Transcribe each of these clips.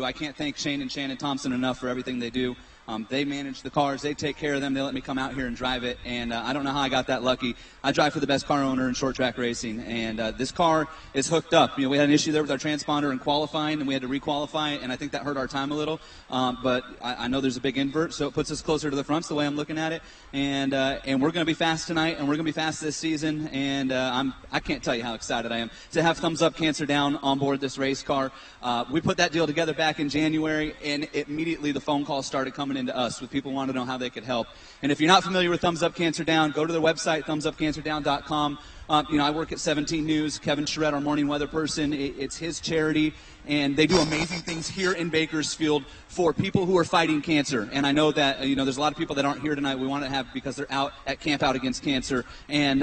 I can't thank Shane and Shannon Thompson enough for everything they do. They manage the cars. They take care of them. They let me come out here and drive it. And I don't know how I got that lucky. I drive for the best car owner in short track racing. And this car is hooked up. You know, we had an issue there with our transponder in qualifying, and we had to requalify it, and I think that hurt our time a little. But I know there's a big invert, so it puts us closer to the fronts the way I'm looking at it. And we're going to be fast tonight, and we're going to be fast this season. And I can't tell you how excited I am to have Thumbs Up Cancer Down on board this race car. We put that deal together back in January, and immediately the phone calls started coming into us with people wanting to know how they could help. And if you're not familiar with Thumbs Up Cancer Down, go to their website, thumbsupcancerdown.com. I work at 17 News. Kevin Charette, our morning weather person, it's his charity, and they do amazing things here in Bakersfield for people who are fighting cancer. And I know that there's a lot of people that aren't here tonight. We want to have because they're out at Camp Out Against Cancer, and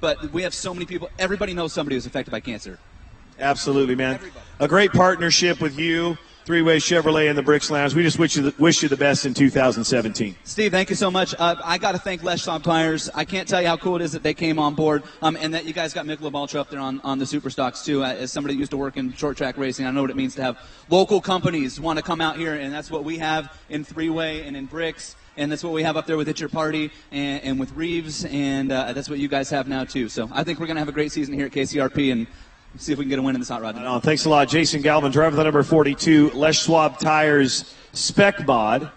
but we have so many people. Everybody knows somebody who's affected by cancer. Absolutely, man. Everybody. A great partnership with you, Three-Way Chevrolet and the Bricks Lounge. We just wish you the best in 2017. Steve, thank you so much. I got to thank Schwab Tires. I can't tell you how cool it is that they came on board, and that you guys got Michelob Ultra up there on the Superstocks too. As somebody that used to work in short track racing, I know what it means to have local companies want to come out here, and that's what we have in Three-Way and in Bricks. And that's what we have up there with It's Your Party and with Reeves, and that's what you guys have now too. So I think we're going to have a great season here at KCRP, and see if we can get a win in this hot rod. Thanks a lot, Jason Galvin, driver of the number 42, Schwab Tires Spec Mod. Over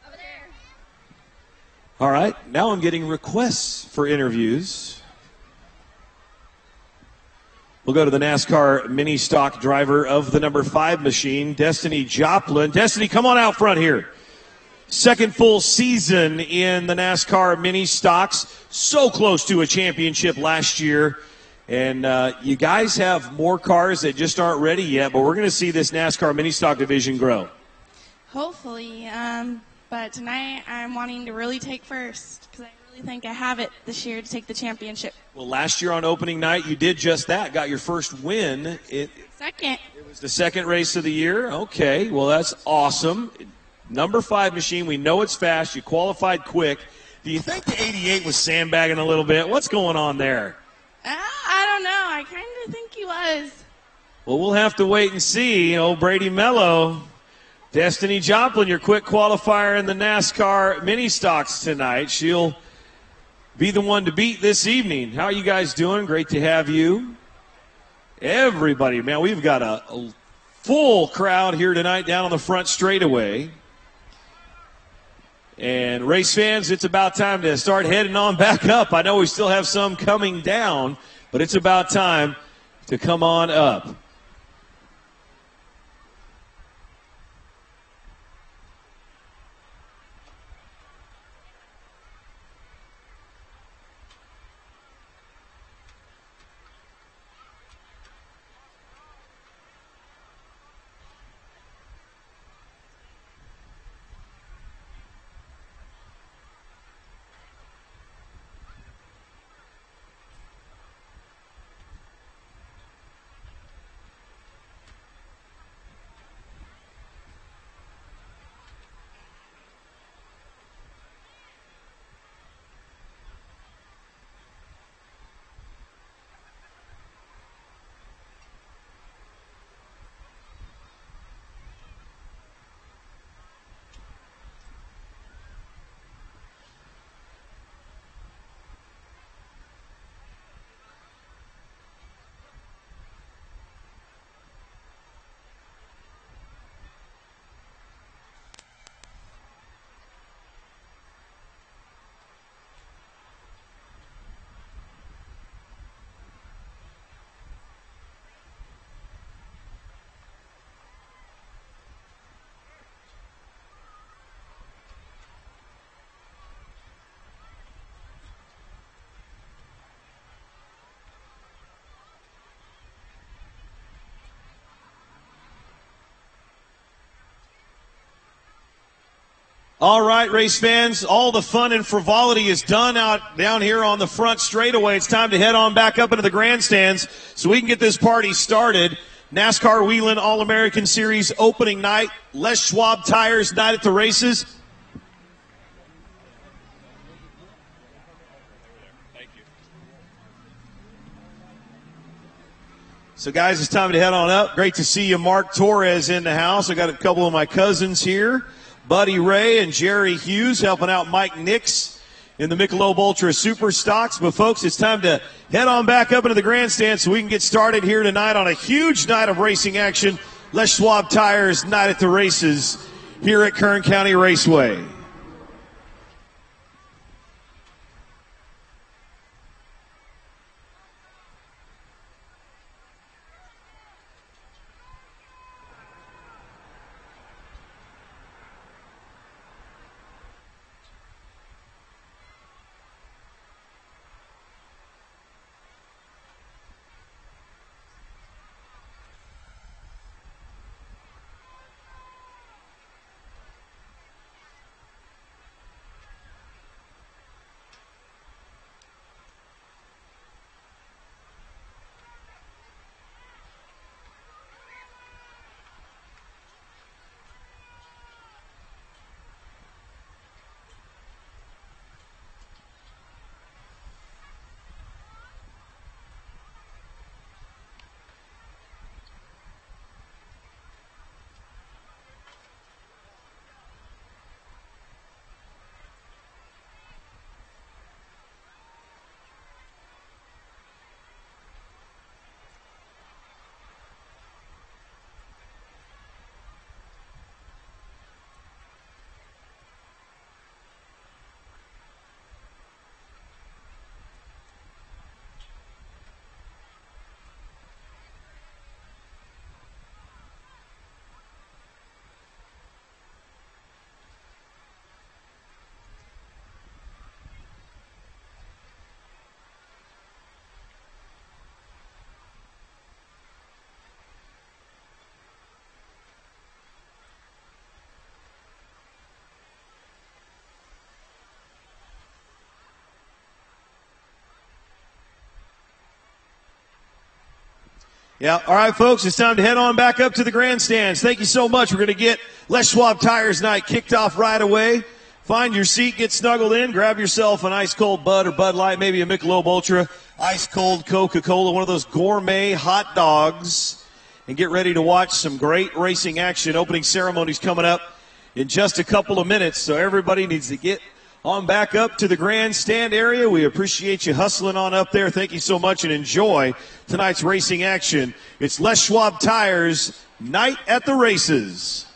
there. All right, now I'm getting requests for interviews. We'll go to the NASCAR mini stock driver of the number 5 machine, Destiny Joplin. Destiny, come on out front here. Second full season in the NASCAR mini stocks. So close to a championship last year. And you guys have more cars that just aren't ready yet, but we're going to see this NASCAR mini stock division grow. Hopefully. But tonight I'm wanting to really take first because I really think I have it this year to take the championship. Well, last year on opening night, you did just that. Got your first win. Second. It was the second race of the year. Okay, well, that's awesome. Number 5 machine, we know it's fast. You qualified quick. Do you think the 88 was sandbagging a little bit? What's going on there? I don't know. I kind of think he was. Well, we'll have to wait and see. Old Brady Mello, Destiny Joplin, your quick qualifier in the NASCAR mini stocks tonight. She'll be the one to beat this evening. How are you guys doing? Great to have you. Everybody, man, we've got a full crowd here tonight down on the front straightaway. And race fans, it's about time to start heading on back up. I know we still have some coming down, but it's about time to come on up. All right, race fans, all the fun and frivolity is done down here on the front straightaway. It's time to head on back up into the grandstands so we can get this party started. NASCAR Whelen All-American Series opening night, Schwab Tires Night at the races. So, guys, it's time to head on up. Great to see you, Mark Torres, in the house. I got a couple of my cousins here, Buddy Ray and Jerry Hughes, helping out Mike Nix in the Michelob Ultra Superstocks. But, folks, it's time to head on back up into the grandstand so we can get started here tonight on a huge night of racing action. Les Schwab Tires Night at the Races here at Kern County Raceway. Yeah, all right, folks, it's time to head on back up to the grandstands. Thank you so much. We're going to get Les Schwab Tires Night kicked off right away. Find your seat, get snuggled in, grab yourself an ice-cold Bud or Bud Light, maybe a Michelob Ultra, ice-cold Coca-Cola, one of those gourmet hot dogs, and get ready to watch some great racing action. Opening ceremonies coming up in just a couple of minutes, so everybody needs to get on back up to the grandstand area. We appreciate you hustling on up there. Thank you so much and enjoy tonight's racing action. It's Les Schwab Tires Night at the Races.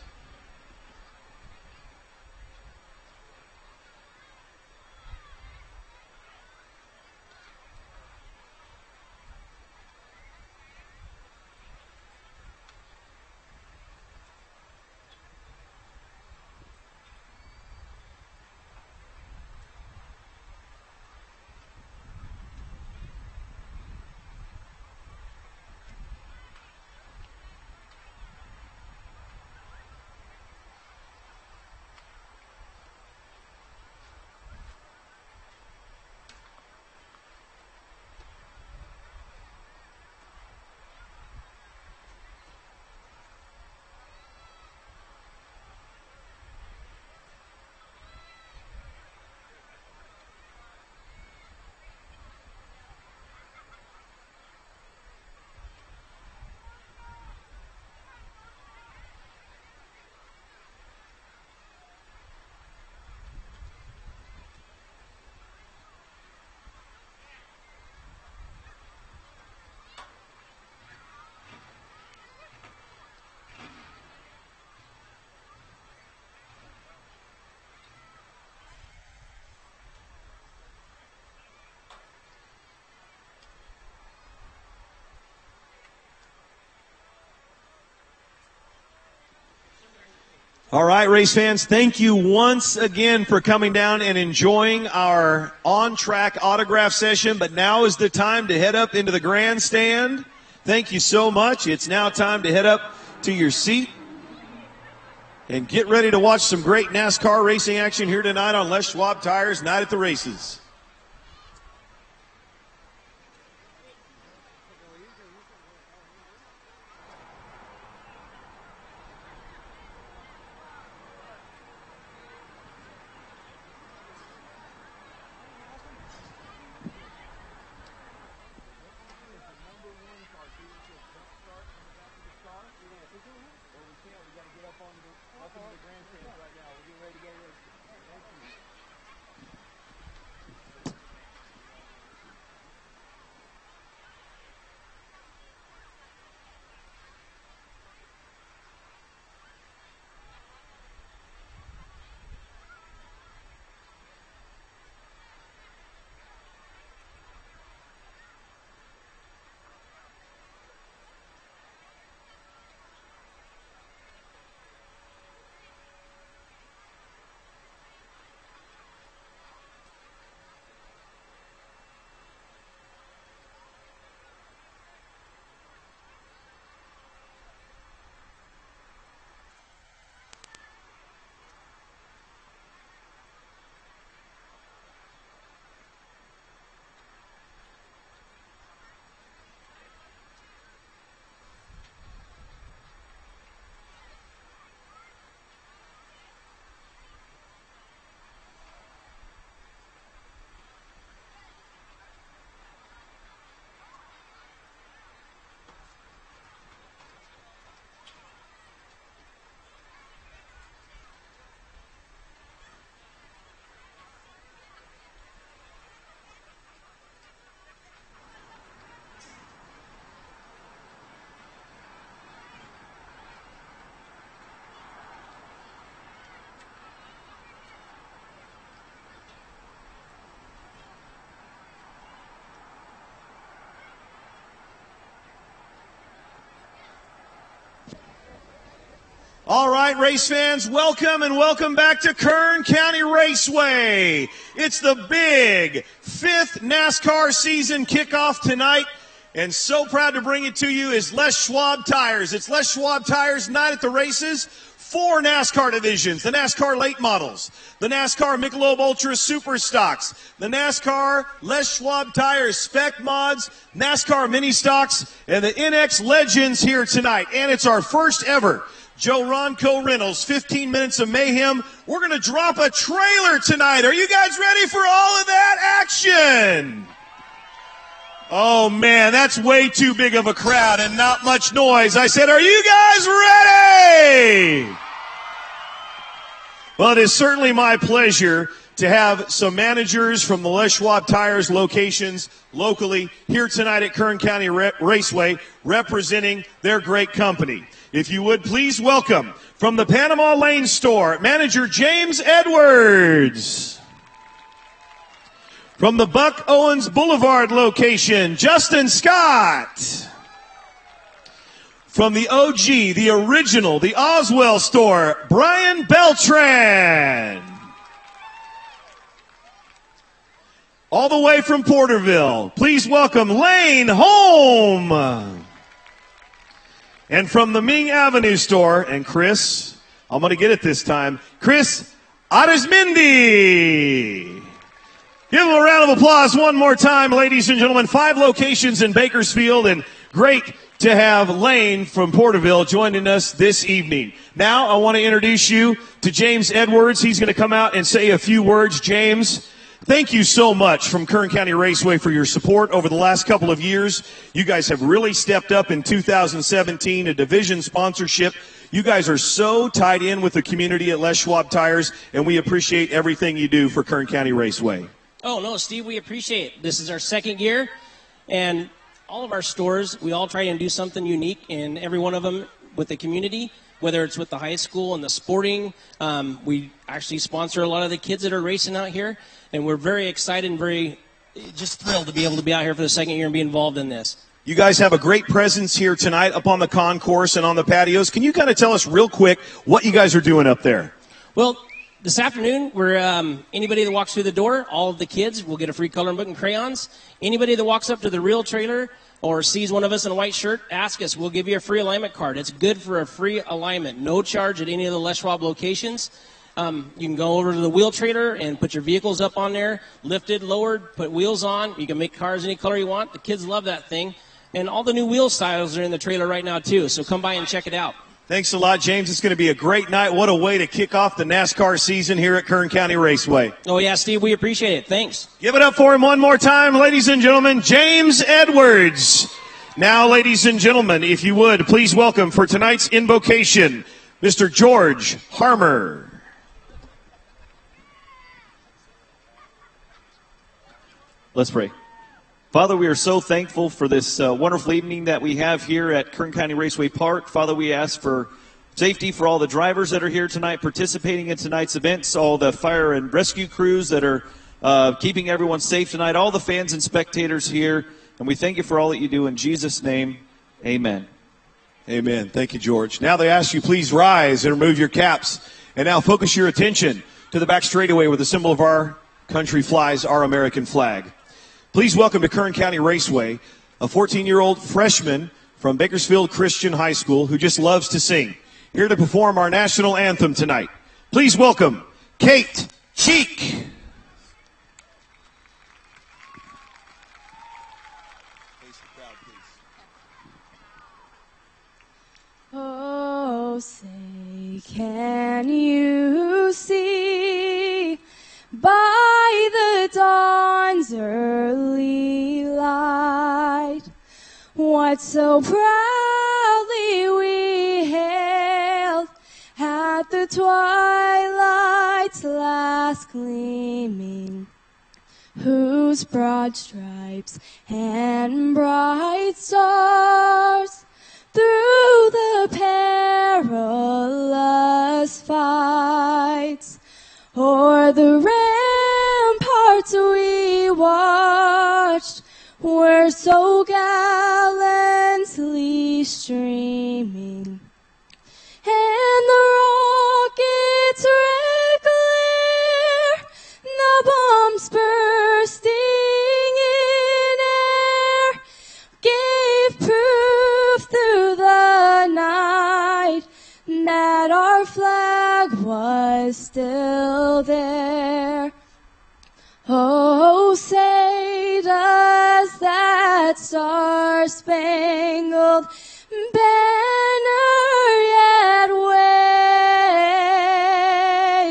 All right, race fans, thank you once again for coming down and enjoying our on-track autograph session. But now is the time to head up into the grandstand. Thank you so much. It's now time to head up to your seat and get ready to watch some great NASCAR racing action here tonight on Les Schwab Tires Night at the Races. All right, race fans, welcome and welcome back to Kern County Raceway. It's the big 5th NASCAR season kickoff tonight, and so proud to bring it to you is Les Schwab Tires. It's Les Schwab Tires Night at the races. 4 NASCAR divisions, the NASCAR late models, the NASCAR Michelob Ultra Superstocks, the NASCAR Les Schwab Tires Spec mods, NASCAR mini stocks, and the INEX Legends here tonight. And it's our first ever JoRonCo Rentals, 15 Minutes of Mayhem. We're going to drop a trailer tonight. Are you guys ready for all of that action? Oh, man, that's way too big of a crowd and not much noise. I said, are you guys ready? Well, it is certainly my pleasure to have some managers from the Les Schwab Tires locations locally here tonight at Kern County Raceway representing their great company. If you would, please welcome from the Panama Lane store, manager James Edwards. From the Buck Owens Boulevard location, Justin Scott. From the OG, the original, the Oswell store, Brian Beltran. All the way from Porterville, please welcome Lane Holm. And from the Ming Avenue store, and Chris, I'm going to get it this time, Chris Arizmendi. Give him a round of applause one more time, ladies and gentlemen. 5 locations in Bakersfield, and great to have Lane from Porterville joining us this evening. Now I want to introduce you to James Edwards. He's going to come out and say a few words. James, thank you so much from Kern County Raceway for your support over the last couple of years. You guys have really stepped up in 2017, a division sponsorship. You guys are so tied in with the community at Les Schwab Tires, and we appreciate everything you do for Kern County Raceway. Oh, no, Steve, we appreciate it. This is our 2nd year, and all of our stores, we all try and do something unique in every one of them with the community, whether it's with the high school and the sporting. We actually sponsor a lot of the kids that are racing out here, and we're very excited and very just thrilled to be able to be out here for the 2nd year and be involved in this. You guys have a great presence here tonight up on the concourse and on the patios. Can you kind of tell us real quick what you guys are doing up there? Well, this afternoon, we're anybody that walks through the door, all of the kids will get a free coloring book and crayons. Anybody that walks up to the real trailer or sees one of us in a white shirt, ask us. We'll give you a free alignment card. It's good for a free alignment. No charge at any of the Les Schwab locations. You can go over to the wheel trailer and put your vehicles up on there, lifted, lowered, put wheels on. You can make cars any color you want. The kids love that thing. And all the new wheel styles are in the trailer right now, too. So come by and check it out. Thanks a lot, James. It's going to be a great night. What a way to kick off the NASCAR season here at Kern County Raceway. Oh, yeah, Steve, we appreciate it. Thanks. Give it up for him one more time, ladies and gentlemen, James Edwards. Now, ladies and gentlemen, if you would, please welcome for tonight's invocation, Mr. George Harmer. Let's pray. Father, we are so thankful for this wonderful evening that we have here at Kern County Raceway Park. Father, we ask for safety for all the drivers that are here tonight participating in tonight's events, all the fire and rescue crews that are keeping everyone safe tonight, all the fans and spectators here. And we thank you for all that you do. In Jesus' name, amen. Amen. Thank you, George. Now they ask you please rise and remove your caps. And now focus your attention to the back straightaway where the symbol of our country flies, our American flag. Please welcome to Kern County Raceway a 14-year-old freshman from Bakersfield Christian High School who just loves to sing. Here to perform our national anthem tonight. Please welcome Kate Cheek. Oh, say, can you see by the dawn's early light what so proudly we hailed at the twilight's last gleaming, whose broad stripes and bright stars through the perilous fights o'er the ramparts we watched were so gallantly streaming, and the is still there. Oh, say does that star-spangled banner yet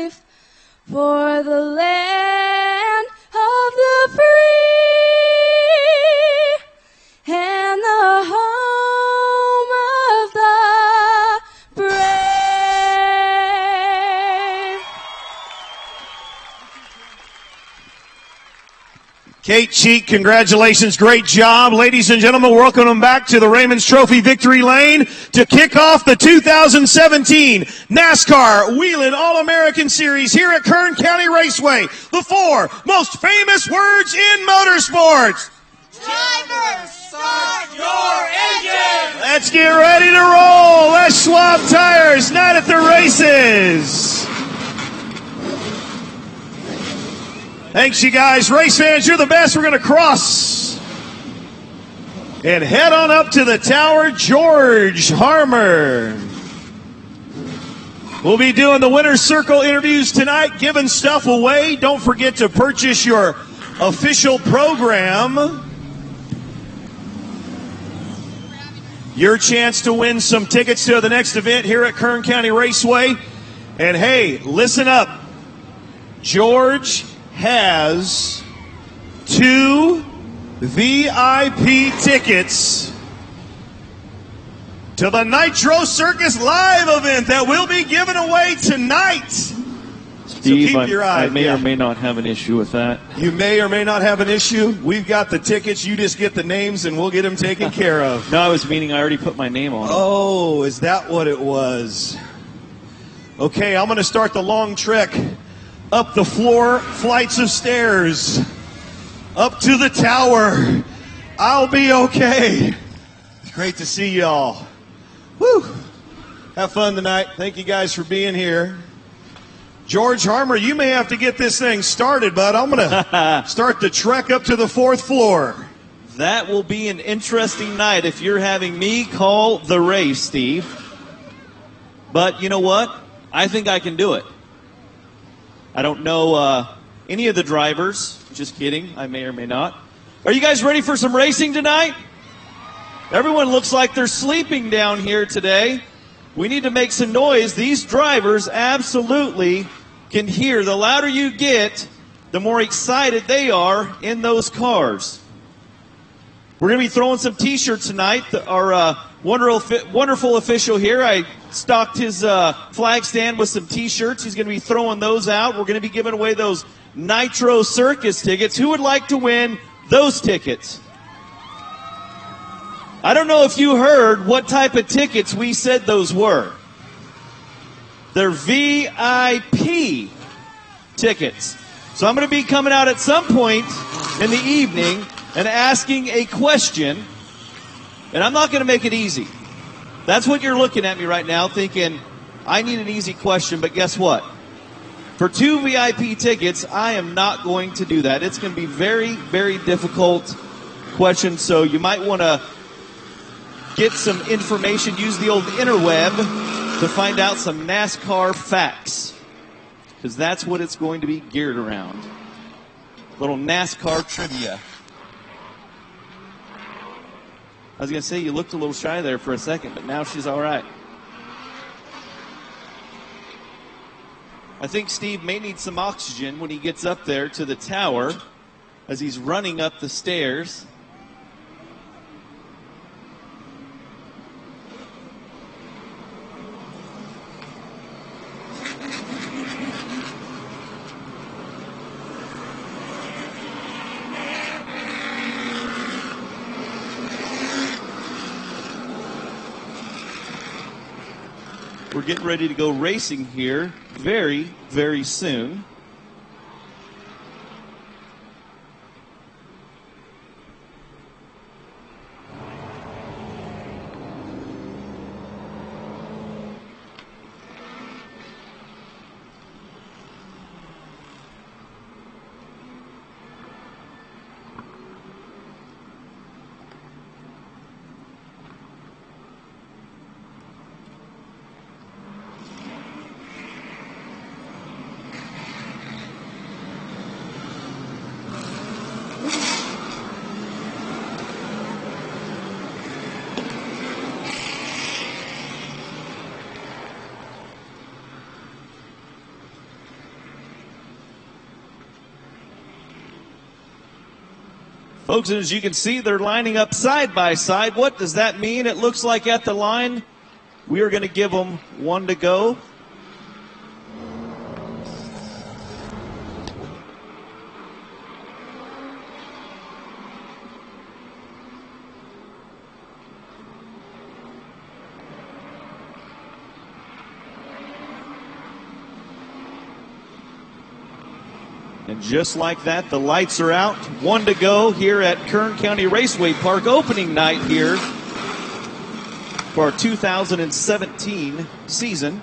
wave for the land of the free and the home of the brave. Kate Cheek, congratulations. Great job. Ladies and gentlemen, welcome them back to the Raymond's Trophy Victory Lane to kick off the 2017 NASCAR Whelen All-American Series here at Kern County Raceway. The 4 most famous words in motorsports. Driver, start your engine! Let's get ready to roll. Let's Schwab Tires Night at the races. Thanks, you guys. Race fans, you're the best. We're going to cross and head on up to the tower. George Harmer. We'll be doing the winner's circle interviews tonight, giving stuff away. Don't forget to purchase your official program. Your chance to win some tickets to the next event here at Kern County Raceway. And hey, listen up. George has 2 VIP tickets to the Nitro Circus live event that will be given away tonight. Steve, so keep your eye. I may or may not have an issue with that. You may or may not have an issue. We've got the tickets. You just get the names and we'll get them taken care of. No, I was meaning I already put my name on them. Oh, is that what it was? Okay, I'm going to start the long trek up the floor, flights of stairs, up to the tower. I'll be okay. Great to see y'all. Woo! Have fun tonight. Thank you guys for being here. George Harmer, you may have to get this thing started, bud. I'm going to start the trek up to the 4th floor. That will be an interesting night if you're having me call the race, Steve. But you know what? I think I can do it. I don't know any of the drivers. Just kidding. I may or may not. Are you guys ready for some racing tonight? Everyone looks like they're sleeping down here today. We need to make some noise. These drivers absolutely can hear. The louder you get, the more excited they are in those cars. We're going to be throwing some T-shirts tonight. Our wonderful official here, I stocked his flag stand with some T-shirts. He's going to be throwing those out. We're going to be giving away those Nitro Circus tickets. Who would like to win those tickets? I don't know if you heard what type of tickets we said those were. They're VIP tickets. So I'm going to be coming out at some point in the evening and asking a question, and I'm not going to make it easy. That's what you're looking at me right now thinking, I need an easy question, but guess what? For 2 VIP tickets, I am not going to do that. It's going to be very, very difficult questions, so you might want to get some information, use the old interweb to find out some NASCAR facts, because that's what it's going to be geared around. Little NASCAR trivia. I was going to say, you looked a little shy there for a second, but now she's all right. I think Steve may need some oxygen when he gets up there to the tower as he's running up the stairs. We're getting ready to go racing here very, very soon. Folks, as you can see, they're lining up side by side. What does that mean? It looks like at the line, we are going to give them one to go. And just like that, the lights are out. One to go here at Kern County Raceway Park, opening night here for our 2017 season.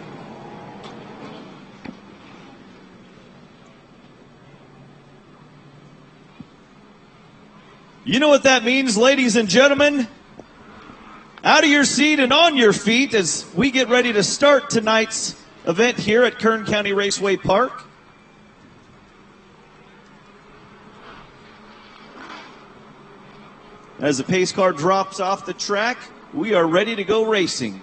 You know what that means, ladies and gentlemen? Out of your seat and on your feet as we get ready to start tonight's event here at Kern County Raceway Park. As the pace car drops off the track, we are ready to go racing.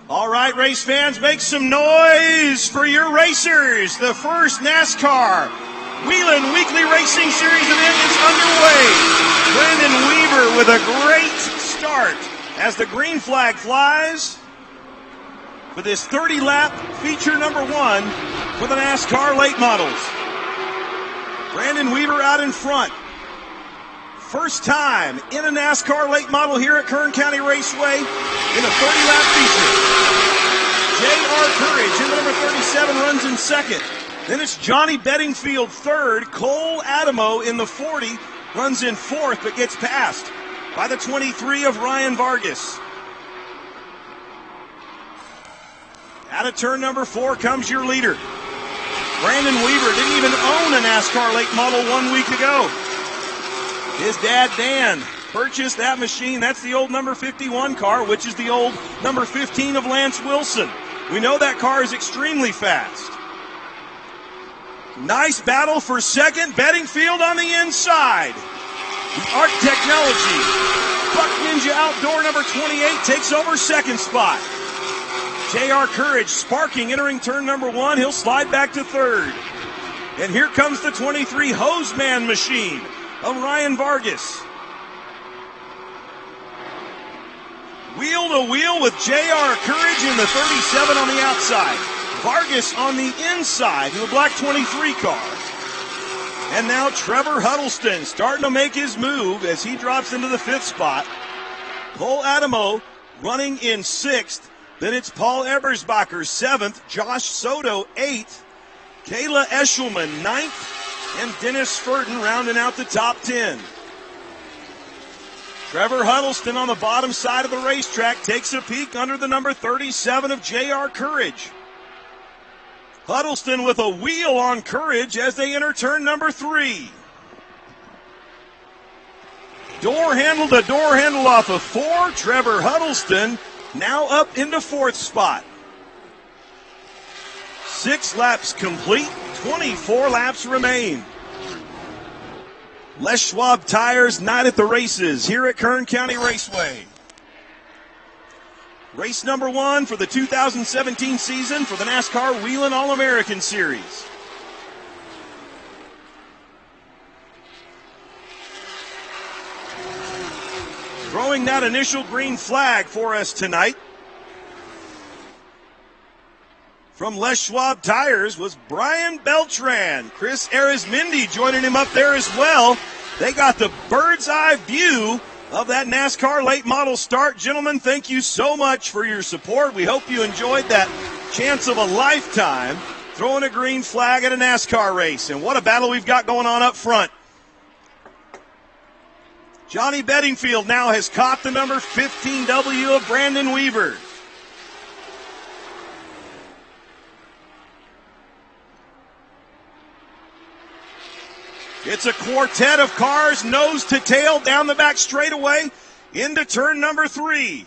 All right, race fans, make some noise for your racers. The first NASCAR Whelen Weekly Racing Series event is underway. Brandon Weaver with a great start as the green flag flies for this 30-lap feature number 1 for the NASCAR late models. Brandon Weaver out in front. First time in a NASCAR late model here at Kern County Raceway in a 30-lap feature. J.R. Courage in number 37 runs in second. Then it's Johnny Bedingfield third. Cole Adamo in the 40 runs in fourth but gets passed by the 23 of Ryan Vargas. Out of turn number 4 comes your leader. Brandon Weaver didn't even own a NASCAR late model 1 week ago. His dad, Dan, purchased that machine. That's the old number 51 car, which is the old number 15 of Lance Wilson. We know that car is extremely fast. Nice battle for second. Bedingfield on the inside. The Arc Technology. Buck Ninja Outdoor number 28 takes over second spot. J.R. Courage sparking, entering turn number 1. He'll slide back to third. And here comes the 23 Hoseman machine of Ryan Vargas. Wheel to wheel with J.R. Courage in the 37 on the outside. Vargas on the inside to the black 23 car. And now Trevor Huddleston starting to make his move as he drops into the 5th spot. Cole Adamo running in 6th. Then it's Paul Ebersbacher 7th. Josh Soto 8th. Kayla Eshelman 9th. And Dennis Furton rounding out the top 10. Trevor Huddleston on the bottom side of the racetrack takes a peek under the number 37 of J.R. Courage. Huddleston with a wheel on Courage as they enter turn number 3. Door handle to door handle off of 4. Trevor Huddleston now up into 4th spot. 6 laps complete. 24 laps remain. Les Schwab Tires Night at the Races here at Kern County Raceway. Race number 1 for the 2017 season for the NASCAR Whelen All-American Series. Throwing that initial green flag for us tonight from Les Schwab Tires was Brian Beltran. Chris Arizmendi joining him up there as well. They got the bird's eye view of that NASCAR late model start. Gentlemen, thank you so much for your support. We hope you enjoyed that chance of a lifetime throwing a green flag at a NASCAR race. And what a battle we've got going on up front. Johnny Bedingfield now has caught the number 15W of Brandon Weaver. It's a quartet of cars, nose to tail, down the back straightaway, into turn number 3.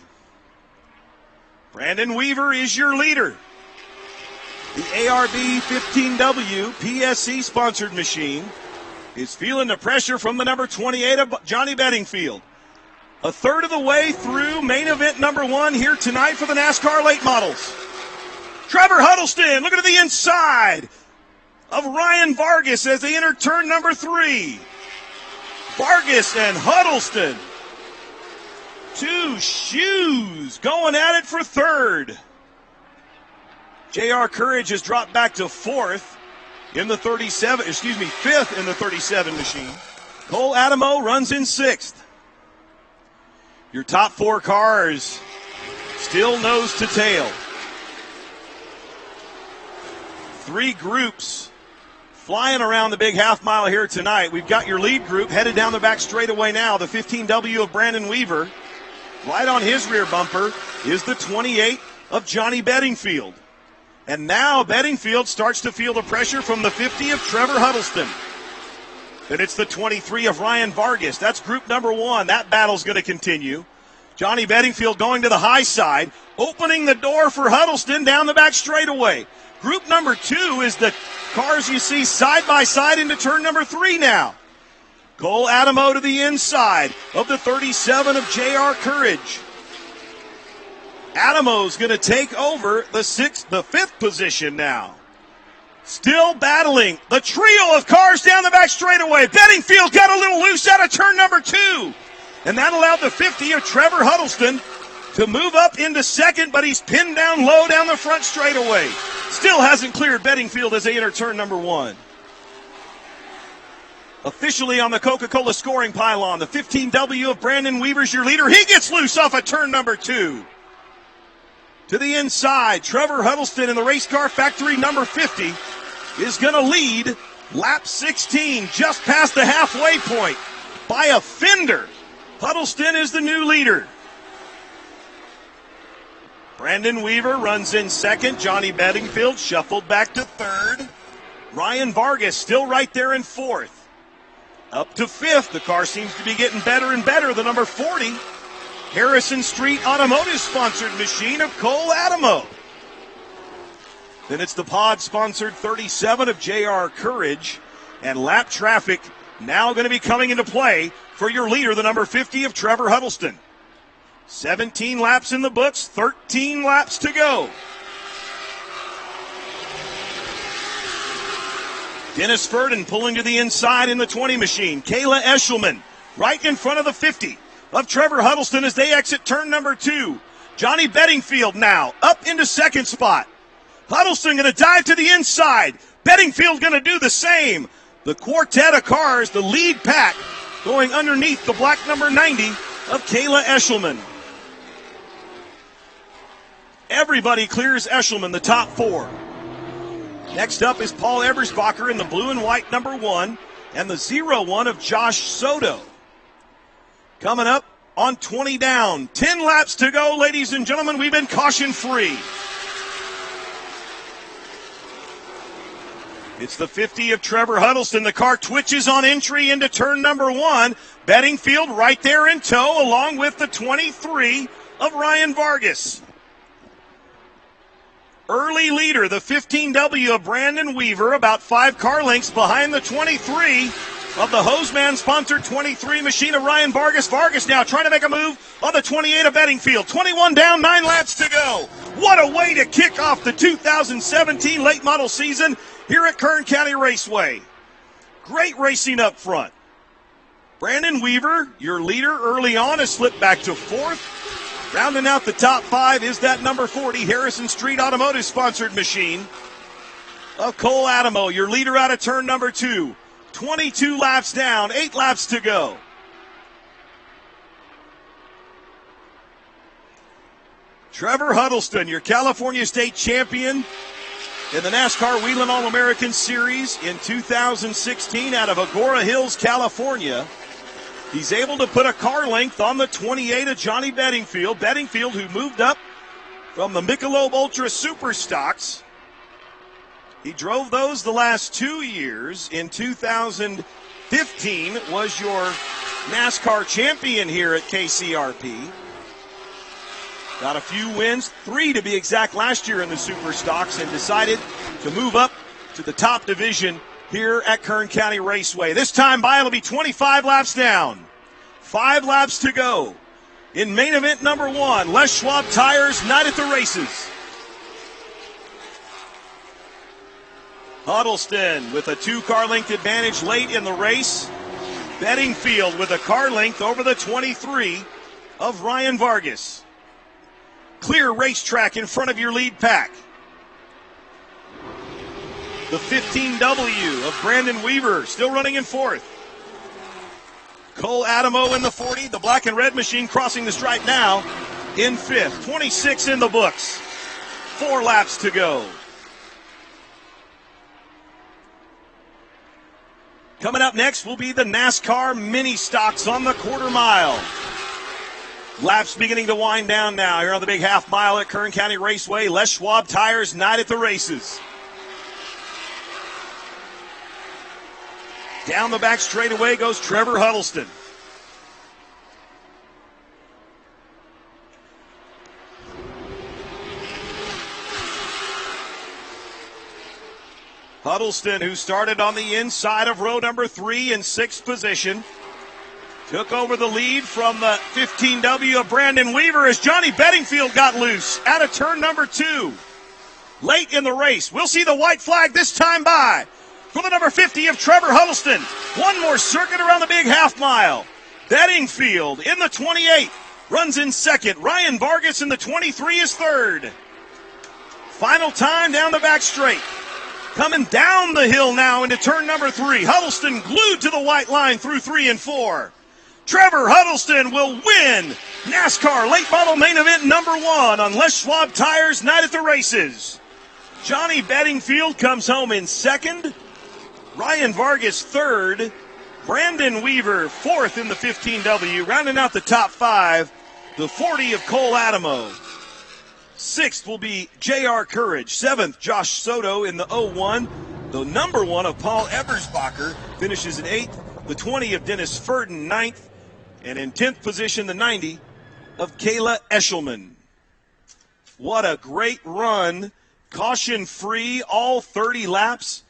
Brandon Weaver is your leader. The ARB 15W PSC sponsored machine is feeling the pressure from the number 28 of Johnny Bedingfield. A third of the way through main event number 1 here tonight for the NASCAR late models. Trevor Huddleston looking to the inside of Ryan Vargas as they enter turn number 3. Vargas and Huddleston. Two shoes going at it for third. J.R. Courage has dropped back to fifth in the 37 machine. Cole Adamo runs in sixth. Your top four cars still nose to tail. Three groups flying around the big half mile here tonight. We've got your lead group headed down the back straightaway now. The 15W of Brandon Weaver. Right on his rear bumper is the 28 of Johnny Bedingfield. And now Bedingfield starts to feel the pressure from the 50 of Trevor Huddleston. Then it's the 23 of Ryan Vargas. That's group number one. That battle's going to continue. Johnny Bedingfield going to the high side, opening the door for Huddleston down the back straightaway. Group number two is the cars you see side by side into turn number three now. Cole Adamo to the inside of the 37 of J.R. Courage. Adamo's going to take over the fifth position now. Still battling the trio of cars down the back straightaway. Bedingfield got a little loose out of turn number two. And that allowed the 50 of Trevor Huddleston to move up into second, but he's pinned down low down the front straightaway. Still hasn't cleared Bedingfield as they enter turn number one. Officially on the Coca-Cola scoring pylon, the 15W of Brandon Weaver's your leader. He gets loose off of turn number two. To the inside, Trevor Huddleston in the race car factory number 50 is going to lead lap 16, just past the halfway point by a fender. Huddleston is the new leader. Brandon Weaver runs in second. Johnny Bedingfield shuffled back to third. Ryan Vargas still right there in fourth. Up to fifth. The car seems to be getting better and better. The number 40, Harrison Street Automotive-sponsored machine of Cole Adamo. Then it's the pod-sponsored 37 of J.R. Courage. And lap traffic now going to be coming into play for your leader, the number 50 of Trevor Huddleston. 17 laps in the books, 13 laps to go. Dennis Furden pulling to the inside in the 20 machine. Kayla Eshelman right in front of the 50 of Trevor Huddleston as they exit turn number two. Johnny Bedingfield now up into second spot. Huddleston going to dive to the inside. Bedingfield going to do the same. The quartet of cars, the lead pack, going underneath the black number 90 of Kayla Eshelman. Everybody clears Eshelman, the top four. Next up is Paul Ebersbacher in the blue and white number one, and the 0-1 of Josh Soto. Coming up on 20 down. 10 laps to go, ladies and gentlemen. We've been caution free. It's the 50 of Trevor Huddleston. The car twitches on entry into turn number one. Bedingfield right there in tow, along with the 23 of Ryan Vargas. Early leader, the 15W of Brandon Weaver, about 5 car lengths behind the 23 of the Hoseman-sponsored 23 machine of Ryan Vargas. Vargas now trying to make a move on the 28 of Bedingfield. 21 down, 9 laps to go. What a way to kick off the 2017 late model season here at Kern County Raceway. Great racing up front. Brandon Weaver, your leader early on, has slipped back to fourth. Rounding out the top 5 is that number 40 Harrison Street Automotive-sponsored machine of Cole Adamo, your leader out of turn number 2. 22 laps down, 8 laps to go. Trevor Huddleston, your California State champion in the NASCAR Whelen All-American Series in 2016 out of Agoura Hills, California. He's able to put a car length on the 28 of Johnny Bedingfield. Bedingfield, who moved up from the Michelob Ultra Superstocks. He drove those the last 2 years. In 2015 was your NASCAR champion here at KCRP. Got a few wins, 3 to be exact, last year in the Superstocks, and decided to move up to the top division here at Kern County Raceway. This time by, it'll be 25 laps down. 5 laps to go. In main event number 1, Les Schwab Tires Night at the Races. Huddleston with a 2-car length advantage late in the race. Bedingfield with a car length over the 23 of Ryan Vargas. Clear racetrack in front of your lead pack. The 15W of Brandon Weaver still running in fourth. Cole Adamo in the 40. The black and red machine crossing the stripe now in fifth. 26 in the books. 4 laps to go. Coming up next will be the NASCAR mini stocks on the quarter mile. Laps beginning to wind down now here on the big half mile at Kern County Raceway. Les Schwab Tires Night at the races. Down the back straightaway goes Trevor Huddleston. Huddleston, who started on the inside of row number 3 in 6th position, took over the lead from the 15W of Brandon Weaver as Johnny Bedingfield got loose out of turn number 2. Late in the race, we'll see the white flag this time by for the number 50 of Trevor Huddleston. One more circuit around the big half mile. Bedingfield in the 28 runs in second. Ryan Vargas in the 23 is third. Final time down the back straight. Coming down the hill now into turn number 3. Huddleston glued to the white line through 3 and 4. Trevor Huddleston will win NASCAR late model main event number 1 on Les Schwab Tires Night at the races. Johnny Bedingfield comes home in second. Ryan Vargas third. Brandon Weaver fourth in the 15W. Rounding out the top 5, the 40 of Cole Adamo. 6th will be J.R. Courage. 7th, Josh Soto in the 01. The number 1 of Paul Ebersbacher finishes in 8th. The 20 of Dennis Furden, 9th. And in 10th position, the 90 of Kayla Eshelman. What a great run. Caution-free, all 30 laps.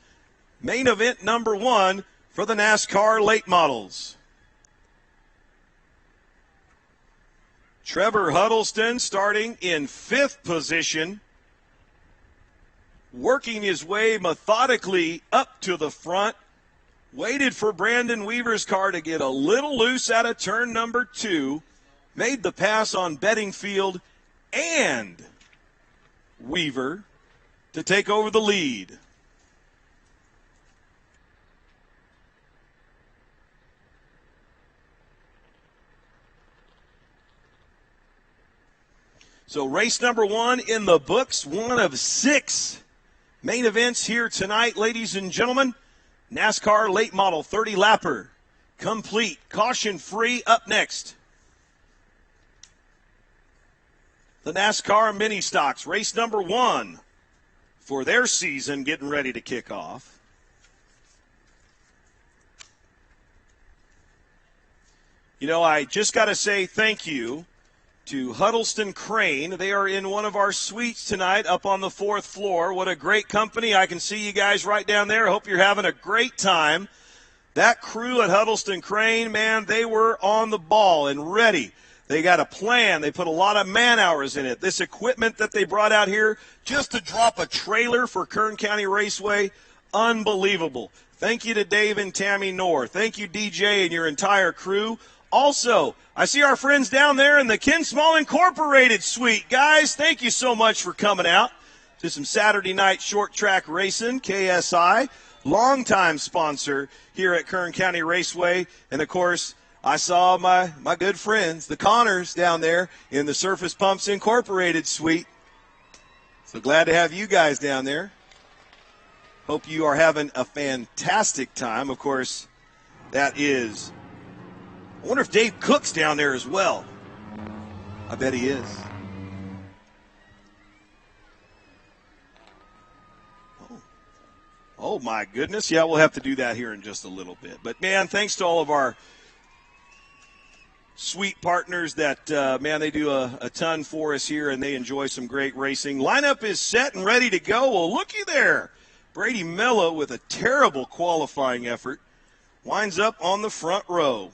Main event number 1 for the NASCAR late models. Trevor Huddleston starting in 5th position, working his way methodically up to the front, waited for Brandon Weaver's car to get a little loose out of turn number 2, made the pass on Bedingfield and Weaver to take over the lead. So race number 1 in the books, 1 of 6 main events here tonight, ladies and gentlemen. NASCAR late model 30 lapper complete, caution free. Up next, the NASCAR mini stocks, race number 1 for their season getting ready to kick off. You know, I just got to say thank you to Huddleston Crane. They are in one of our suites tonight up on the 4th floor. What a great company. I can see you guys right down there. I hope you're having a great time. That crew at Huddleston Crane, man, they were on the ball and ready. They got a plan. They put a lot of man hours in it. This equipment that they brought out here just to drop a trailer for Kern County Raceway, unbelievable. Thank you to Dave and Tammy Knorr. Thank you, DJ, and your entire crew. Also, I see our friends down there in the Ken Small Incorporated suite. Guys, thank you so much for coming out to some Saturday night short track racing. KSI, longtime sponsor here at Kern County Raceway. And, of course, I saw my good friends, the Connors, down there in the Surface Pumps Incorporated suite. So glad to have you guys down there. Hope you are having a fantastic time. Of course, that is... I wonder if Dave Cook's down there as well. I bet he is. Oh, my goodness. Yeah, we'll have to do that here in just a little bit. But, man, thanks to all of our sweet partners that, man, they do a ton for us here, and they enjoy some great racing. Lineup is set and ready to go. Well, looky there. Brady Mello with a terrible qualifying effort winds up on the front row.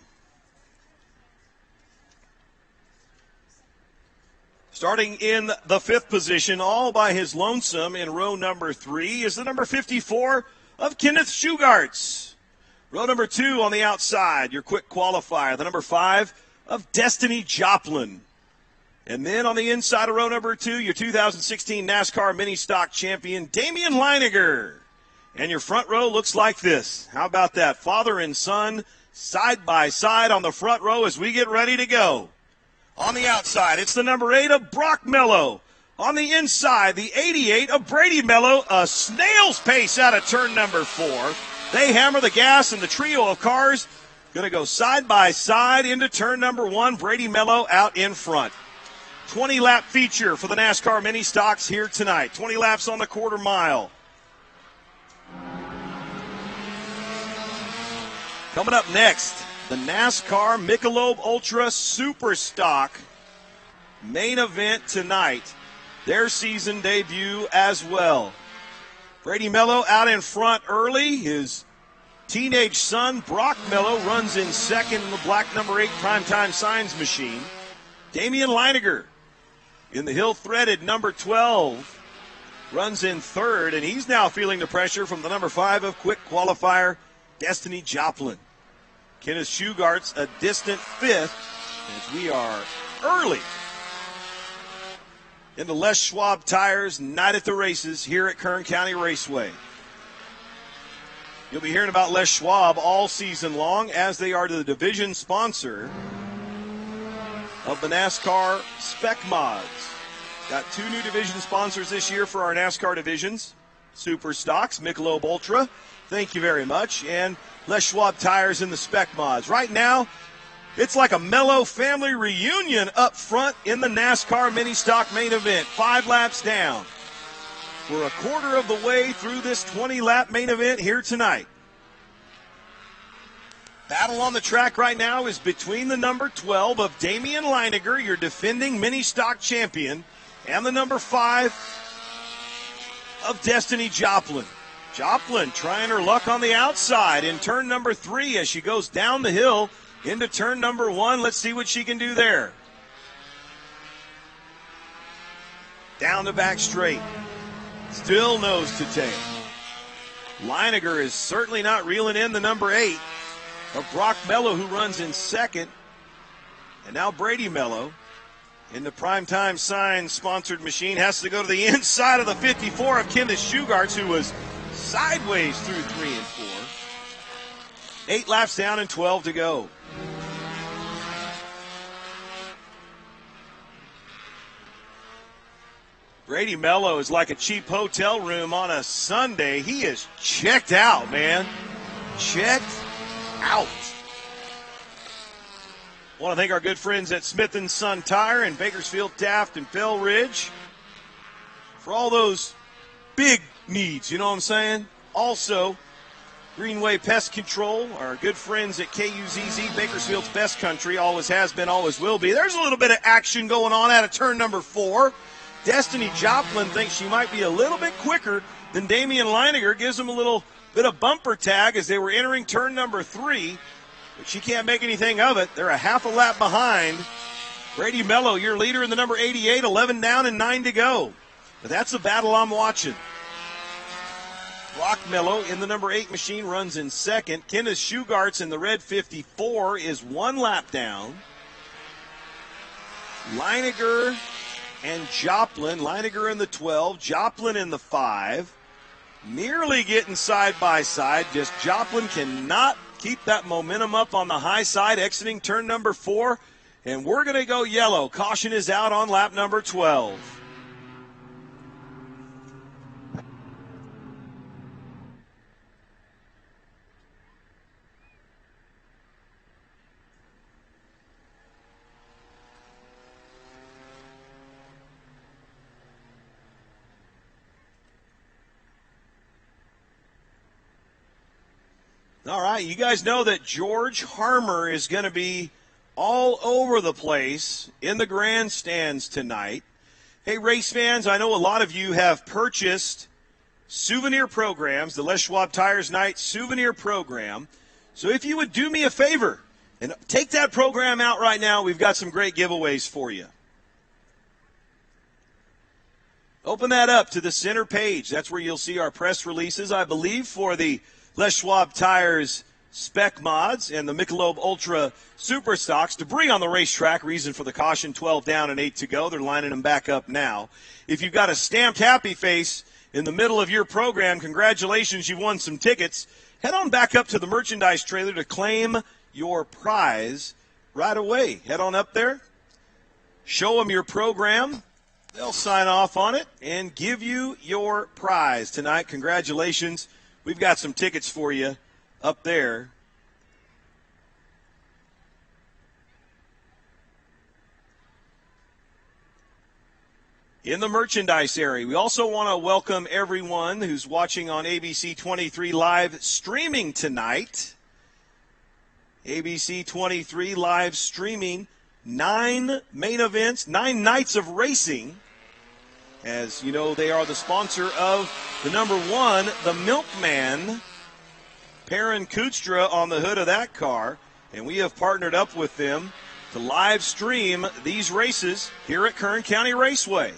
Starting in the 5th position, all by his lonesome in row number 3, is the number 54 of Kenneth Shugarts. Row number 2 on the outside, your quick qualifier, the number 5 of Destiny Joplin. And then on the inside of row number 2, your 2016 NASCAR Mini Stock champion, Damian Leiniger. And your front row looks like this. How about that? Father and son side by side on the front row as we get ready to go. On the outside, it's the number 8 of Brock Mello. On the inside, the 88 of Brady Mello, a snail's pace out of turn number 4. They hammer the gas, and the trio of cars going to go side by side into turn number 1. Brady Mello out in front. 20-lap feature for the NASCAR Mini Stocks here tonight. 20 laps on the quarter mile. Coming up next, the NASCAR Michelob Ultra Superstock main event tonight. Their season debut as well. Brady Mello out in front early. His teenage son, Brock Mello, runs in second in the black number 8 primetime signs machine. Damian Leiniger in the hill-threaded number 12 runs in third, and he's now feeling the pressure from the number 5 of quick qualifier, Destiny Joplin. Kenneth Shugart's a distant 5th as we are early in the Les Schwab Tires Night at the Races here at Kern County Raceway. You'll be hearing about Les Schwab all season long as they are the division sponsor of the NASCAR Spec mods. Got 2 new division sponsors this year for our NASCAR divisions. Superstocks, Michelob Ultra, thank you very much, and Les Schwab Tires in the Spec mods. Right now, it's like a mellow family reunion up front in the NASCAR Mini Stock main event. 5 laps down. We're a quarter of the way through this 20-lap main event here tonight. Battle on the track right now is between the number 12 of Damian Leiniger, your defending Mini Stock champion, and the number 5 of Destiny Joplin. Joplin trying her luck on the outside in turn number 3 as she goes down the hill into turn number 1. Let's see what she can do there. Down the back straight. Still nose to tail. Leiniger is certainly not reeling in the number 8 of Brock Mello, who runs in second. And now Brady Mello in the primetime sign sponsored machine has to go to the inside of the 54 of Kenneth Shugarts, who was sideways through 3 and 4. 8 laps down and 12 to go. Brady Mello is like a cheap hotel room on a Sunday. He is checked out, man. Checked out. Want to thank our good friends at Smith & Son Tire in Bakersfield, Taft, and Bell Ridge for all those big needs, you know what I'm saying? Also, Greenway Pest Control, our good friends at KUZZ, Bakersfield's best country, always has been, always will be. There's a little bit of action going on out of turn number 4. Destiny Joplin thinks she might be a little bit quicker than Damian Leiniger. Gives him a little bit of bumper tag as they were entering turn number 3. But she can't make anything of it. They're a half a lap behind. Brady Mello, your leader in the number 88, 11 down and 9 to go. But that's the battle I'm watching. Brock Mello in the number 8 machine runs in second. Kenneth Shugarts in the red 54 is 1 lap down. Leiniger and Joplin. Leiniger in the 12, Joplin in the 5. Nearly getting side by side. Just Joplin cannot keep that momentum up on the high side, exiting turn number 4. And we're going to go yellow. Caution is out on lap number 12. All right, you guys know that George Harmer is going to be all over the place in the grandstands tonight. Hey, race fans, I know a lot of you have purchased souvenir programs, the Les Schwab Tires Night souvenir program. So if you would do me a favor and take that program out right now, we've got some great giveaways for you. Open that up to the center page. That's where you'll see our press releases, I believe, for the Les Schwab Tires Spec mods and the Michelob Ultra Superstocks. Debris on the racetrack, reason for the caution, 12 down and 8 to go. They're lining them back up now. If you've got a stamped happy face in the middle of your program, congratulations, you've won some tickets. Head on back up to the merchandise trailer to claim your prize right away. Head on up there, show them your program. They'll sign off on it and give you your prize tonight. Congratulations. We've got some tickets for you up there. In the merchandise area, we also want to welcome everyone who's watching on ABC 23 live streaming tonight. ABC 23 live streaming 9 main events, 9 nights of racing. As you know, they are the sponsor of the number 1, the Milkman. Perrin Kutstra on the hood of that car. And we have partnered up with them to live stream these races here at Kern County Raceway.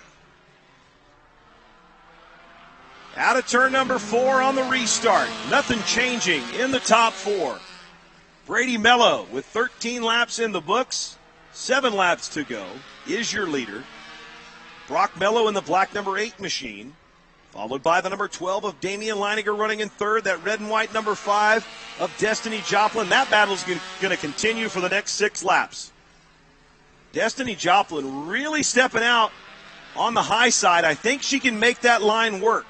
Out of turn number 4 on the restart. Nothing changing in the top 4. Brady Mello with 13 laps in the books, 7 laps to go, is your leader. Brock Mello in the black number 8 machine, followed by the number 12 of Damian Leininger running in third, that red and white number 5 of Destiny Joplin. That battle's going to continue for the next 6 laps. Destiny Joplin really stepping out on the high side. I think she can make that line work.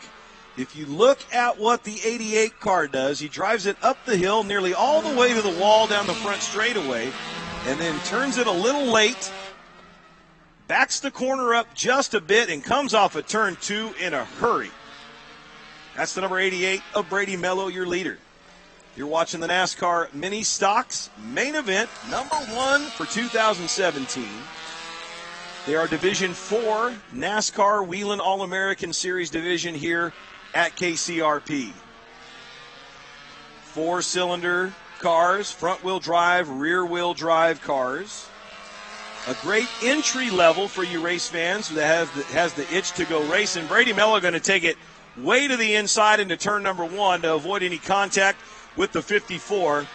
If you look at what the 88 car does, he drives it up the hill nearly all the way to the wall down the front straightaway and then turns it a little late, backs the corner up just a bit, and comes off of turn 2 in a hurry. That's the number 88 of Brady Mello, your leader. You're watching the NASCAR Mini Stocks main event, number 1 for 2017. They are Division 4 NASCAR Whelen All-American Series division here at KCRP. 4-cylinder cars, front-wheel drive, rear-wheel drive cars. A great entry level for you race fans that has the itch to go racing. Brady Mello going to take it way to the inside into turn number 1 to avoid any contact with the 54.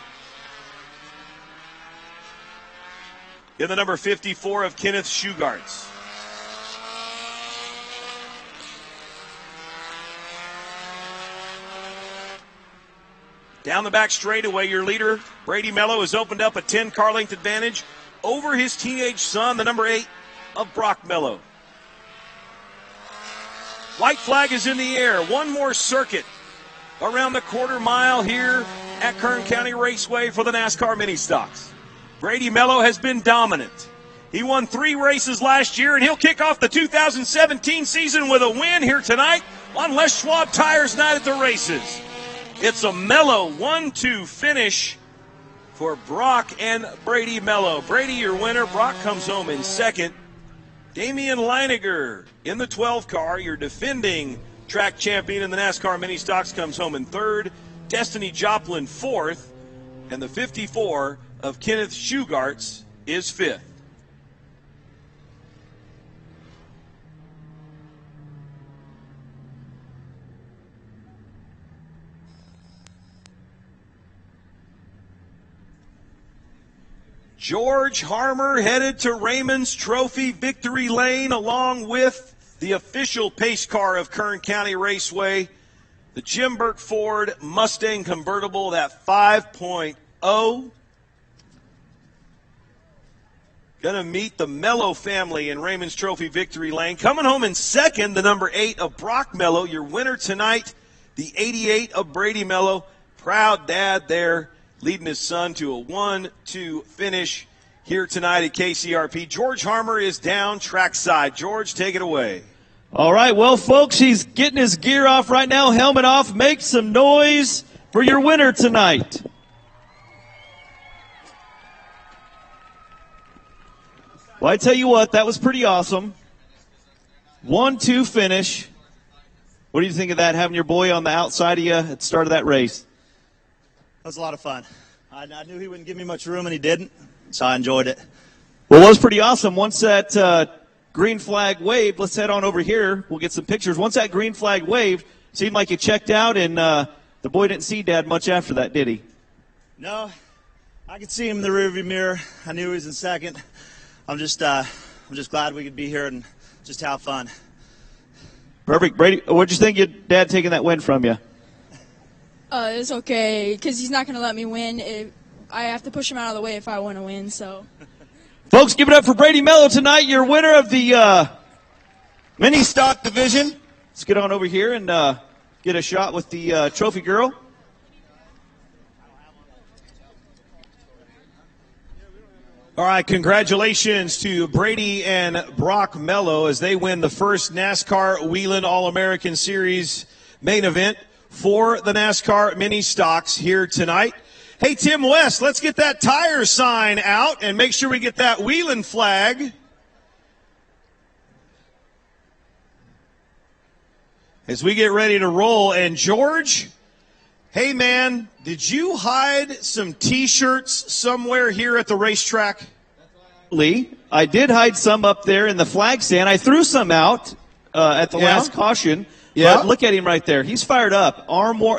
In the number 54 of Kenneth Schugarts. Down the back straightaway, your leader, Brady Mello, has opened up a 10-car length advantage over his teenage son, the number 8 of Brock Mello. White flag is in the air. One more circuit around the quarter mile here at Kern County Raceway for the NASCAR Mini Stocks. Brady Mello has been dominant. He won 3 races last year, and he'll kick off the 2017 season with a win here tonight on Les Schwab Tires Night at the races. It's a Mello 1-2 finish for Brock and Brady Mello. Brady, your winner. Brock comes home in second. Damian Leininger in the 12 car, your defending track champion in the NASCAR Mini Stocks, comes home in third. Destiny Joplin fourth. And the 54 of Kenneth Schugarts is fifth. George Harmer headed to Raymond's Trophy Victory Lane along with the official pace car of Kern County Raceway, the Jim Burke Ford Mustang convertible, that 5.0. Going to meet the Mello family in Raymond's Trophy Victory Lane. Coming home in second, the number 8 of Brock Mello, your winner tonight, the 88 of Brady Mello. Proud dad there, leading his son to a 1-2 finish here tonight at KCRP. George Harmer is down trackside. George, take it away. All right, well, folks, he's getting his gear off right now, helmet off. Make some noise for your winner tonight. Well, I tell you what, that was pretty awesome. 1-2 finish. What do you think of that, having your boy on the outside of you at the start of that race? That was a lot of fun. I knew he wouldn't give me much room, and he didn't, so I enjoyed it. Well, it was pretty awesome. Once that green flag waved, let's head on over here. We'll get some pictures. Once that green flag waved, seemed like he checked out, and the boy didn't see Dad much after that, did he? No, I could see him in the rearview mirror. I knew he was in second. I'm just glad we could be here and just have fun. Perfect. Brady, what'd you think your dad taking that win from you? It's okay, because he's not going to let me win. I have to push him out of the way if I want to win, so. Folks, give it up for Brady Mello tonight, your winner of the mini stock division. Let's get on over here and get a shot with the trophy girl. All right, congratulations to Brady and Brock Mello as they win the first NASCAR Whelen All-American Series main event for the NASCAR mini stocks here tonight. Hey, Tim West, let's get that tire sign out and make sure we get that Whelen flag. As we get ready to roll. And George, hey man, did you hide some T-shirts somewhere here at the racetrack? Lee, I did hide some up there in the flag stand. I threw some out at the last caution. Yeah. But look at him right there. He's fired up.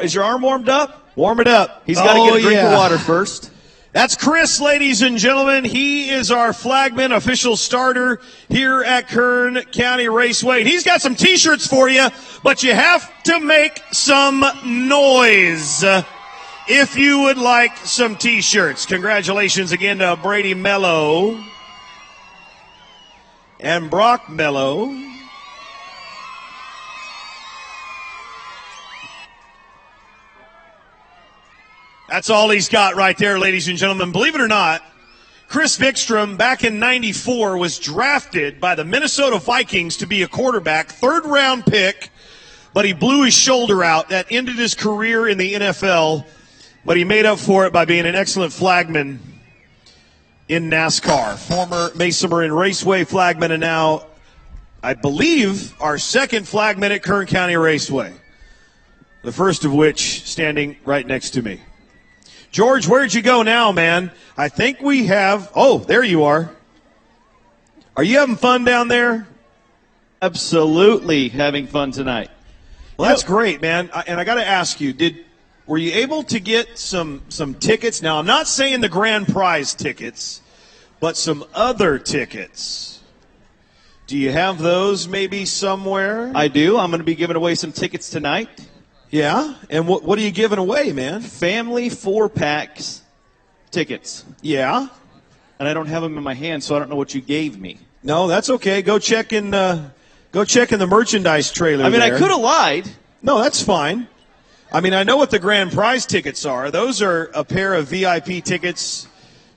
Is your arm warmed up? Warm it up. He's got to get a drink of water first. That's Chris, ladies and gentlemen. He is our flagman, official starter here at Kern County Raceway. He's got some T-shirts for you, but you have to make some noise if you would like some T-shirts. Congratulations again to Brady Mello and Brock Mello. That's all he's got right there, ladies and gentlemen. Believe it or not, Chris Vikstrom, back in '94, was drafted by the Minnesota Vikings to be a quarterback, third-round pick, but he blew his shoulder out. That ended his career in the NFL, but he made up for it by being an excellent flagman in NASCAR. Former Mesa Marin Raceway flagman, and now, I believe, our second flagman at Kern County Raceway, the first of which standing right next to me. George, where'd you go now, man? I think we have... Oh, there you are. Are you having fun down there? Absolutely having fun tonight. Well, that's great, man. And I got to ask you, were you able to get some tickets? Now, I'm not saying the grand prize tickets, but some other tickets. Do you have those maybe somewhere? I do. I'm going to be giving away some tickets tonight. Yeah? And what are you giving away, man? Family 4-packs tickets. Yeah? And I don't have them in my hand, so I don't know what you gave me. No, that's okay. Go check in the merchandise trailer. I mean, there. I could have lied. No, that's fine. I mean, I know what the grand prize tickets are. Those are a pair of VIP tickets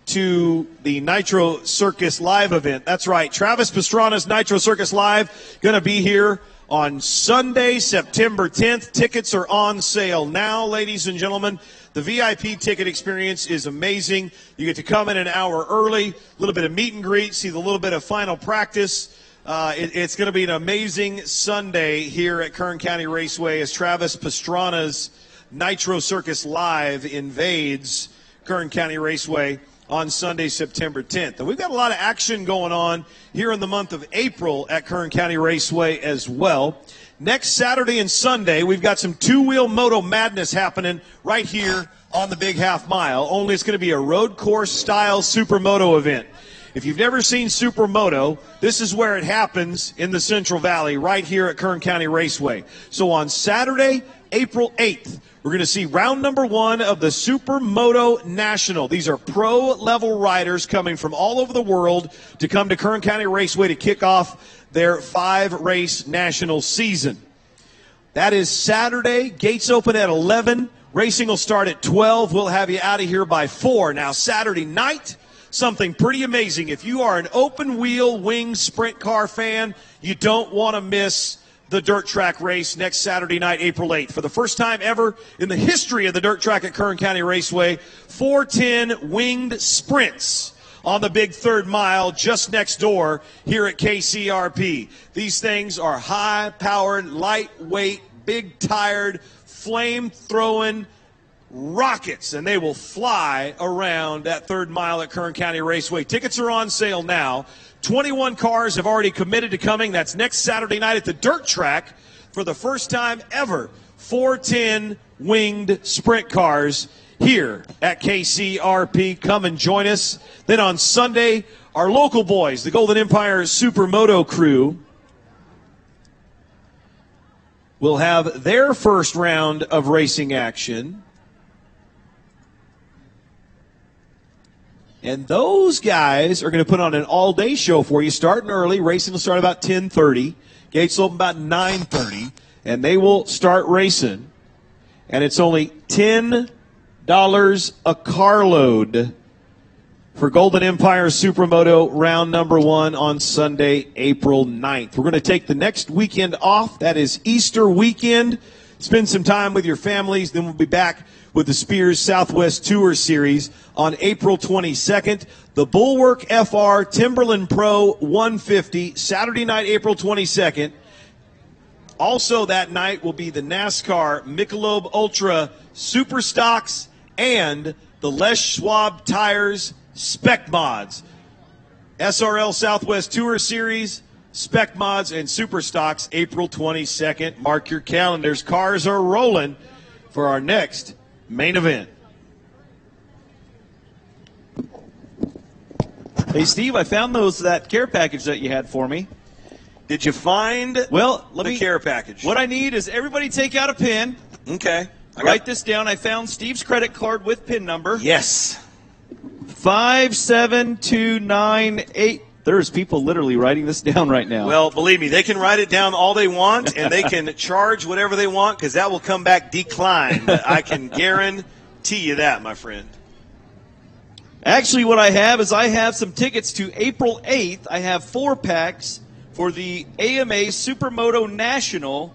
to the Nitro Circus Live event. That's right. Travis Pastrana's Nitro Circus Live going to be here on Sunday, September 10th. Tickets are on sale now, ladies and gentlemen. The VIP ticket experience is amazing. You get to come in an hour early, a little bit of meet and greet, see the little bit of final practice. It's going to be an amazing Sunday here at Kern County Raceway as Travis Pastrana's Nitro Circus Live invades Kern County Raceway on Sunday, September 10th. And we've got a lot of action going on here in the month of April at Kern County Raceway as well. Next Saturday and Sunday, we've got some two-wheel moto madness happening right here on the Big Half Mile. Only it's going to be a road course-style supermoto event. If you've never seen Supermoto, this is where it happens in the Central Valley, right here at Kern County Raceway. So on Saturday, April 8th, we're going to see round number 1 of the Supermoto National. These are pro-level riders coming from all over the world to come to Kern County Raceway to kick off their 5-race national season. That is Saturday. Gates open at 11. Racing will start at 12. We'll have you out of here by 4. Now, Saturday night, something pretty amazing. If you are an open-wheel wing sprint car fan, you don't want to miss the dirt track race next Saturday night, April 8th. For the first time ever in the history of the dirt track at Kern County Raceway, 410 winged sprints on the big third mile just next door here at KCRP. These things are high-powered, lightweight, big-tired, flame-throwing rockets, and they will fly around that third mile at Kern County Raceway. Tickets are on sale now. 21 cars have already committed to coming. That's next Saturday night at the dirt track for the first time ever. 410 winged sprint cars here at KCRP. Come and join us. Then on Sunday, our local boys, the Golden Empire Supermoto crew, will have their first round of racing action. And those guys are going to put on an all-day show for you, starting early. Racing will start about 10:30. Gates will open about 9:30. And they will start racing. And it's only $10 a carload for Golden Empire Supermoto round number 1 on Sunday, April 9th. We're going to take the next weekend off. That is Easter weekend. Spend some time with your families. Then we'll be back with the Spears Southwest Tour Series on April 22nd. The Bulwark FR Timberland Pro 150, Saturday night, April 22nd. Also that night will be the NASCAR Michelob Ultra Superstocks and the Les Schwab Tires Spec Mods. SRL Southwest Tour Series, Spec Mods, and Superstocks, April 22nd. Mark your calendars. Cars are rolling for our next main event. Hey, Steve, I found that care package that you had for me. Did you find the care package? What I need is everybody take out a pen. Okay. Write this down. I found Steve's credit card with PIN number. Yes. 57298. There's people literally writing this down right now. Well, believe me, they can write it down all they want, and they can charge whatever they want, because that will come back declined. I can guarantee you that, my friend. Actually, what I have some tickets to April 8th. I have 4 packs for the AMA Supermoto National,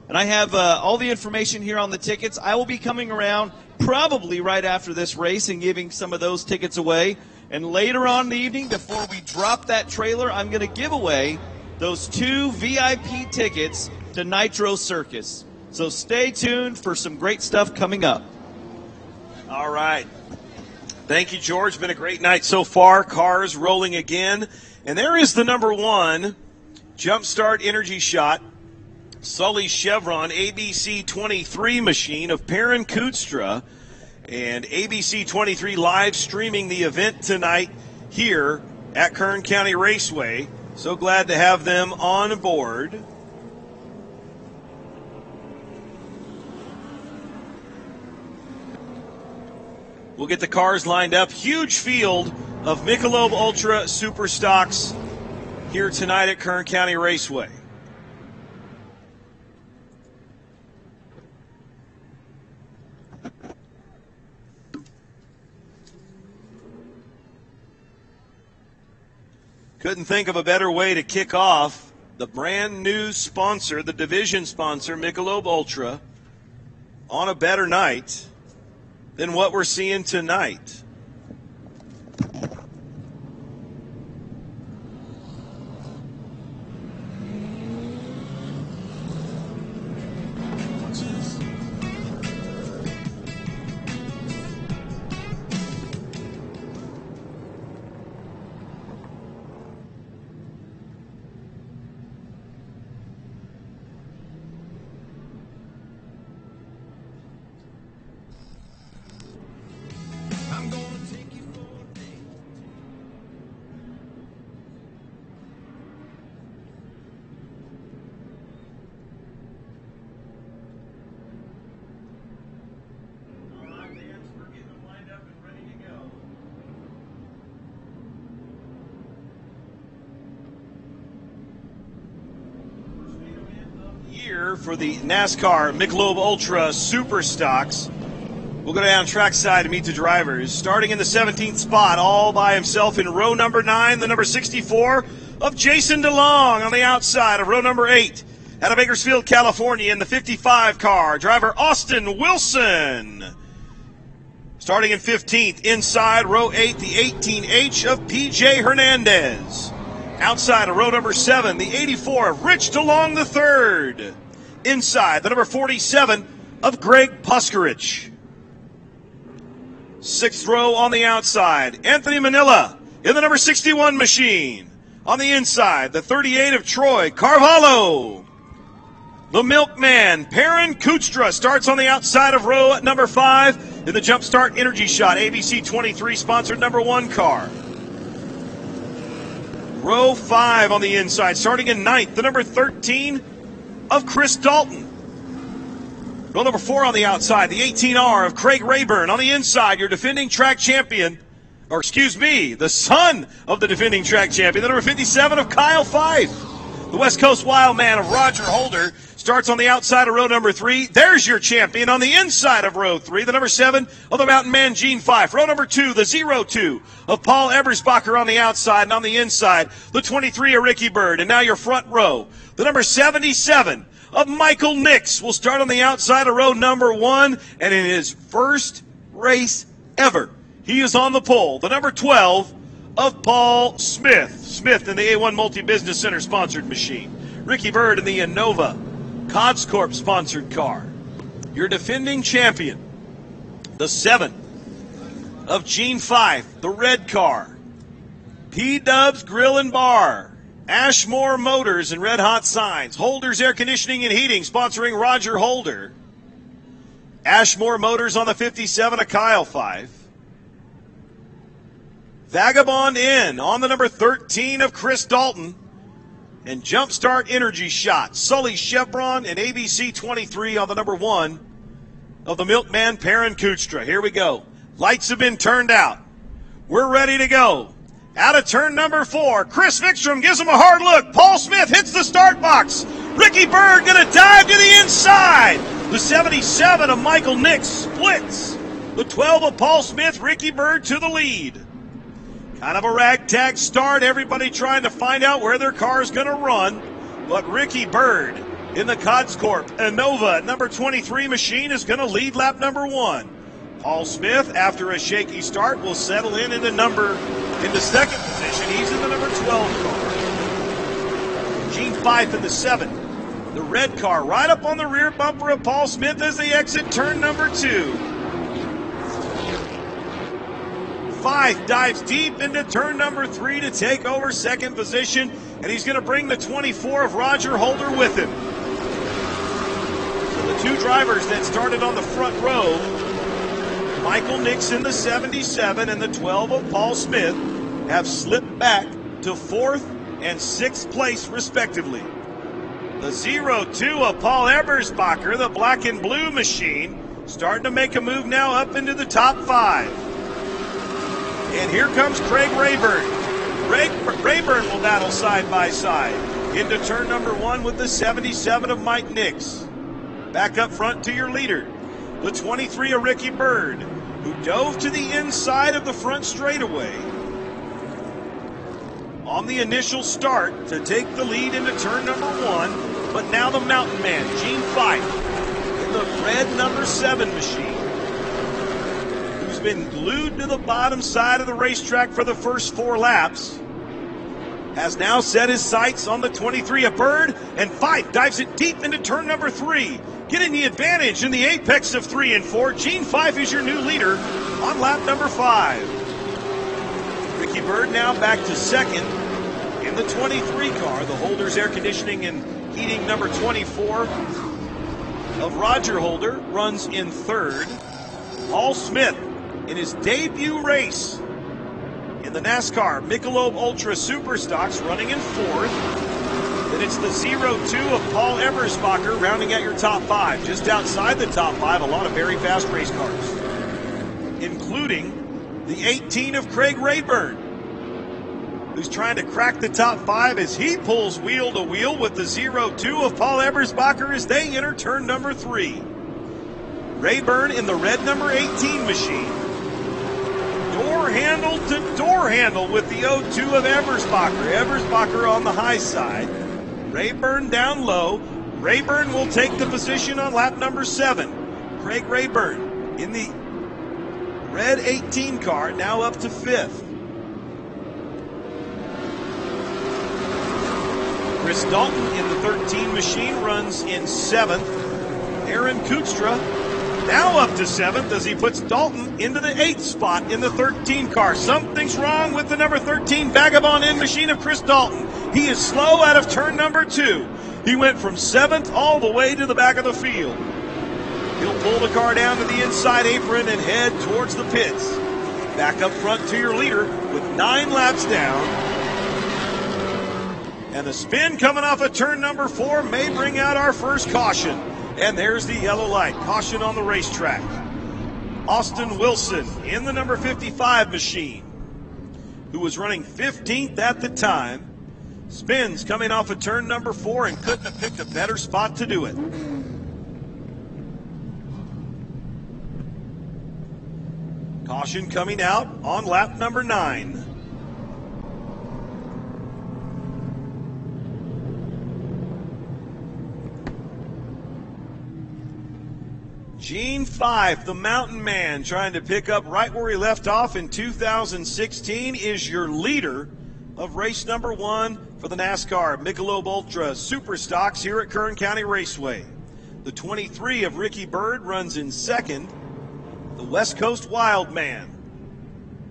and I have all the information here on the tickets. I will be coming around probably right after this race and giving some of those tickets away. And later on in the evening, before we drop that trailer, I'm going to give away those 2 VIP tickets to Nitro Circus. So stay tuned for some great stuff coming up. All right. Thank you, George. Been a great night so far. Cars rolling again. And there is the number 1 Jumpstart Energy Shot Sully Chevron ABC 23 machine of Perrin Kutstra. And ABC 23 live streaming the event tonight here at Kern County Raceway. So glad to have them on board. We'll get the cars lined up. Huge field of Michelob Ultra Superstocks here tonight at Kern County Raceway. Couldn't think of a better way to kick off the brand new sponsor, the division sponsor, Michelob Ultra, on a better night than what we're seeing tonight. For the NASCAR Michelob Ultra Superstocks. We'll go down trackside to meet the drivers. Starting in the 17th spot, all by himself in row number 9, the number 64 of Jason DeLong on the outside of row number 8. Out of Bakersfield, California, in the 55 car, driver Austin Wilson. Starting in 15th, inside row 8, the 18H of PJ Hernandez. Outside of row number 7, the 84 of Rich DeLong III. Inside, the number 47 of Greg Puskarich. 6th row on the outside, Anthony Manila in the number 61 machine. On the inside, the 38 of Troy Carvalho. The Milkman, Perrin Kutstra, starts on the outside of row number 5. in the Jumpstart Energy Shot ABC 23 sponsored number 1 car. Row 5 on the inside, starting in 9th, the number 13 of Chris Dalton. Row number 4 on the outside, the 18R of Craig Rayburn. On the inside, your defending track champion, the son of the defending track champion, the number 57 of Kyle Fife. The West Coast Wild Man of Roger Holder starts on the outside of row number 3. There's your champion on the inside of row 3, the number 7 of the Mountain Man, Gene Fife. Row number 2, the 02 of Paul Ebersbacher on the outside, and on the inside, the 23 of Ricky Bird. And now your front row, the number 77 of Michael Nix will start on the outside of row number 1, and in his first race ever, he is on the pole, the number 12 of Paul Smith. Smith in the A1 Multi-Business Center sponsored machine. Ricky Bird in the Innova Codscorp sponsored car. Your defending champion, the 7 of Gene Fife, the red car. P-Dubs Grill and Bar. Ashmore Motors and Red Hot Signs. Holder's Air Conditioning and Heating sponsoring Roger Holder. Ashmore Motors on the 57 of Kyle Fife. Vagabond Inn on the number 13 of Chris Dalton. And Jumpstart Energy Shot, Sully Chevron and ABC 23 on the number 1 of the Milkman Perrin Kuchtra. Here we go. Lights have been turned out. We're ready to go. Out of turn number 4, Chris Vikstrom gives him a hard look. Paul Smith hits the start box. Ricky Bird going to dive to the inside. The 77 of Michael Nix splits. The 12 of Paul Smith, Ricky Bird to the lead. Kind of a ragtag start, everybody trying to find out where their car is going to run. But Ricky Bird in the Codscorp Innova number 23 machine is going to lead lap number 1. Paul Smith, after a shaky start, will settle into second position. He's in the number 12 car. Gene Fife in the 7. The red car right up on the rear bumper of Paul Smith as they exit turn number 2. Fife dives deep into turn number 3 to take over second position, and he's going to bring the 24 of Roger Holder with him. So the 2 drivers that started on the front row, Michael Nix in the 77 and the 12 of Paul Smith, have slipped back to 4th and 6th place respectively. The 02 of Paul Ebersbacher, the black and blue machine, starting to make a move now up into the top 5. And here comes Craig Rayburn. Rayburn will battle side by side into turn number 1 with the 77 of Mike Nix. Back up front to your leader, the 23 of Ricky Bird, who dove to the inside of the front straightaway on the initial start to take the lead into turn number 1. But now the Mountain Man, Gene Fife, in the red number 7 machine, been glued to the bottom side of the racetrack for the first 4 laps, has now set his sights on the 23 of Bird, and Fife dives it deep into turn number 3, getting the advantage in the apex of 3 and 4. Gene Fife is your new leader on lap number 5. Ricky Bird now back to second in the 23 car. The Holder's Air Conditioning and Heating number 24 of Roger Holder runs in 3rd. Paul Smith in his debut race in the NASCAR Michelob Ultra Superstocks running in 4th. Then it's the 02 of Paul Ebersbacher rounding out your top 5. Just outside the top 5, a lot of very fast race cars, including the 18 of Craig Rayburn, who's trying to crack the top 5 as he pulls wheel to wheel with the 02 of Paul Ebersbacher as they enter turn number 3. Rayburn in the red number 18 machine. Door handle to door handle with the 02 of Ebersbacher. Ebersbacher on the high side. Rayburn down low. Rayburn will take the position on lap number 7. Craig Rayburn in the red 18 car, now up to 5th. Chris Dalton in the 13 machine runs in 7th. Aaron Kuchtra now up to 7th as he puts Dalton into the 8th spot in the 13 car. Something's wrong with the number 13 Vagabond Inn machine of Chris Dalton. He is slow out of turn number 2. He went from 7th all the way to the back of the field. He'll pull the car down to the inside apron and head towards the pits. Back up front to your leader with 9 laps down. And the spin coming off of turn number 4 may bring out our first caution. And there's the yellow light. Caution on the racetrack. Austin Wilson in the number 55 machine, who was running 15th at the time, spins coming off of turn number 4 and couldn't have picked a better spot to do it. Caution coming out on lap number 9. Gene 5, the Mountain Man, trying to pick up right where he left off in 2016, is your leader of race number 1 for the NASCAR Michelob Ultra Superstocks here at Kern County Raceway. The 23 of Ricky Byrd runs in second. The West Coast Wild Man.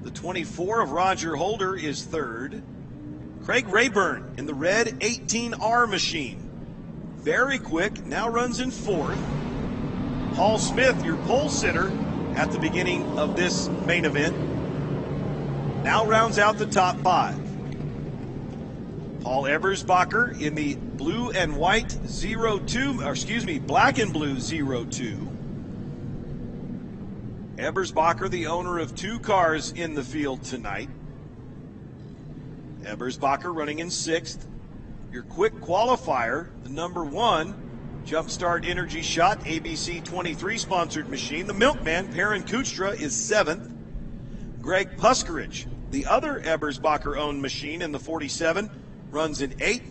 The 24 of Roger Holder is third. Craig Rayburn in the red 18R machine. Very quick, now runs in fourth. Paul Smith, your pole sitter at the beginning of this main event, now rounds out the top 5. Paul Ebersbacher in the blue and white 02, or excuse me, black and blue 02. Ebersbacher, the owner of 2 cars in the field tonight. Ebersbacher running in 6th. Your quick qualifier, the number 1, Jumpstart Energy Shot ABC 23 sponsored machine. The Milkman, Perrin Kuchtra, is 7th. Greg Puskerich, the other Ebersbacher owned machine in the 47, runs in 8th.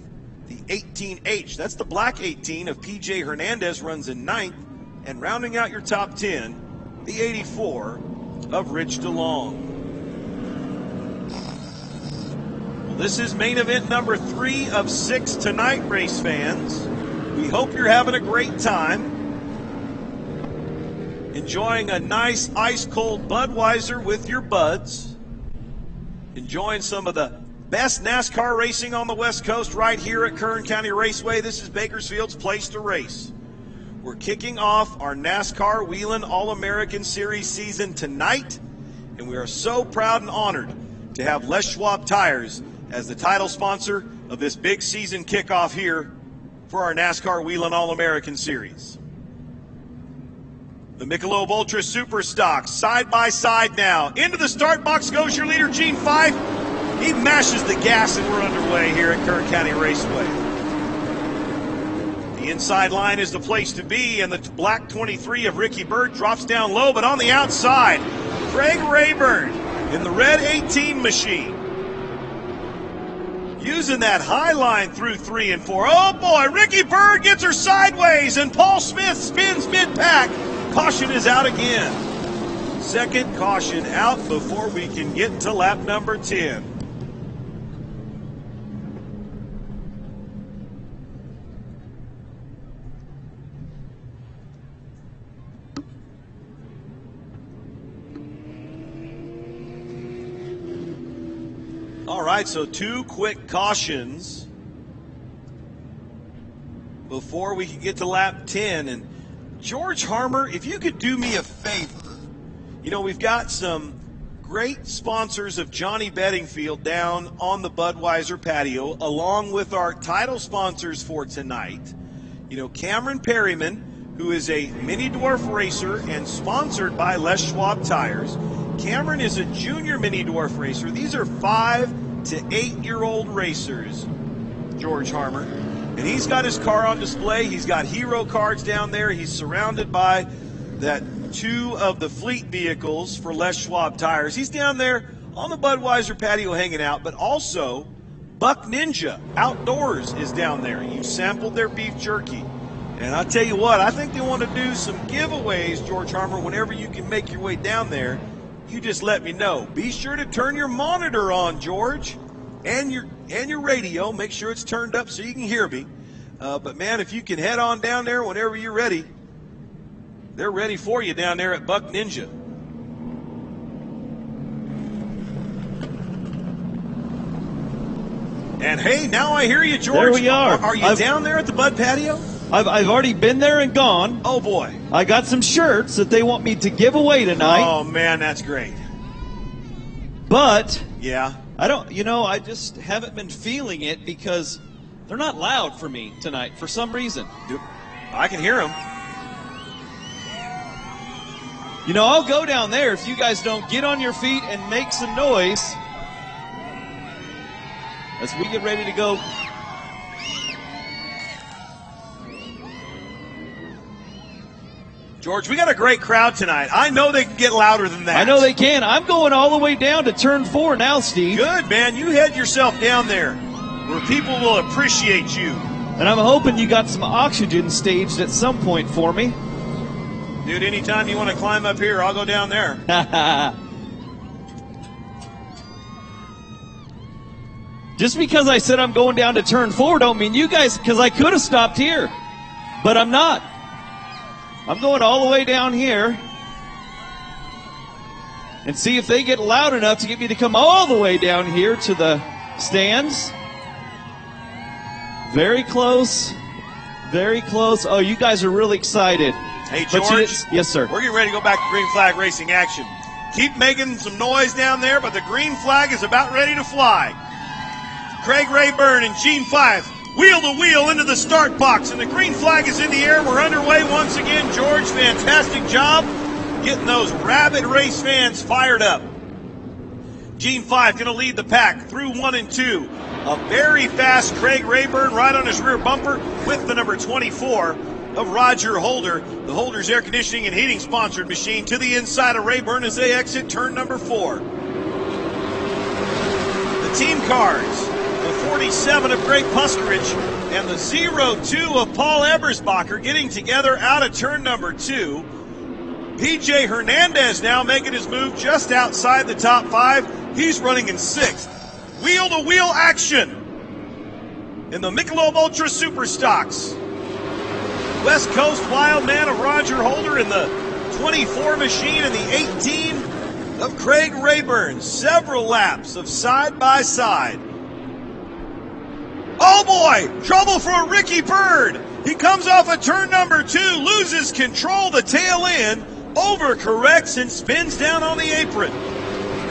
The 18H, that's the black 18 of PJ Hernandez, runs in 9th. And rounding out your top 10, the 84 of Rich DeLong. Well, this is main event number 3 of 6 tonight, race fans. We hope you're having a great time, enjoying a nice ice-cold Budweiser with your buds, enjoying some of the best NASCAR racing on the West Coast right here at Kern County Raceway. This is Bakersfield's place to race. We're kicking off our NASCAR Whelen All-American Series season tonight, and we are so proud and honored to have Les Schwab Tires as the title sponsor of this big season kickoff here for our NASCAR Whelen All-American Series. The Michelob Ultra Superstock, side by side now. Into the start box goes your leader, Gene 5. He mashes the gas and we're underway here at Kern County Raceway. The inside line is the place to be, and the black 23 of Ricky Byrd drops down low, but on the outside, Craig Rayburn in the red 18 machine. Using that high line through 3 and 4. Oh boy, Ricky Byrd gets her sideways, and Paul Smith spins mid-pack. Caution is out again. Second caution out before we can get to lap number 10. All right, so 2 quick cautions before we can get to lap 10. And George Harmer, if you could do me a favor, you know, we've got some great sponsors of Johnny Bedingfield down on the Budweiser patio, along with our title sponsors for tonight. You know, Cameron Perryman, who is a mini dwarf racer and sponsored by Les Schwab Tires. Cameron is a junior mini dwarf racer. These are 5 to 8-year-old racers, George Harmer. And he's got his car on display. He's got hero cards down there. He's surrounded by that 2 of the fleet vehicles for Les Schwab Tires. He's down there on the Budweiser patio hanging out, but also Buck Ninja Outdoors is down there. You sampled their beef jerky. And I tell you what, I think they want to do some giveaways, George Harmer, whenever you can make your way down there. You just let me know. Be sure to turn your monitor on, George, and your radio. Make sure it's turned up so you can hear me. But, man, if you can head on down there whenever you're ready, they're ready for you down there at Buck Ninja. And, hey, now I hear you, George. There we are. Are you down there at the Bud patio? I've already been there and gone. Oh, boy. I got some shirts that they want me to give away tonight. Oh, man, that's great. But yeah, I just haven't been feeling it because they're not loud for me tonight for some reason. I can hear them. I'll go down there if you guys don't get on your feet and make some noise as we get ready to go. George, we got a great crowd tonight. I know they can get louder than that. I know they can. I'm going all the way down to turn 4 now, Steve. Good, man. You head yourself down there where people will appreciate you. And I'm hoping you got some oxygen staged at some point for me. Dude, anytime you want to climb up here, I'll go down there. Just because I said I'm going down to turn 4 don't mean you guys, because I could have stopped here. But I'm not. I'm going all the way down here and see if they get loud enough to get me to come all the way down here to the stands. Very close. Very close. Oh, you guys are really excited. Hey, George. Yes, sir. We're getting ready to go back to green flag racing action. Keep making some noise down there, but the green flag is about ready to fly. Craig Rayburn and Gene Fife wheel to wheel into the start box, and the green flag is in the air. We're underway once again. George, fantastic job getting those rabid race fans fired up. Gene Fife going to lead the pack through 1 and 2. A very fast Craig Rayburn right on his rear bumper with the number 24 of Roger Holder. The Holder's air conditioning and heating sponsored machine to the inside of Rayburn as they exit turn number 4. The team cars. The 47 of Greg Puskerich and the 02 of Paul Ebersbacher getting together out of turn number 2. PJ Hernandez now making his move just outside the top 5. He's running in 6th. Wheel-to-wheel action in the Michelob Ultra Superstocks. West Coast Wild Man of Roger Holder in the 24 machine and the 18 of Craig Rayburn. Several laps of side-by-side. Oh boy, trouble for Ricky Bird. He comes off of turn number 2, loses control, the tail end, overcorrects and spins down on the apron.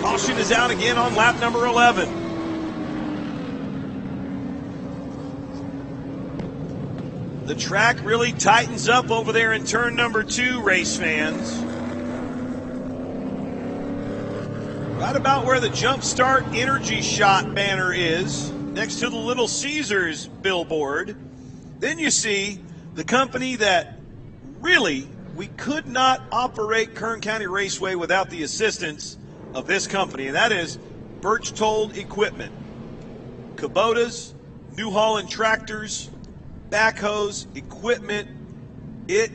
Caution is out again on lap number 11. The track really tightens up over there in turn number 2, race fans. Right about where the Jumpstart Energy Shot banner is, next to the Little Caesars billboard. Then you see the company that really, we could not operate Kern County Raceway without the assistance of this company, and that is Birchtold Equipment. Kubotas, New Holland tractors, backhoes, equipment. It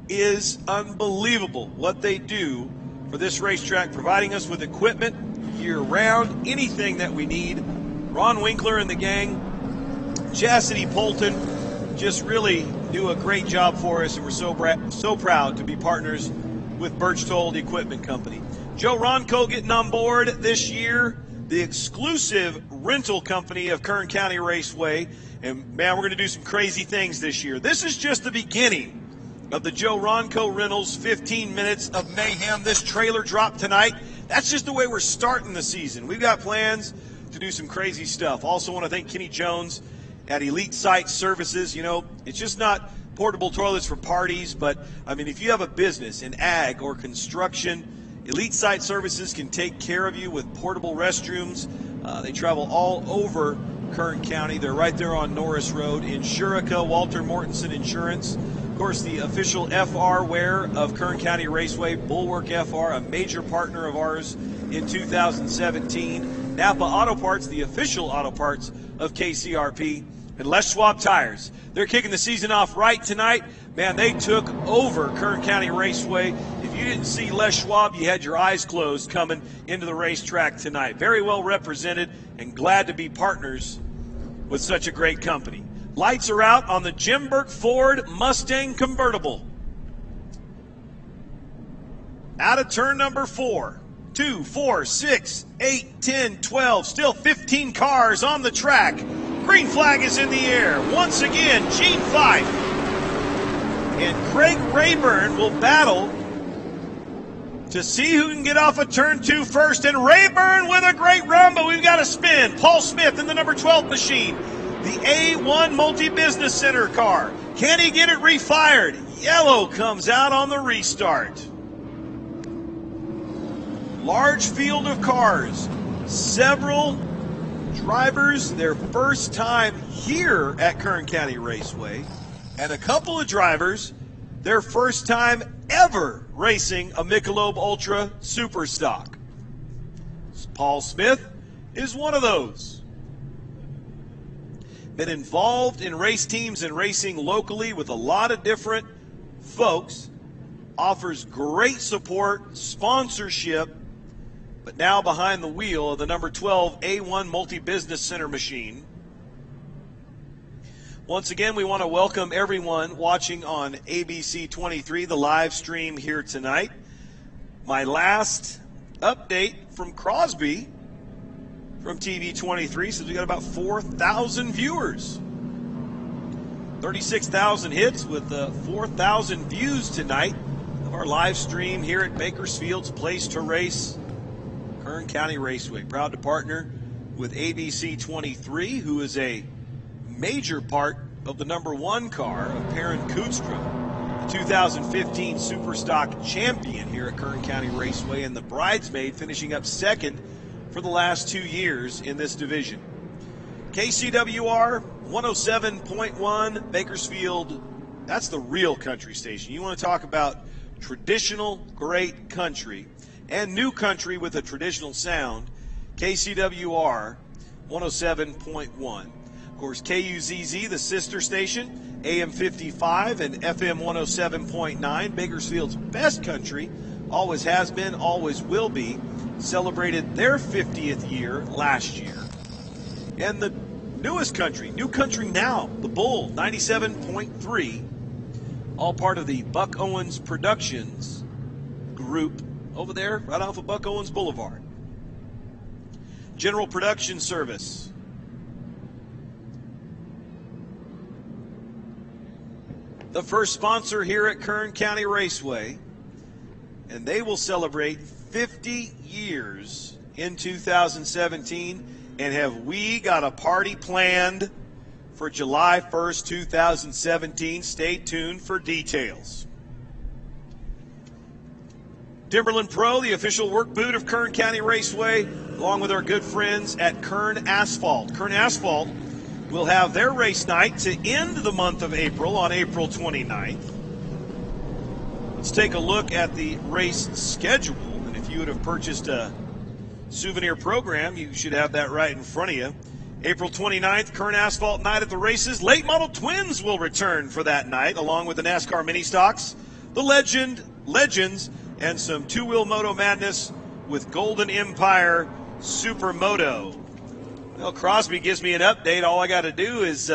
is unbelievable what they do for this racetrack, providing us with equipment year-round, anything that we need. Ron Winkler and the gang, Chastity Polton, just really do a great job for us, and we're so proud to be partners with Birchtold Equipment Company. JoRonCo getting on board this year, the exclusive rental company of Kern County Raceway. And, man, we're going to do some crazy things this year. This is just the beginning of the JoRonCo Rentals 15 Minutes of Mayhem. This trailer drop tonight, that's just the way we're starting the season. We've got plans to do some crazy stuff. Also want to thank Kenny Jones at Elite Site Services. You know, it's just not portable toilets for parties, but, I mean, if you have a business in ag or construction, Elite Site Services can take care of you with portable restrooms. They travel all over Kern County. They're right there on Norris Road. Insurica, Walter Mortensen Insurance. Of course, the official FR wear of Kern County Raceway, Bulwark FR, a major partner of ours in 2017. Napa Auto Parts, the official auto parts of KCRP. And Les Schwab Tires. They're kicking the season off right tonight. Man, they took over Kern County Raceway. If you didn't see Les Schwab, you had your eyes closed coming into the racetrack tonight. Very well represented and glad to be partners with such a great company. Lights are out on the Jim Burke Ford Mustang convertible. Out of turn number 4. 2, 4, 6, 8, 10, 12. Still 15 cars on the track. Green flag is in the air. Once again, Gene Fife And Craig Rayburn will battle to see who can get off of turn 2 first. And Rayburn with a great run, but we've got a spin. Paul Smith in the number 12 machine. The A1 Multi-Business Center car. Can he get it refired? Yellow comes out on the restart. Large field of cars. Several drivers their first time here at Kern County Raceway. And a couple of drivers their first time ever racing a Michelob Ultra Superstock. Paul Smith is one of those. Been involved in race teams and racing locally with a lot of different folks. Offers great support, sponsorship, but now behind the wheel of the number 12 A1 Multi-Business Center machine. Once again, we want to welcome everyone watching on ABC 23, the live stream here tonight. My last update from Crosby from TV 23 says we got about 4,000 viewers. 36,000 hits with 4,000 views tonight of our live stream here at Bakersfield's Place to Race, Kern County Raceway. Proud to partner with ABC 23, who is a major part of the number 1 car of Perrin Kootstrom, the 2015 Superstock champion here at Kern County Raceway, and the bridesmaid finishing up second for the last 2 years in this division. KCWR 107.1 Bakersfield, that's the real country station. You want to talk about traditional great country and new country with a traditional sound, KCWR 107.1. Of course, KUZZ, the sister station, AM 55 and FM 107.9, Bakersfield's best country, always has been, always will be, celebrated their 50th year last year. And the newest country, New Country Now, the Bull, 97.3, all part of the Buck Owens Productions group over there right off of Buck Owens Boulevard. General Production Service. The first sponsor here at Kern County Raceway, and they will celebrate 50 years in 2017. And have we got a party planned for July 1st, 2017? Stay tuned for details. Timberland Pro, the official work boot of Kern County Raceway, along with our good friends at Kern Asphalt. Kern Asphalt will have their race night to end the month of April on April 29th. Let's take a look at the race schedule. And if you would have purchased a souvenir program, you should have that right in front of you. April 29th, Kern Asphalt Night at the races. Late model twins will return for that night, along with the NASCAR mini stocks, the Legends, and some two-wheel moto madness with Golden Empire Supermoto. Well, Crosby gives me an update. All I got to do is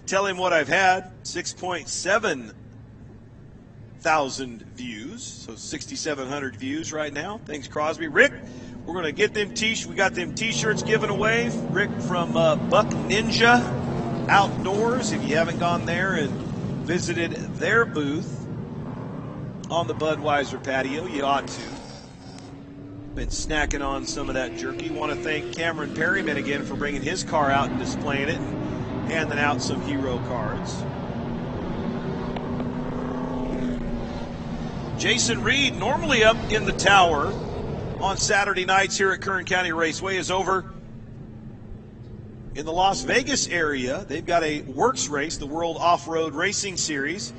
tell him what I've had. 6.7 thousand views, so 6,700 views right now. Thanks, Crosby. Rick, we're going to get them we got them t-shirts given away. Rick from Buck Ninja Outdoors. If you haven't gone there and visited their booth on the Budweiser patio, you ought to. Been snacking on some of that jerky. Want to thank Cameron Perryman again for bringing his car out and displaying it and handing out some hero cards. Jason Reed, normally up in the tower on Saturday nights here at Kern County Raceway, is over in the Las Vegas area. They've got a works race, the World Off-Road Racing Series,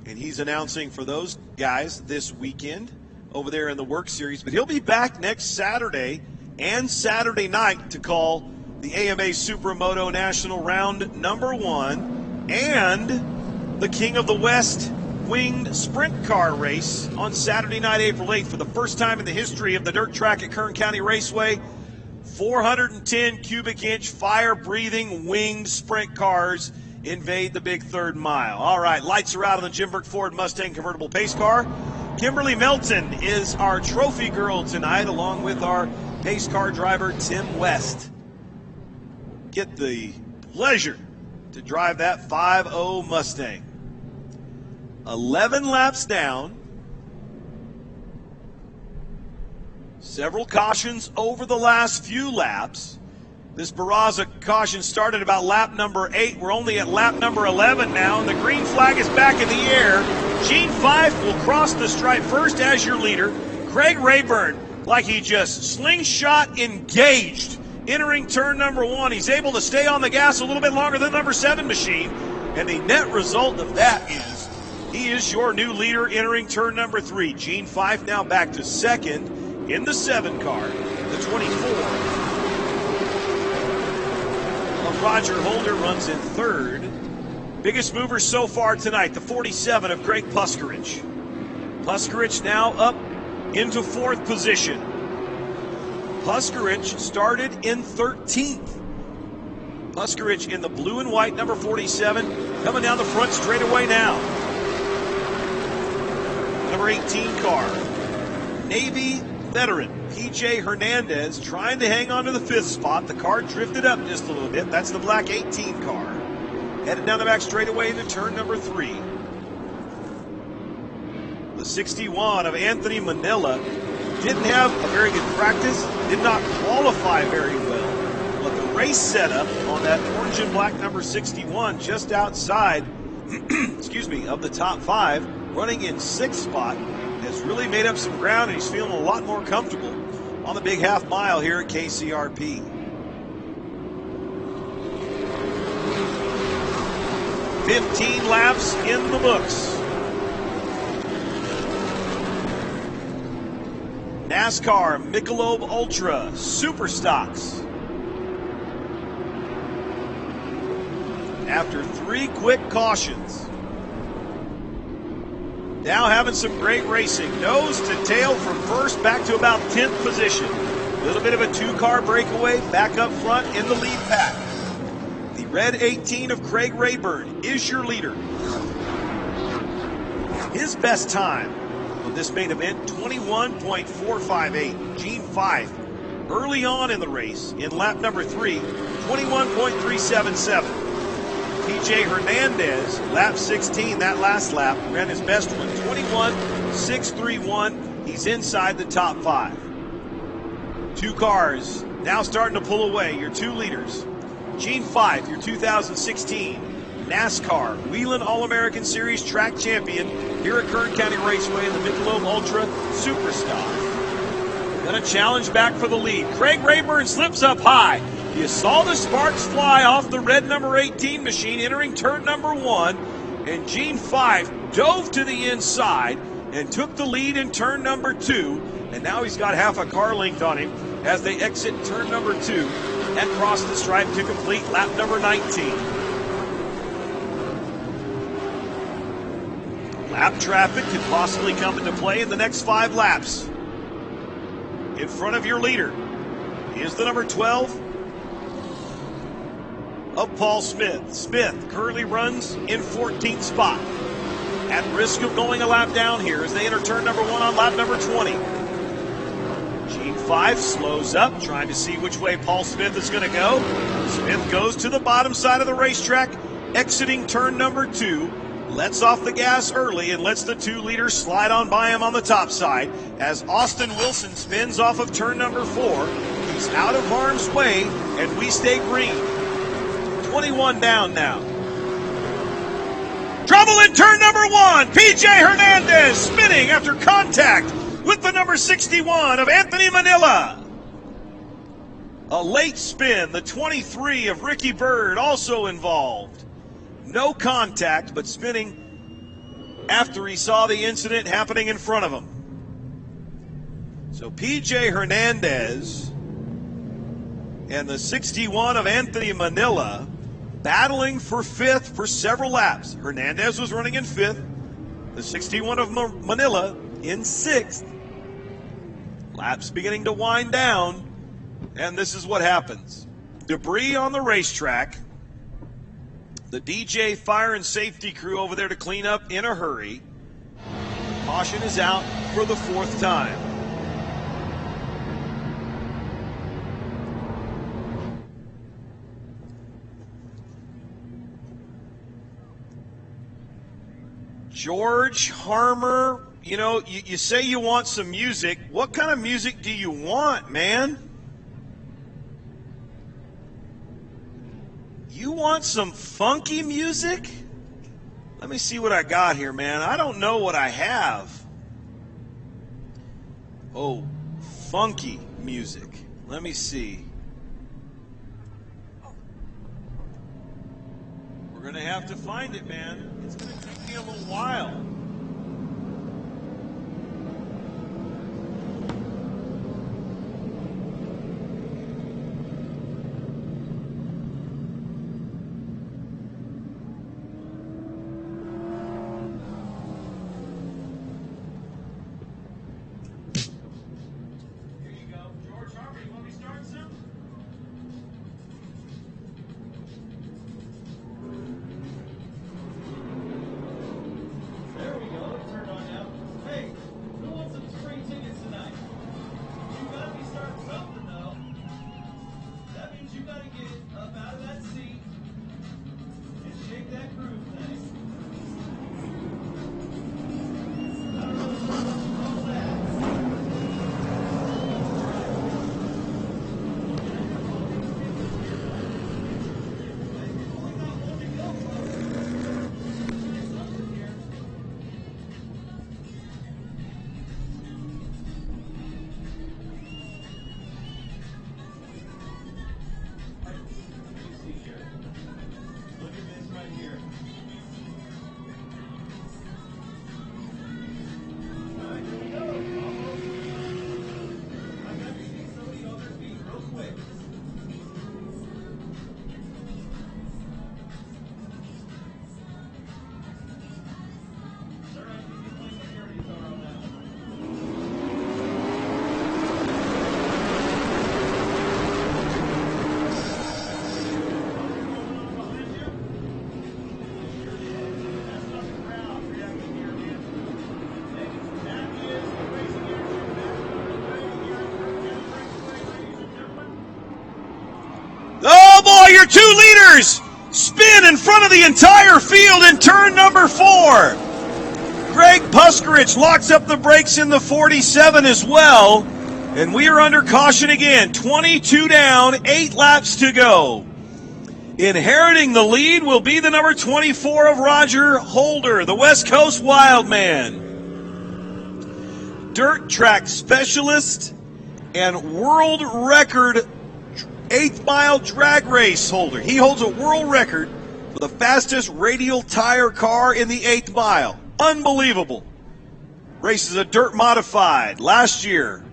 and he's announcing for those guys this weekend over there in the work series. But he'll be back next Saturday and Saturday night to call the AMA Supermoto National Round number 1 and the King of the West winged sprint car race on Saturday night, April 8th. For the first time in the history of the dirt track at Kern County Raceway, 410 cubic inch fire-breathing winged sprint cars invade the big third mile. All right, lights are out on the Jim Burke Ford Mustang convertible pace car. Kimberly Melton is our trophy girl tonight, along with our pace car driver, Tim West. Get the pleasure to drive that 5.0 Mustang. 11 laps down. Several cautions over the last few laps. This Barraza caution started about lap number 8. We're only at lap number 11 now, and the green flag is back in the air. Gene Fife will cross the stripe first as your leader. Craig Rayburn, like he just slingshot engaged, entering turn number 1. He's able to stay on the gas a little bit longer than number 7 machine, and the net result of that is he is your new leader entering turn number 3. Gene Fife now back to second in the 7 car. The 24 of Roger Holder runs in third. Biggest mover so far tonight, the 47 of Greg Puskarich. Puskarich now up into 4th position. Puskarich started in 13th. Puskarich in the blue and white, number 47, coming down the front straightaway now. Number 18 car, Navy veteran PJ Hernandez trying to hang on to the 5th spot. The car drifted up just a little bit. That's the black 18 car. Headed down the back straightaway into turn number 3. The 61 of Anthony Manila didn't have a very good practice, did not qualify very well. But the race setup on that orange and black number 61 just outside of the top 5, running in 6th spot, has really made up some ground, and he's feeling a lot more comfortable on the big half mile here at KCRP. 15 laps in the books. NASCAR Michelob Ultra Superstocks. After 3 quick cautions, now having some great racing. Nose to tail from first back to about 10th position. A little bit of a 2-car breakaway back up front in the lead pack. The red 18 of Craig Rayburn is your leader. His best time of this main event, 21.458. Gene Fife early on in the race in lap number 3, 21.377. PJ Hernandez, lap 16, that last lap, ran his best one, 21.631. He's inside the top 5. 2 cars now starting to pull away. Your 2 leaders. Gene Fife, your 2016 NASCAR Whelen All-American Series track champion here at Kern County Raceway in the Michelob Ultra Superstock. Gonna challenge back for the lead. Craig Rayburn slips up high. You saw the sparks fly off the red number 18 machine entering turn number 1, and Gene Fife dove to the inside and took the lead in turn number 2, and now he's got half a car length on him as they exit turn number 2 and cross the stripe to complete lap number 19. Lap traffic could possibly come into play in the next 5 laps. In front of your leader is the number 12 of Paul Smith. Smith currently runs in 14th spot. At risk of going a lap down here as they enter turn number 1 on lap number 20. Gene Fife slows up, trying to see which way Paul Smith is going to go. Smith goes to the bottom side of the racetrack, exiting turn number 2. Lets off the gas early and lets the 2 leaders slide on by him on the top side as Austin Wilson spins off of turn number 4. He's out of harm's way, and we stay green. 21 down now. Trouble in turn number 1. PJ Hernandez spinning after contact with the number 61 of Anthony Manila. A late spin, the 23 of Ricky Bird also involved. No contact, but spinning after he saw the incident happening in front of him. So PJ Hernandez and the 61 of Anthony Manila battling for 5th for several laps. Hernandez was running in 5th. The 61 of Manila in 6th. Laps beginning to wind down, and this is what happens. Debris on the racetrack. The DJ fire and safety crew over there to clean up in a hurry. Caution is out for the 4th time. George Harmer, you know, you say you want some music. What kind of music do you want, man? You want some funky music? Let me see what I got here, man. I don't know what I have. Oh, funky music. Let me see. We're going to have to find it, man. It's going to take me a little while. Your 2 leaders spin in front of the entire field in turn number 4. Greg Puskarich locks up the brakes in the 47 as well. And we are under caution again. 22 down, 8 laps to go. Inheriting the lead will be the number 24 of Roger Holder, the West Coast Wildman. Dirt track specialist and world record 8th mile drag race holder. He holds a world record for the fastest radial tire car in the 8th mile. Unbelievable. Races a dirt modified. Last year,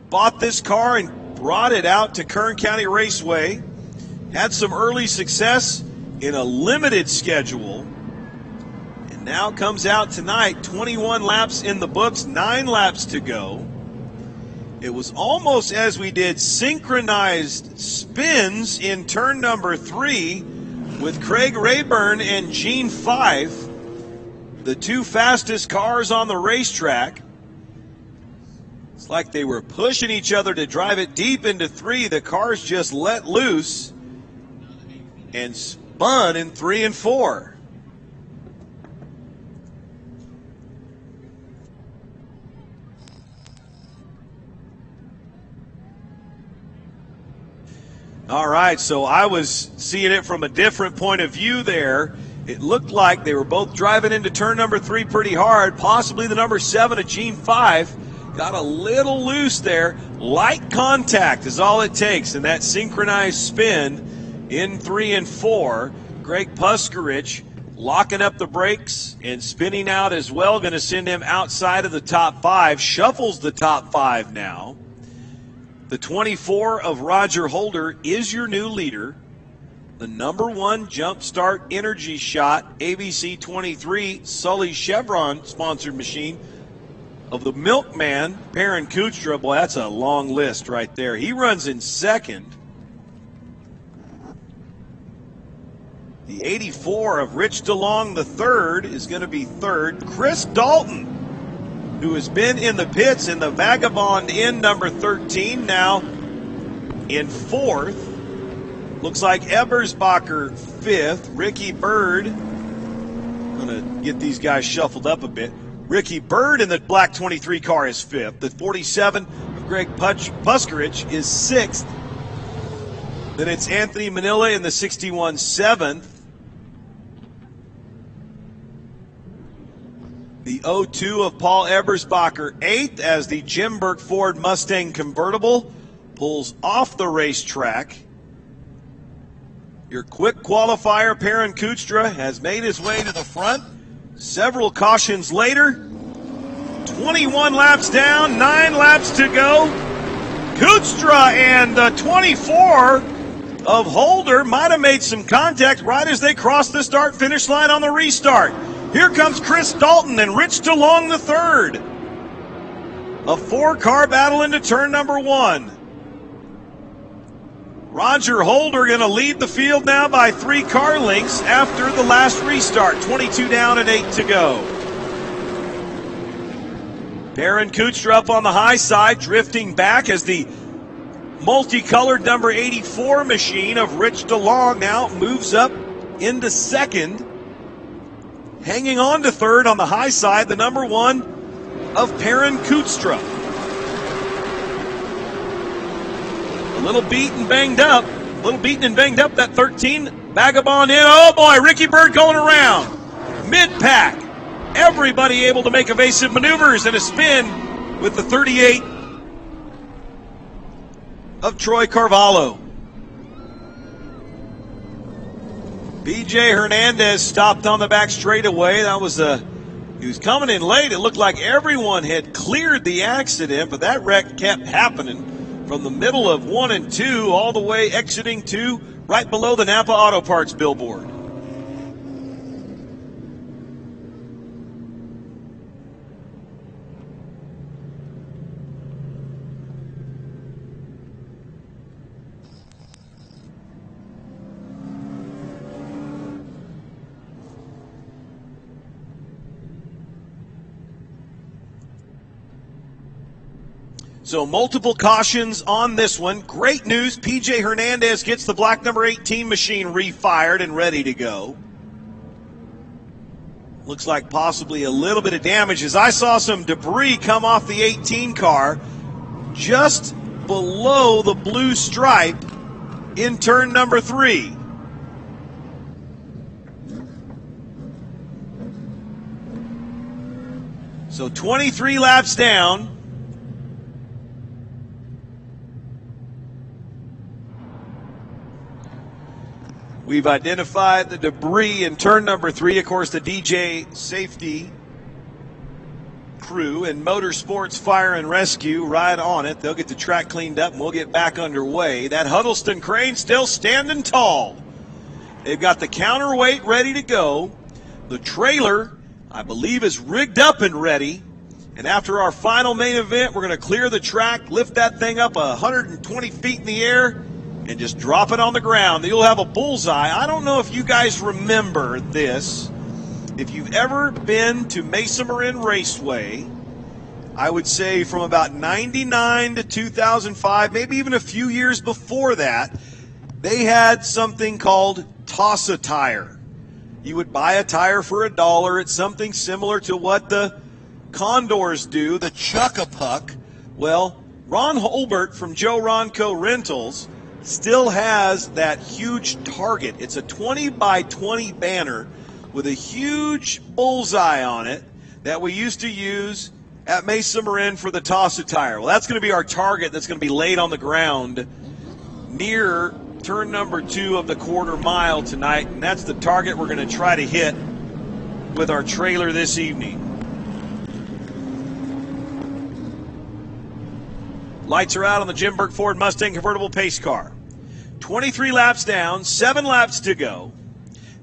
bought this car and brought it out to Kern County Raceway. Had some early success in a limited schedule. And now comes out tonight, 21 laps in the books, 9 laps to go. It was almost as we did synchronized spins in turn number 3 with Craig Rayburn and Gene Fife, the 2 fastest cars on the racetrack. It's like they were pushing each other to drive it deep into 3. The cars just let loose and spun in 3 and 4. All right, so I was seeing it from a different point of view there. It looked like they were both driving into turn number 3 pretty hard. Possibly the number 7 of Gene 5 got a little loose there. Light contact is all it takes in that synchronized spin in 3 and 4. Greg Puskarich locking up the brakes and spinning out as well. Going to send him outside of the top 5. Shuffles the top 5 now. The 24 of Roger Holder is your new leader. The number 1 Jump Start Energy Shot ABC 23 Sully Chevron sponsored machine of the Milkman, Perrin Kuchtra. Boy, that's a long list right there. He runs in second. The 84 of Rich DeLong III is going to be third. Chris Dalton, who has been in the pits in the Vagabond Inn number 13, now in 4th. Looks like Ebersbacher 5th. Ricky Bird I'm going to get these guys shuffled up a bit. Ricky Bird in the black 23 car is 5th. The 47 of Greg Puskarich is 6th. Then it's Anthony Manila in the 61 7th. The 02 of Paul Ebersbacher 8th as the Jim Burke Ford Mustang convertible pulls off the racetrack. Your quick qualifier, Perrin Kutstra, has made his way to the front. Several cautions later. 21 laps down, 9 laps to go. Kutstra and the 24 of Holder might have made some contact right as they crossed the start-finish line on the restart. Here comes Chris Dalton and Rich DeLong the third. A 4-car battle into turn number 1. Roger Holder going to lead the field now by 3 car lengths after the last restart. 22 down and 8 to go. Perrin Kutstra up on the high side, drifting back as the multicolored number 84 machine of Rich DeLong now moves up into second. Hanging on to third on the high side, the number 1 of Perrin Kutstra. A little beaten and banged up. That 13. Vagabond in. Oh boy, Ricky Bird going around. Mid-pack. Everybody able to make evasive maneuvers and a spin with the 38 of Troy Carvalho. BJ Hernandez stopped on the back straightaway. He was coming in late. It looked like everyone had cleared the accident, but that wreck kept happening from the middle of 1 and 2 all the way exiting 2 right below the Napa Auto Parts billboard. So multiple cautions on this one. Great news. PJ Hernandez gets the black number 18 machine refired and ready to go. Looks like possibly a little bit of damage as I saw some debris come off the 18 car just below the blue stripe in turn number 3. So 23 laps down. We've identified the debris in turn number 3. Of course, the DJ safety crew and Motorsports Fire and Rescue right on it. They'll get the track cleaned up and we'll get back underway. That Huddleston crane still standing tall. They've got the counterweight ready to go. The trailer, I believe, is rigged up and ready. And after our final main event, we're going to clear the track, lift that thing up 120 feet in the air, and just drop it on the ground. You'll have a bullseye. I don't know if you guys remember this. If you've ever been to Mesa Marin Raceway, I would say from about 99 to 2005, maybe even a few years before that, they had something called Toss a Tire. You would buy a tire for $1. It's something similar to what the Condors do, the Chuck-a-Puck. Well, Ron Holbert from JoRonCo Rentals still has that huge target. It's a 20 by 20 banner with a huge bullseye on it that we used to use at Mesa Marin for the Toss a Tire. Well, that's going to be our target that's going to be laid on the ground near turn number 2 of the quarter mile tonight, and that's the target we're going to try to hit with our trailer this evening. Lights are out on the Jim Burke Ford Mustang convertible pace car. 23 laps down, 7 laps to go.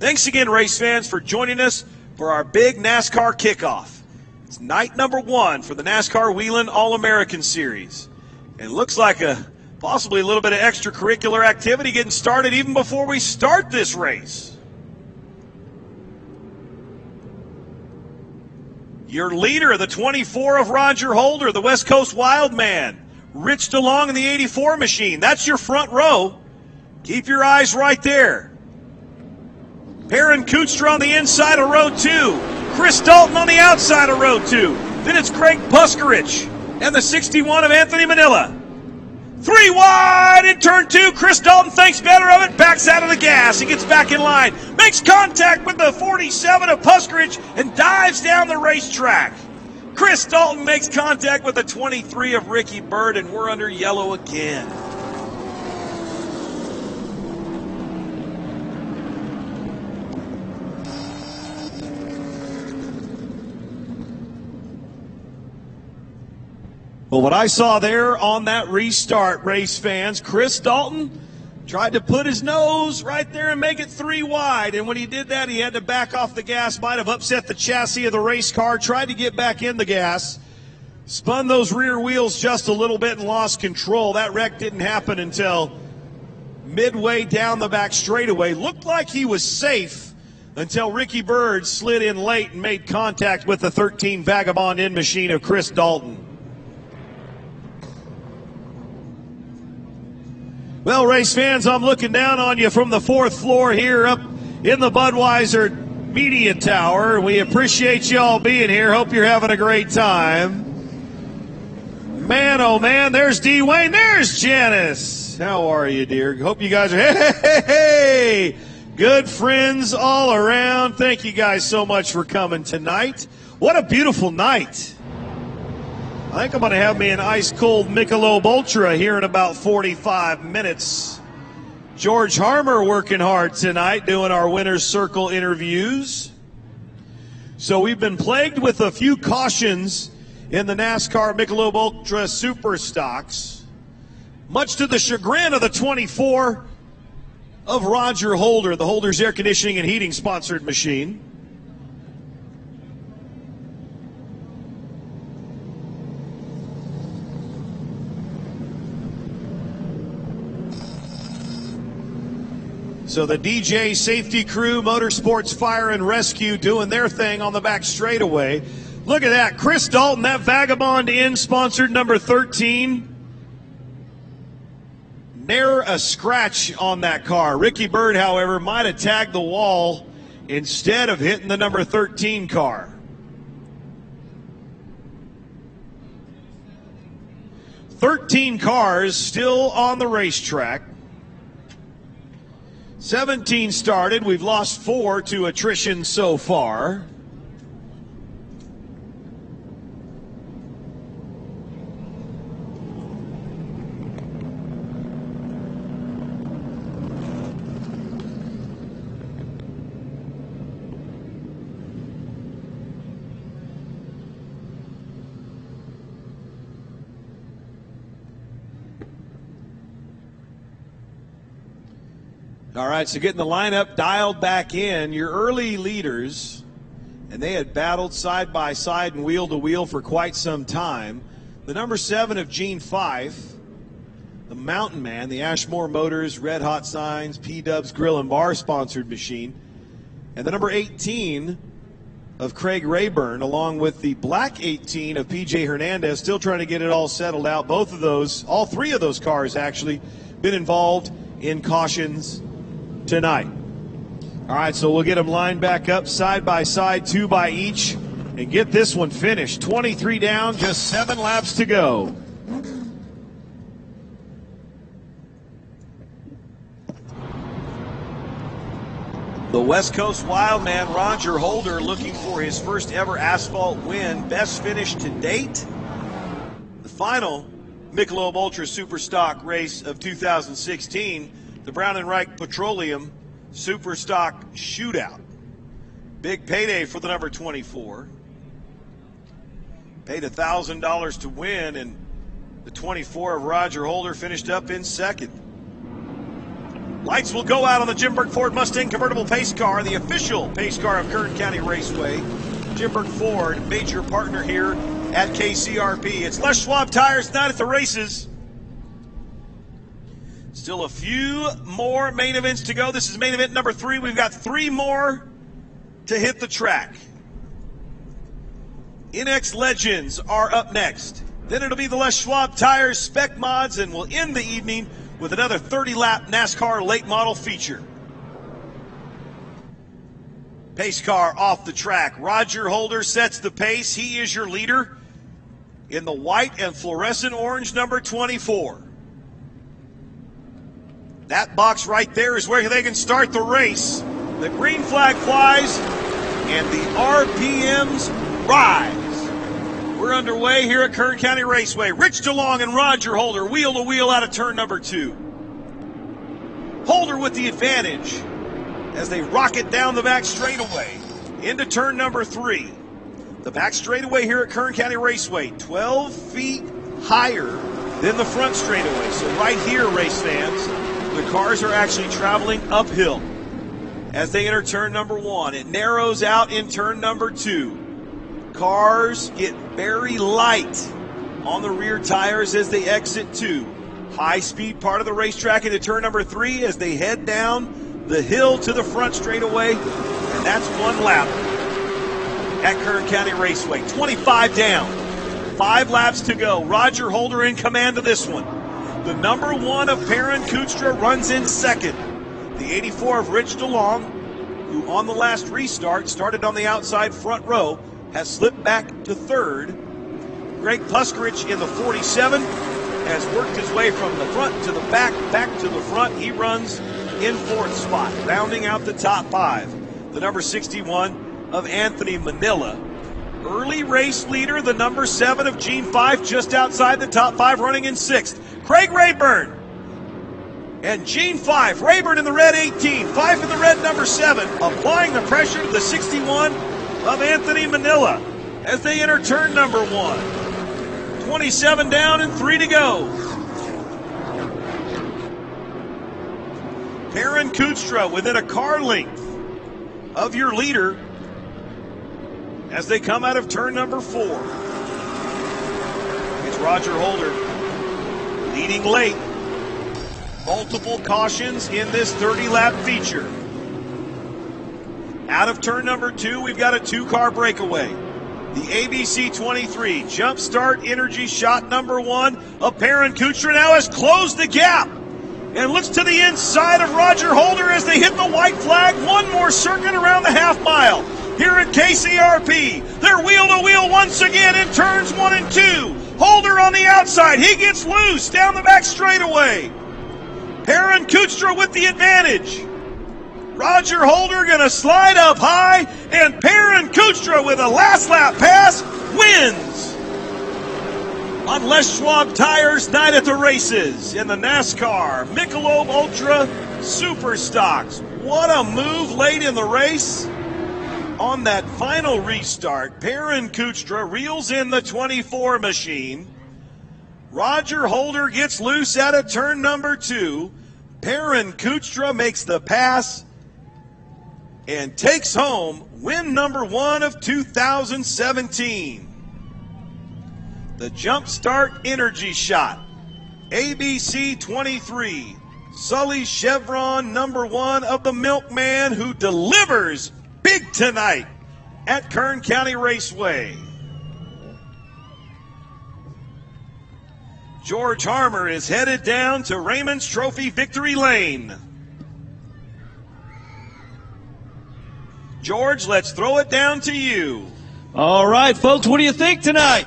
Thanks again, race fans, for joining us for our big NASCAR kickoff. It's night number 1 for the NASCAR Whelen All-American Series. And it looks like possibly a little bit of extracurricular activity getting started even before we start this race. Your leader, the 24 of Roger Holder, the West Coast Wildman, Rich DeLong in the 84 machine. That's your front row. Keep your eyes right there. Perrin Kuchtra on the inside of row 2. Chris Dalton on the outside of row 2. Then it's Craig Puskarich and the 61 of Anthony Manila. 3 wide in turn 2. Chris Dalton thinks better of it, backs out of the gas. He gets back in line, makes contact with the 47 of Puskarich and dives down the racetrack. Chris Dalton makes contact with the 23 of Ricky Byrd, and we're under yellow again. Well, what I saw there on that restart, race fans, Chris Dalton tried to put his nose right there and make it 3 wide. And when he did that, he had to back off the gas, might have upset the chassis of the race car, tried to get back in the gas, spun those rear wheels just a little bit and lost control. That wreck didn't happen until midway down the back straightaway. Looked like he was safe until Ricky Byrd slid in late and made contact with the 13 Vagabond in machine of Chris Dalton. Well, race fans, I'm looking down on you from the 4th floor here up in the Budweiser Media Tower. We appreciate you all being here. Hope you're having a great time. Man, oh man, there's D. Wayne. There's Janice. How are you, dear? Hope you guys are, hey. Good friends all around. Thank you guys so much for coming tonight. What a beautiful night. I think I'm going to have me an ice-cold Michelob Ultra here in about 45 minutes. George Harmer working hard tonight doing our Winner's Circle interviews. So we've been plagued with a few cautions in the NASCAR Michelob Ultra Superstocks, much to the chagrin of the 24 of Roger Holder, the Holder's Air Conditioning and Heating sponsored machine. So the DJ Safety Crew, Motorsports Fire and Rescue doing their thing on the back straightaway. Look at that. Chris Dalton, that Vagabond in sponsored number 13. Ne'er a scratch on that car. Ricky Byrd, however, might have tagged the wall instead of hitting the number 13 car. 13 cars still on the racetrack. 17 started. We've lost 4 to attrition so far. All right, so getting the lineup dialed back in, your early leaders, and they had battled side by side and wheel to wheel for quite some time. The number 7 of Gene Fife, the Mountain Man, the Ashmore Motors, Red Hot Signs, P-Dubs Grill and Bar sponsored machine, and the number 18 of Craig Rayburn, along with the black 18 of P.J. Hernandez, still trying to get it all settled out. Both of those, all 3 of those cars actually, been involved in cautions tonight. All right, so we'll get them lined back up side by side, 2 by each, and get this one finished. 23 down, just 7 laps to go. The West Coast Wildman, Roger Holder, looking for his first ever asphalt win. Best finish to date. The final Michelob Ultra Superstock race of 2016. The Brown and Reich Petroleum Superstock Shootout. Big payday for the number 24. Paid $1,000 to win, and the 24 of Roger Holder finished up in second. Lights will go out on the Jim Burke Ford Mustang convertible pace car, the official pace car of Kern County Raceway. Jim Burke Ford, major partner here at KCRP. It's Les Schwab Tires Night at the races. Still a few more main events to go. This is main event number 3. We've got 3 more to hit the track. INEX Legends are up next. Then it'll be the Les Schwab Tires Spec Mods, and we'll end the evening with another 30-lap NASCAR late model feature. Pace car off the track. Roger Holder sets the pace. He is your leader in the white and fluorescent orange number 24. That box right there is where they can start the race. The green flag flies and the RPMs rise. We're underway here at Kern County Raceway. Rich DeLong and Roger Holder wheel to wheel out of turn number 2. Holder with the advantage as they rocket down the back straightaway into turn number 3. The back straightaway here at Kern County Raceway, 12 feet higher than the front straightaway. So right here, race fans, the cars are actually traveling uphill as they enter turn number 1. It narrows out in turn number 2. Cars get very light on the rear tires as they exit 2. High-speed part of the racetrack into turn number 3 as they head down the hill to the front straightaway, and that's 1 lap at Kern County Raceway. 25 down, 5 laps to go. Roger Holder in command of this one. The number 1 of Perrin Kutstra runs in second. The 84 of Rich DeLong, who on the last restart started on the outside front row, has slipped back to third. Greg Puskarich in the 47 has worked his way from the front to the back to the front. He runs in 4th spot, rounding out the top 5. The number 61 of Anthony Manila. Early race leader, the number 7 of Gene Fife, just outside the top 5, running in 6th. Craig Rayburn and Gene Fife. Rayburn in the red 18, Fife in the red number 7, applying the pressure to the 61 of Anthony Manila as they enter turn number 1. 27 down and 3 to go. Perrin Kutstra within a car length of your leader as they come out of turn number 4. It's Roger Holder leading late. Multiple cautions in this 30-lap feature. Out of turn number 2, we've got a 2-car breakaway. The ABC 23 Jump Start Energy Shot number 1 of Perrin Kutstra now has closed the gap and looks to the inside of Roger Holder as they hit the white flag. One more circuit around the half mile here at KCRP. They're wheel to wheel once again in turns 1 and 2. Holder on the outside. He gets loose down the back straightaway. Perrin Kutstra with the advantage. Roger Holder going to slide up high, and Perrin Kutstra with a last lap pass wins on Les Schwab Tires Night at the Races in the NASCAR Michelob Ultra Superstocks. What a move late in the race. On that final restart, Perrin Kutstra reels in the 24 machine. Roger Holder gets loose out of turn number 2. Perrin Kutstra makes the pass and takes home win number 1 of 2017. The Jump Start Energy Shot, ABC 23, Sully Chevron number 1 of the Milkman, who delivers big tonight at Kern County Raceway. George Harmer is headed down to Raymond's Trophy Victory Lane. George, let's throw it down to you. All right, folks, what do you think tonight?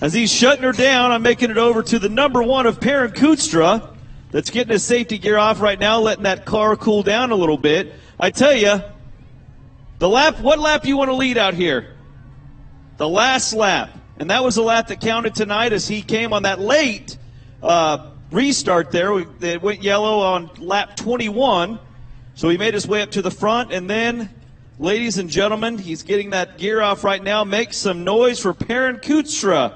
As he's shutting her down, I'm making it over to the number 1 of Perrin Kutstra that's getting his safety gear off right now, letting that car cool down a little bit. I tell you, what lap you want to lead out here? The last lap. And that was the lap that counted tonight as he came on that late restart there. It went yellow on lap 21. So he made his way up to the front. And then, ladies and gentlemen, he's getting that gear off right now. Make some noise for Perrin Kutstra.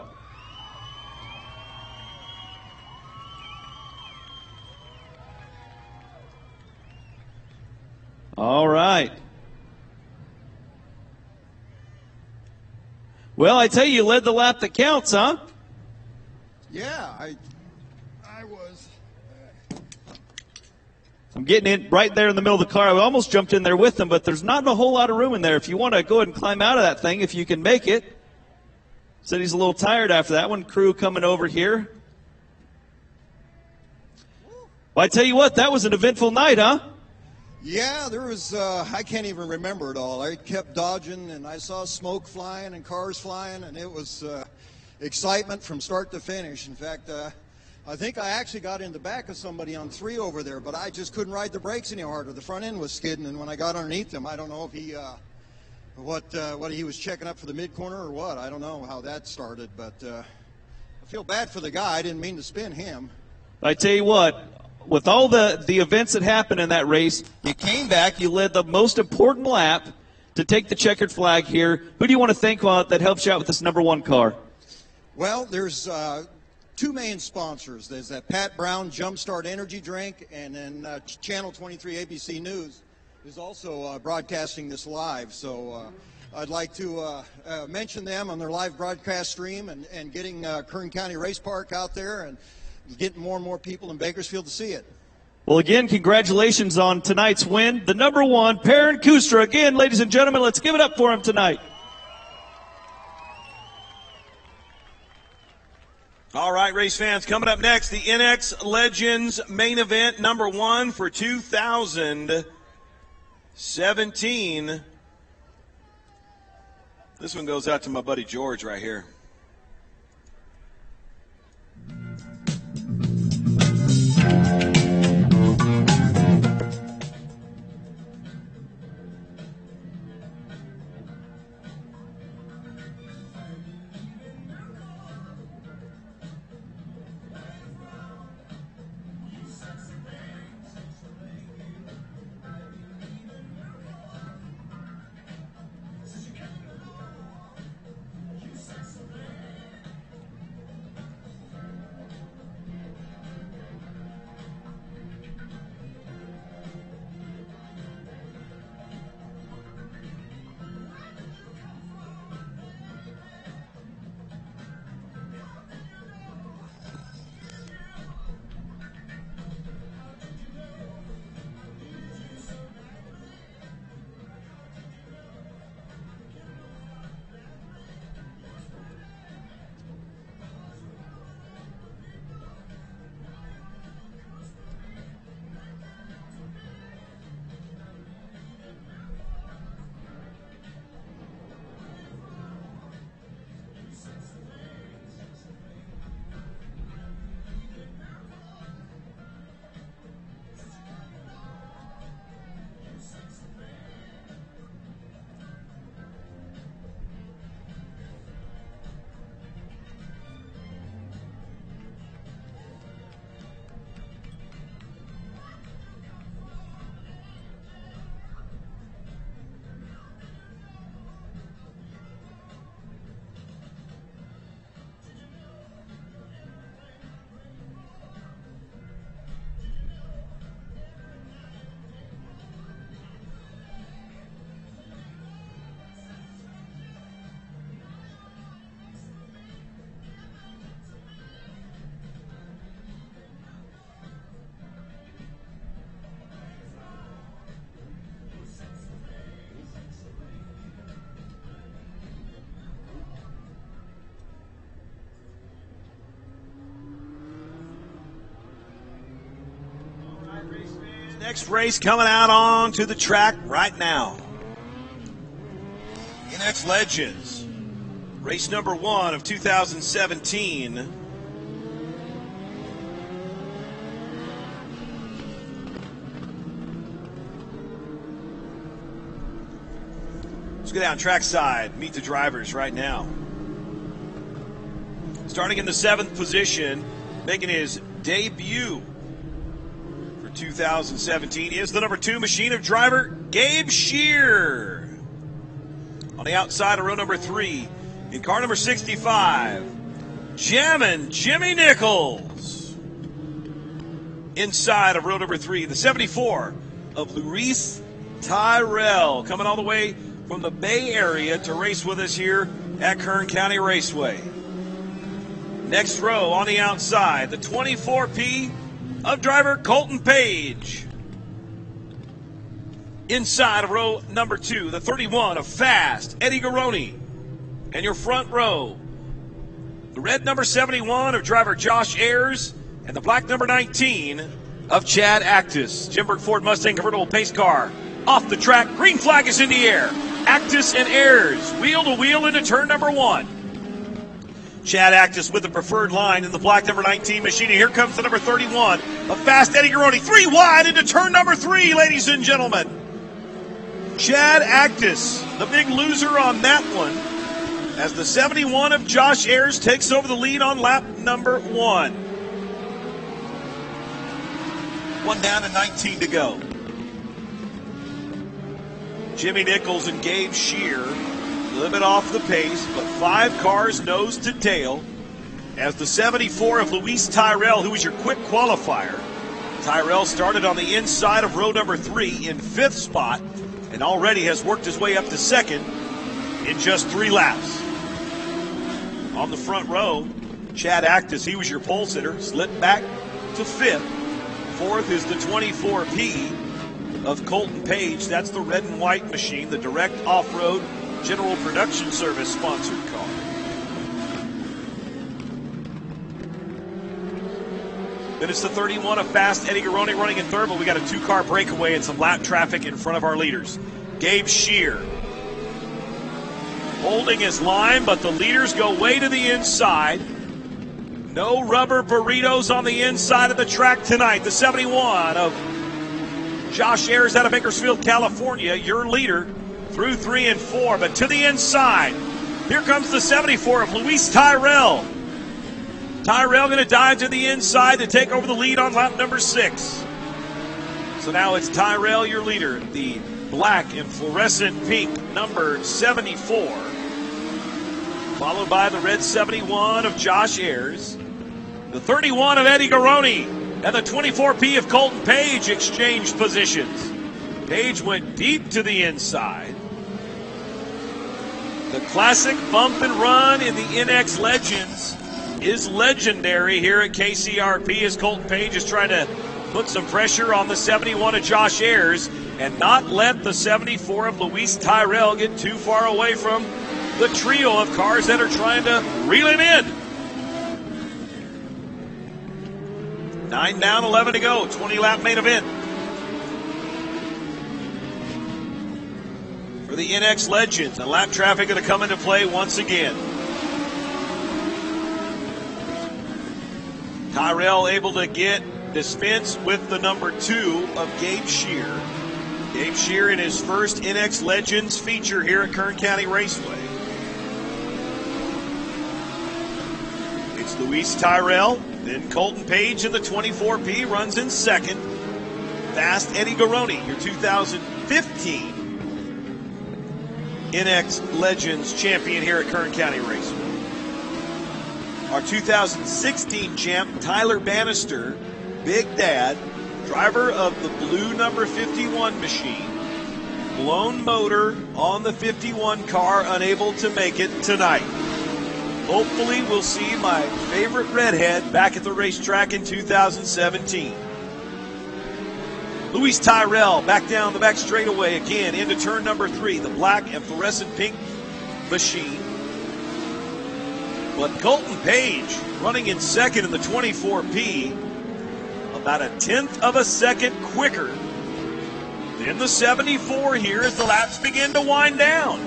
All right. Well, I tell you led the lap that counts, huh? Yeah, I was. I'm getting in right there in the middle of the car. I almost jumped in there with them, but there's not a whole lot of room in there. If you want to go ahead and climb out of that thing, if you can make it. Said he's a little tired after that one. Crew coming over here. Well, I tell you what, that was an eventful night, huh? Yeah, there was, I can't even remember it all. I kept dodging, and I saw smoke flying and cars flying, and it was excitement from start to finish. In fact, I think I actually got in the back of somebody on 3 over there, but I just couldn't ride the brakes any harder. The front end was skidding, and when I got underneath him, I don't know if he, what he was checking up for the mid-corner or what. I don't know how that started, but I feel bad for the guy. I didn't mean to spin him. I tell you what, with all the events that happened in that race, you came back, you led the most important lap to take the checkered flag here. Who do you want to thank that helps you out with this number 1 car? Well, there's 2 main sponsors. There's that Pat Brown Jumpstart Energy Drink, and then Channel 23 ABC News is also broadcasting this live. So I'd like to mention them on their live broadcast stream and getting Kern County Race Park out there and getting more and more people in Bakersfield to see it. Well, again, congratulations on tonight's win. The number 1, Perrin Kustra. Again, ladies and gentlemen, let's give it up for him tonight. All right, race fans, coming up next, the INEX Legends main event, number 1 for 2017. This one goes out to my buddy George right here. Next race coming out onto the track right now. INEX Legends, race number 1 of 2017. Let's go down trackside, meet the drivers right now. Starting in the 7th position, making his debut 2017 is the number 2 machine of driver Gabe Shear. On the outside of row number 3, in car number 65, Jammin' Jimmy Nichols. Inside of row number 3, the 74 of Luis Tyrell, coming all the way from the Bay Area to race with us here at Kern County Raceway. Next row on the outside, the 24P of driver Colton Page. Inside of row number 2, the 31 of Fast Eddie Garoni. And your front row, the red number 71 of driver Josh Ayers, and the black number 19 of Chad Actis. Jimberg Ford Mustang convertible pace car. Off the track, green flag is in the air. Actis and Ayers, wheel to wheel into turn number 1. Chad Actis with the preferred line in the black number 19 machine. And here comes the number 31 of fast Eddie Garroni. 3 wide into turn number 3, ladies and gentlemen. Chad Actis, the big loser on that one, as the 71 of Josh Ayers takes over the lead on lap number 1. 1 down and 19 to go. Jimmy Nichols and Gabe Shear a little bit off the pace, but 5 cars nose to tail as the 74 of Luis Tyrell, who was your quick qualifier. Tyrell started on the inside of row number 3 in 5th spot and already has worked his way up to 2nd in just 3 laps. On the front row, Chad Actis, he was your pole sitter, slipped back to 5th. 4th is the 24P of Colton Page. That's the red and white machine, the direct off-road General Production Service sponsored car. Then it's the 31 of fast Eddie Garroni running in 3rd, but we got a 2-car breakaway and some lap traffic in front of our leaders. Gabe Shear holding his line, but the leaders go way to the inside. No rubber burritos on the inside of the track tonight. The 71 of Josh Ayers out of Bakersfield, California, your leader through 3 and 4, but to the inside. Here comes the 74 of Luis Tyrell. Tyrell going to dive to the inside to take over the lead on lap number 6. So now it's Tyrell, your leader, the black and fluorescent pink number 74, followed by the red 71 of Josh Ayers, the 31 of Eddie Garroni, and the 24P of Colton Page exchanged positions. Page went deep to the inside. The classic bump and run in the INEX Legends is legendary here at KCRP as Colton Page is trying to put some pressure on the 71 of Josh Ayers and not let the 74 of Luis Tyrell get too far away from the trio of cars that are trying to reel him in. 9 down, 11 to go, 20-lap main event. For the NX Legends, and lap traffic going to come into play once again. Tyrell able to dispense with the number 2 of Gabe Shear. Gabe Shear in his first NX Legends feature here at Kern County Raceway. It's Luis Tyrell, then Colton Page in the 24P runs in 2nd. Fast Eddie Garroni, your 2015 NX Legends champion here at Kern County Raceway. Our 2016 champ, Tyler Bannister, Big Dad, driver of the blue number 51 machine, blown motor on the 51 car, unable to make it tonight. Hopefully we'll see my favorite redhead back at the racetrack in 2017. Luis Tyrell back down the back straightaway again into turn number 3, the black and fluorescent pink machine. But Colton Page running in 2nd in the 24P, about a 1/10 of a second quicker than the 74 here as the laps begin to wind down.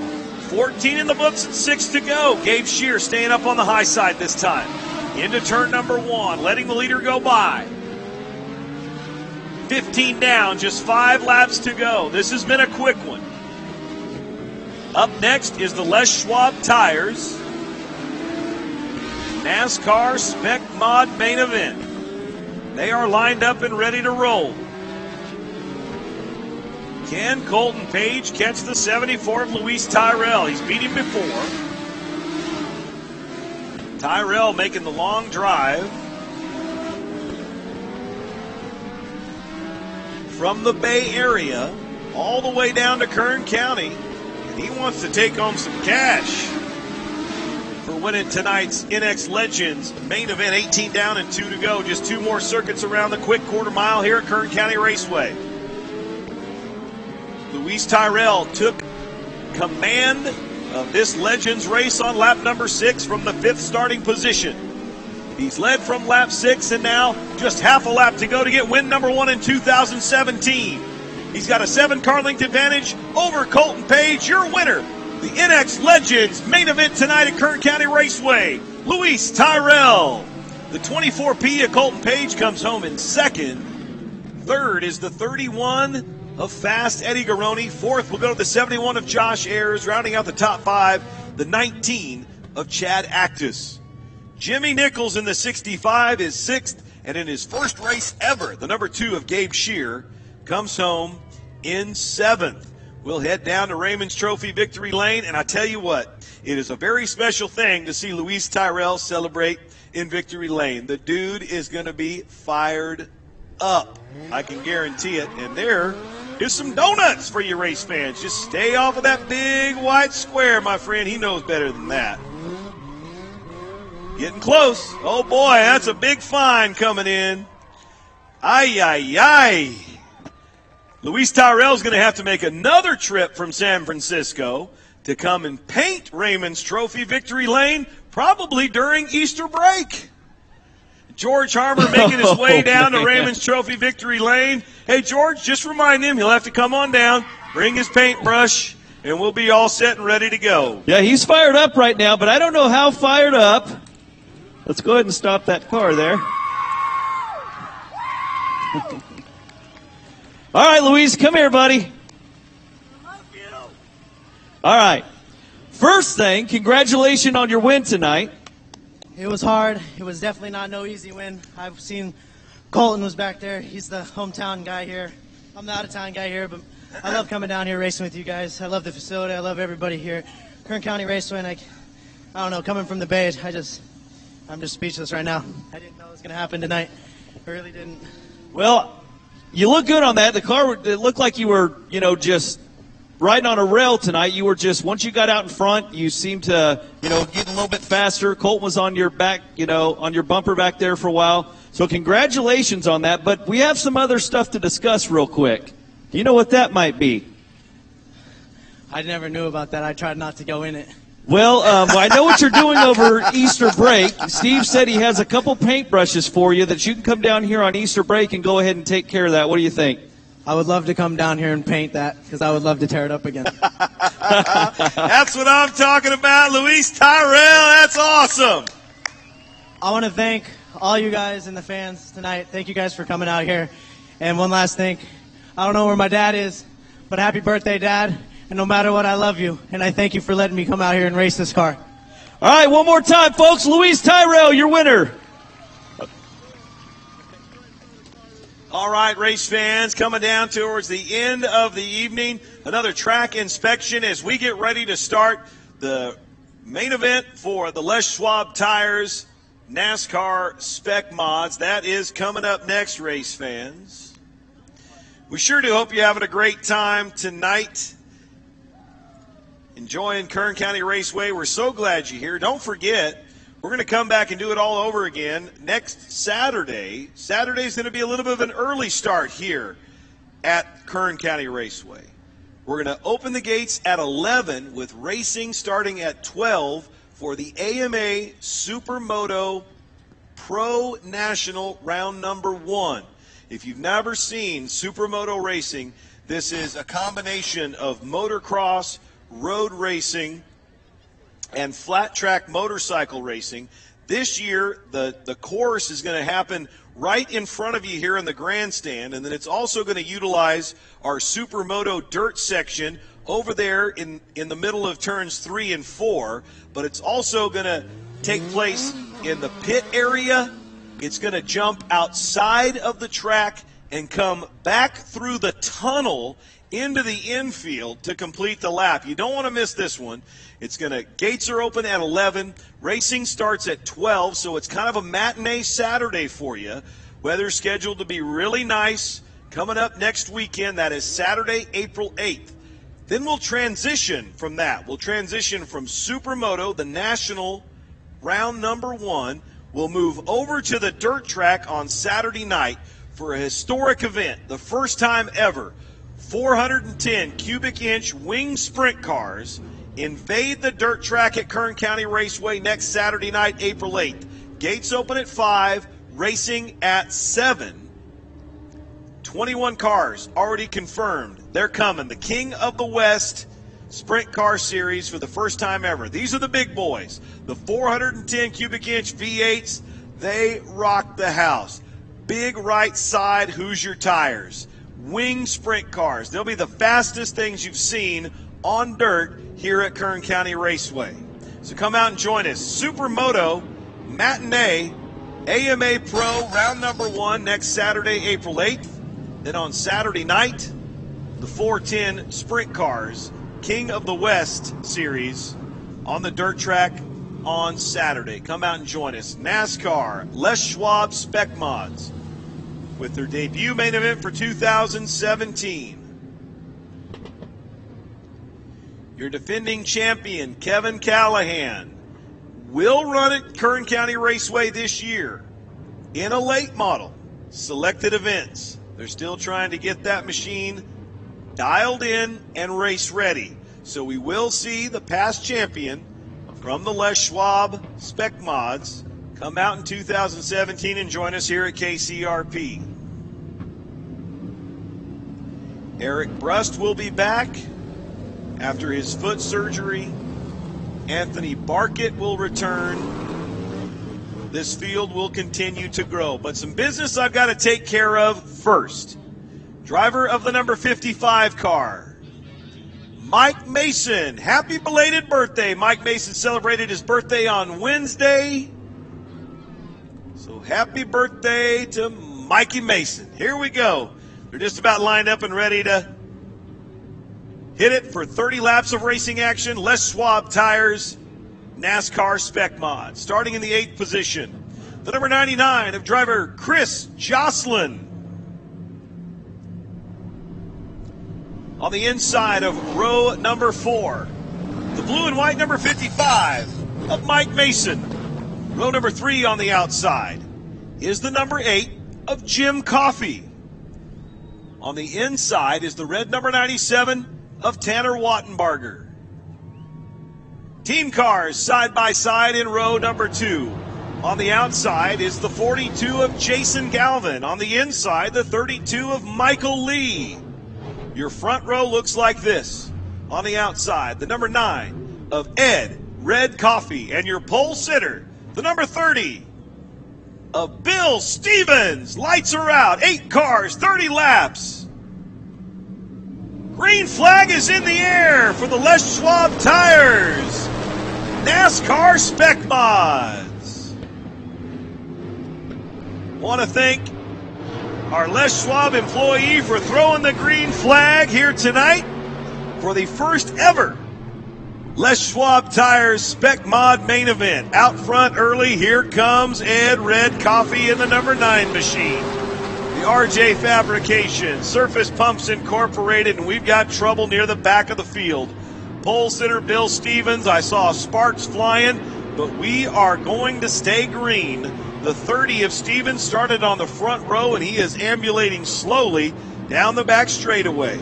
14 in the books and 6 to go. Gabe Shear staying up on the high side this time. Into turn number 1, letting the leader go by. 15 down, just 5 laps to go. This has been a quick one. Up next is the Les Schwab Tires NASCAR Spec Mod main event. They are lined up and ready to roll. Can Colton Page catch the 74 of Luis Tyrell? He's beat him before. Tyrell making the long drive from the Bay Area all the way down to Kern County. And he wants to take home some cash for winning tonight's NX Legends main event. 18 down and 2 to go. Just 2 more circuits around the quick quarter mile here at Kern County Raceway. Luis Tyrell took command of this Legends race on lap number 6 from the 5th starting position. He's led from lap 6 and now just half a lap to go to get win number 1 in 2017. He's got a 7-car length advantage over Colton Page. Your winner, the NX Legends main event tonight at Kern County Raceway, Luis Tyrell. The 24P of Colton Page comes home in second. Third is the 31 of Fast Eddie Garoni. Fourth will go to the 71 of Josh Ayers. Rounding out the top 5, the 19 of Chad Actus. Jimmy Nichols in the 65 is 6th, and in his first race ever, the number 2 of Gabe Shear comes home in 7th. We'll head down to Raymond's Trophy Victory Lane, and I tell you what, it is a very special thing to see Luis Tyrell celebrate in Victory Lane. The dude is going to be fired up. I can guarantee it. And there is some donuts for you race fans. Just stay off of that big white square, my friend. He knows better than that. Getting close. Oh, boy, that's a big fine coming in. Ay, ay, ay. Luis Tyrell's going to have to make another trip from San Francisco to come and paint Raymond's Trophy Victory Lane, probably during Easter break. George Harmer making his way down to Raymond's Trophy Victory Lane. Hey, George, just remind him he'll have to come on down, bring his paintbrush, and we'll be all set and ready to go. Yeah, he's fired up right now, but I don't know how fired up. Let's go ahead and stop that car there. All right, Luis, come here, buddy. All right. First thing, congratulations on your win tonight. It was hard. It was definitely not no easy win. I've seen Colton was back there. He's the hometown guy here. I'm the out-of-town guy here, but I love coming down here racing with you guys. I love the facility. I love everybody here. Kern County Raceway, and I don't know, coming from the Bay, I'm just speechless right now. I didn't know it was going to happen tonight. I really didn't. Well, you look good on that. The car, it looked like you were, just riding on a rail tonight. You were just, once you got out in front, you seemed to, get a little bit faster. Colton was on your back, on your bumper back there for a while. So congratulations on that. But we have some other stuff to discuss real quick. Do you know what that might be? I never knew about that. I tried not to go in it. Well, I know what you're doing over Easter break. Steve said he has a couple paintbrushes for you that you can come down here on Easter break and go ahead and take care of that. What do you think? I would love to come down here and paint that because I would love to tear it up again. That's what I'm talking about, Luis Tyrell. That's awesome. I want to thank all you guys and the fans tonight. Thank you guys for coming out here. And one last thing. I don't know where my dad is, but happy birthday, Dad. And no matter what, I love you. And I thank you for letting me come out here and race this car. All right, one more time, folks. Luis Tyrell, your winner. All right, race fans, coming down towards the end of the evening. Another track inspection as we get ready to start the main event for the Les Schwab Tires NASCAR Spec Mods. That is coming up next, race fans. We sure do hope you're having a great time tonight. Enjoying Kern County Raceway. We're so glad you're here. Don't forget, we're going to come back and do it all over again next Saturday. Saturday's going to be a little bit of an early start here at Kern County Raceway. We're going to open the gates at 11 with racing starting at 12 for the AMA Supermoto Pro National round number 1. If you've never seen Supermoto racing, this is a combination of motocross, road racing, and flat track motorcycle racing. This year, the course is going to happen right in front of you here in the grandstand, and then it's also going to utilize our Supermoto dirt section over there in the middle of turns 3 and 4, but it's also going to take place in the pit area. It's going to jump outside of the track and come back through the tunnel into the infield to complete the lap. You don't want to miss this one. Gates are open at 11. Racing starts at 12, so it's kind of a matinee Saturday for you. Weather's scheduled to be really nice. Coming up next weekend, that is Saturday, April 8th. Then we'll transition from that. We'll transition from Supermoto, the national round number 1. We'll move over to the dirt track on Saturday night for a historic event, the first time ever. 410 cubic inch wing sprint cars invade the dirt track at Kern County Raceway next Saturday night, April 8th. Gates open at 5, racing at 7. 21 cars already confirmed. They're coming. The King of the West Sprint Car Series for the first time ever. These are the big boys. The 410 cubic inch V8s. They rock the house. Big right side Hoosier tires. Wing sprint cars. They'll be the fastest things you've seen on dirt here at Kern County Raceway. So come out and join us. Supermoto Matinee AMA Pro round number 1 next Saturday, April 8th. Then on Saturday night, the 410 Sprint Cars King of the West Series on the dirt track on Saturday. Come out and join us. NASCAR Les Schwab Spec Mods with their debut main event for 2017. Your defending champion, Kevin Callahan, will run at Kern County Raceway this year in a late model, selected events. They're still trying to get that machine dialed in and race ready. So we will see the past champion from the Les Schwab Spec Mods come out in 2017 and join us here at KCRP. Eric Brust will be back after his foot surgery. Anthony Barkett will return. This field will continue to grow. But some business I've got to take care of first. Driver of the number 55 car, Mike Mason. Happy belated birthday. Mike Mason celebrated his birthday on Wednesday. So happy birthday to Mikey Mason. Here we go. They're just about lined up and ready to hit it for 30 laps of racing action. Les Schwab Tires NASCAR Spec Mod. Starting in the 8th position, the number 99 of driver Chris Jocelyn. On the inside of row number 4, the blue and white number 55 of Mike Mason. Row number 3 on the outside is the number 8 of Jim Coffey. On the inside is the red number 97 of Tanner Wattenbarger. Team cars side by side in row number 2. On the outside is the 42 of Jason Galvin. On the inside, the 32 of Michael Lee. Your front row looks like this. On the outside, the number 9 of Ed Red Coffey. And your pole sitter, the number 30 of Bill Stevens. Lights are out. 8 cars, 30 laps. Green flag is in the air for the Les Schwab Tires NASCAR Spec Mods. Want to thank our Les Schwab employee for throwing the green flag here tonight for the first ever Les Schwab Tires Spec Mod main event. Out front early, here comes Ed Red Coffey in the number 9 machine. The RJ Fabrication, Surface Pumps Incorporated, and we've got trouble near the back of the field. Pole sitter Bill Stevens, I saw sparks flying, but we are going to stay green. The 30 of Stevens started on the front row, and he is ambulating slowly down the back straightaway.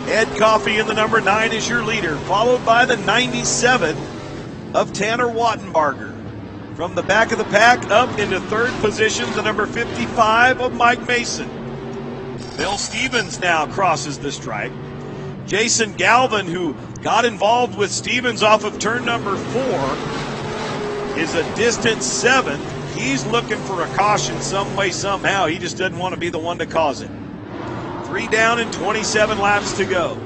Ed Coffey in the number 9 is your leader, followed by the 97 of Tanner Wattenbarger. From the back of the pack up into 3rd position, the number 55 of Mike Mason. Bill Stevens now crosses the stripe. Jason Galvin, who got involved with Stevens off of turn number 4, is a distant 7th. He's looking for a caution some way, somehow. He just doesn't want to be the one to cause it. 3 down and 27 laps to go.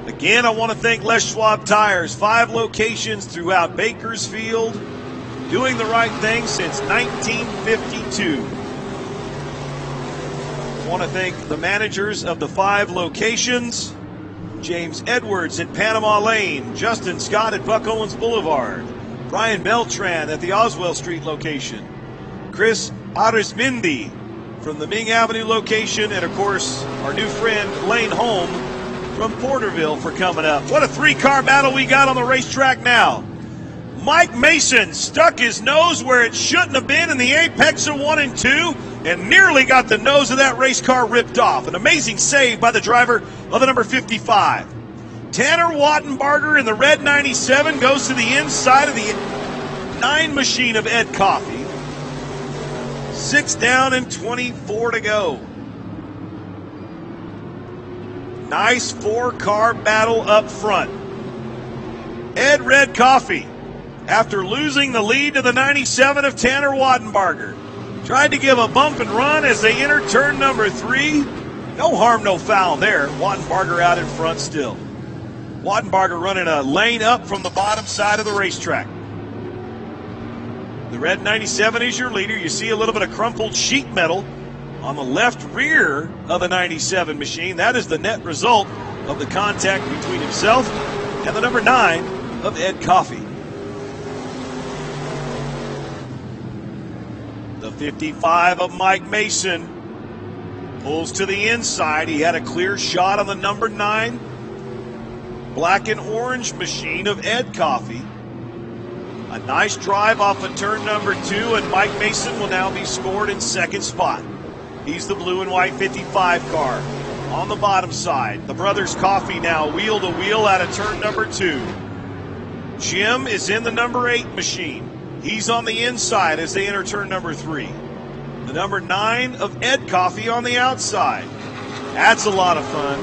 Again, I want to thank Les Schwab Tires. 5 locations throughout Bakersfield, doing the right thing since 1952. I want to thank the managers of the 5 locations. James Edwards at Panama Lane, Justin Scott at Buck Owens Boulevard, Brian Beltran at the Oswell Street location, Chris Arismindi from the Ming Avenue location, and of course, our new friend Lane Holm from Porterville for coming up. What a 3-car battle we got on the racetrack now. Mike Mason stuck his nose where it shouldn't have been in the apex of 1 and 2 and nearly got the nose of that race car ripped off. An amazing save by the driver of the number 55. Tanner Wattenbarger in the red 97 goes to the inside of the 9 machine of Ed Coffey. 6 down and 24 to go. Nice 4-car battle up front. Ed Red Coffey, after losing the lead to the 97 of Tanner Wattenbarger, tried to give a bump and run as they enter turn number 3. No harm, no foul there. Wattenbarger out in front still. Wattenbarger running a lane up from the bottom side of the racetrack. The red 97 is your leader. You see a little bit of crumpled sheet metal on the left rear of the 97 machine. That is the net result of the contact between himself and the number 9 of Ed Coffey. The 55 of Mike Mason pulls to the inside. He had a clear shot on the number 9 black and orange machine of Ed Coffey. A nice drive off of turn number 2, and Mike Mason will now be scored in second spot. He's the blue and white 55 car on the bottom side. The brothers Coffey now wheel to wheel out of turn number 2. Jim is in the number 8 machine. He's on the inside as they enter turn number 3. The number 9 of Ed Coffey on the outside. That's a lot of fun.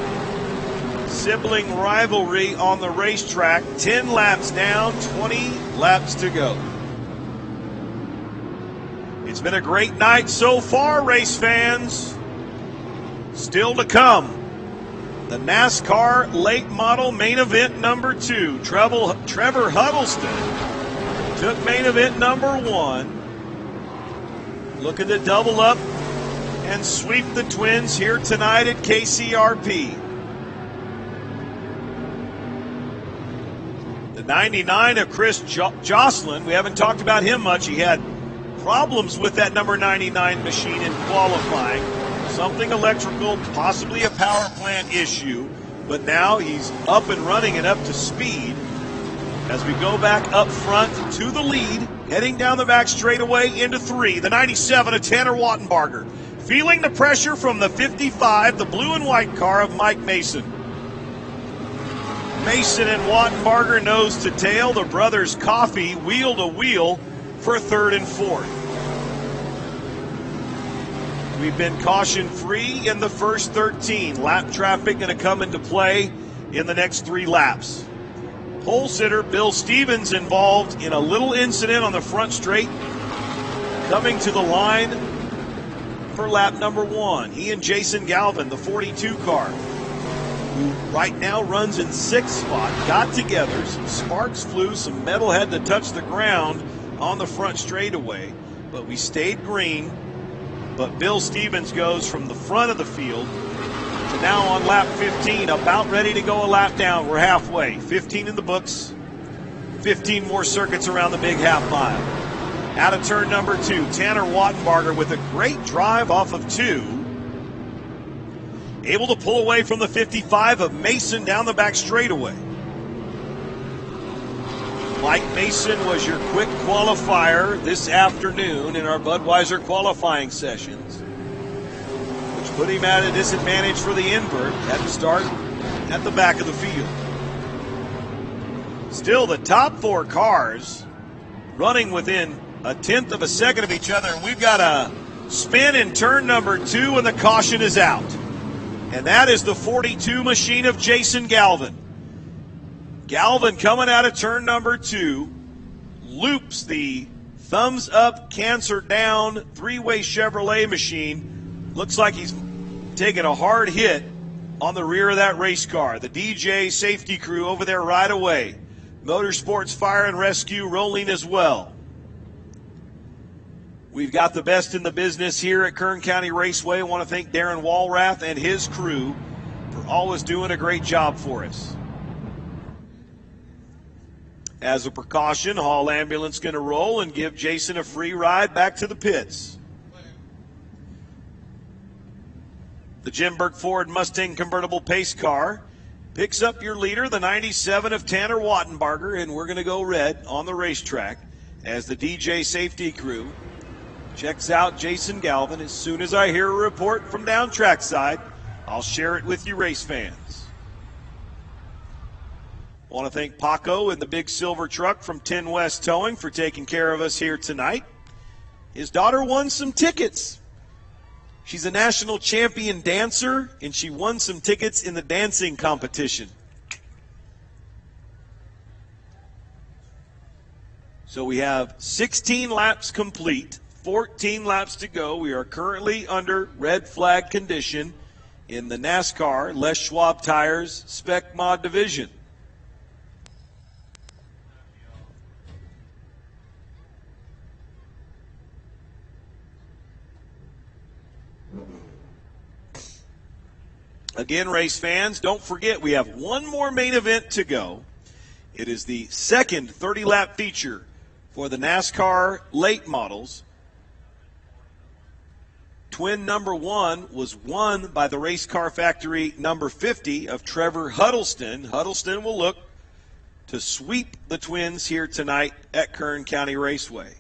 Sibling rivalry on the racetrack. 10 laps down, 20 laps to go. It's been a great night so far, race fans. Still to come, the NASCAR late model main event number 2. Trevor Huddleston took main event number 1. Looking to double up and sweep the Twins here tonight at KCRP. The 99 of Chris Jocelyn, we haven't talked about him much. He had problems with that number 99 machine in qualifying. Something electrical, possibly a power plant issue. But now he's up and running and up to speed. As we go back up front to the lead, heading down the back straightaway into 3, the 97 of Tanner Wattenbarger. Feeling the pressure from the 55, the blue and white car of Mike Mason. Mason and Wattenbarger nose to tail. The brothers Coffey wheel to wheel for 3rd and 4th. We've been caution-free in the first 13. Lap traffic going to come into play in the next 3 laps. Pole sitter Bill Stevens involved in a little incident on the front straight, coming to the line for lap number 1. He and Jason Galvin, the 42 car, who right now runs in 6th spot, got together. Some sparks flew, some metal had to touch the ground on the front straightaway, but we stayed green. But Bill Stevens goes from the front of the field to now on lap 15, about ready to go a lap down. We're halfway. 15 in the books. 15 more circuits around the big half mile. Out of turn number 2, Tanner Wattenbarger with a great drive off of 2. Able to pull away from the 55 of Mason down the back straightaway. Mike Mason was your quick qualifier this afternoon in our Budweiser qualifying sessions, which put him at a disadvantage for the invert. Had to start at the back of the field. Still, the top 4 cars running within a 1/10 of a second of each other. We've got a spin in turn number 2, and the caution is out. And that is the 42 machine of Jason Galvin. Galvin coming out of turn number 2, loops the thumbs up, cancer down, 3-way Chevrolet machine. Looks like he's taking a hard hit on the rear of that race car. The DJ safety crew over there right away. Motorsports Fire and Rescue rolling as well. We've got the best in the business here at Kern County Raceway. I want to thank Darren Walrath and his crew for always doing a great job for us. As a precaution, Hall Ambulance going to roll and give Jason a free ride back to the pits. The Jim Burke Ford Mustang convertible pace car picks up your leader, the 97 of Tanner Wattenbarger, and we're going to go red on the racetrack as the DJ safety crew checks out Jason Galvin. As soon as I hear a report from down trackside, I'll share it with you race fans. Want to thank Paco and the big silver truck from 10 West Towing for taking care of us here tonight. His daughter won some tickets. She's a national champion dancer, and she won some tickets in the dancing competition. So we have 16 laps complete, 14 laps to go. We are currently under red flag condition in the NASCAR Les Schwab Tires Spec Mod Division. Again, race fans, don't forget we have one more main event to go. It is the second 30-lap feature for the NASCAR late models. Twin number 1 was won by the Race Car Factory number 50 of Trevor Huddleston. Huddleston will look to sweep the twins here tonight at Kern County Raceway.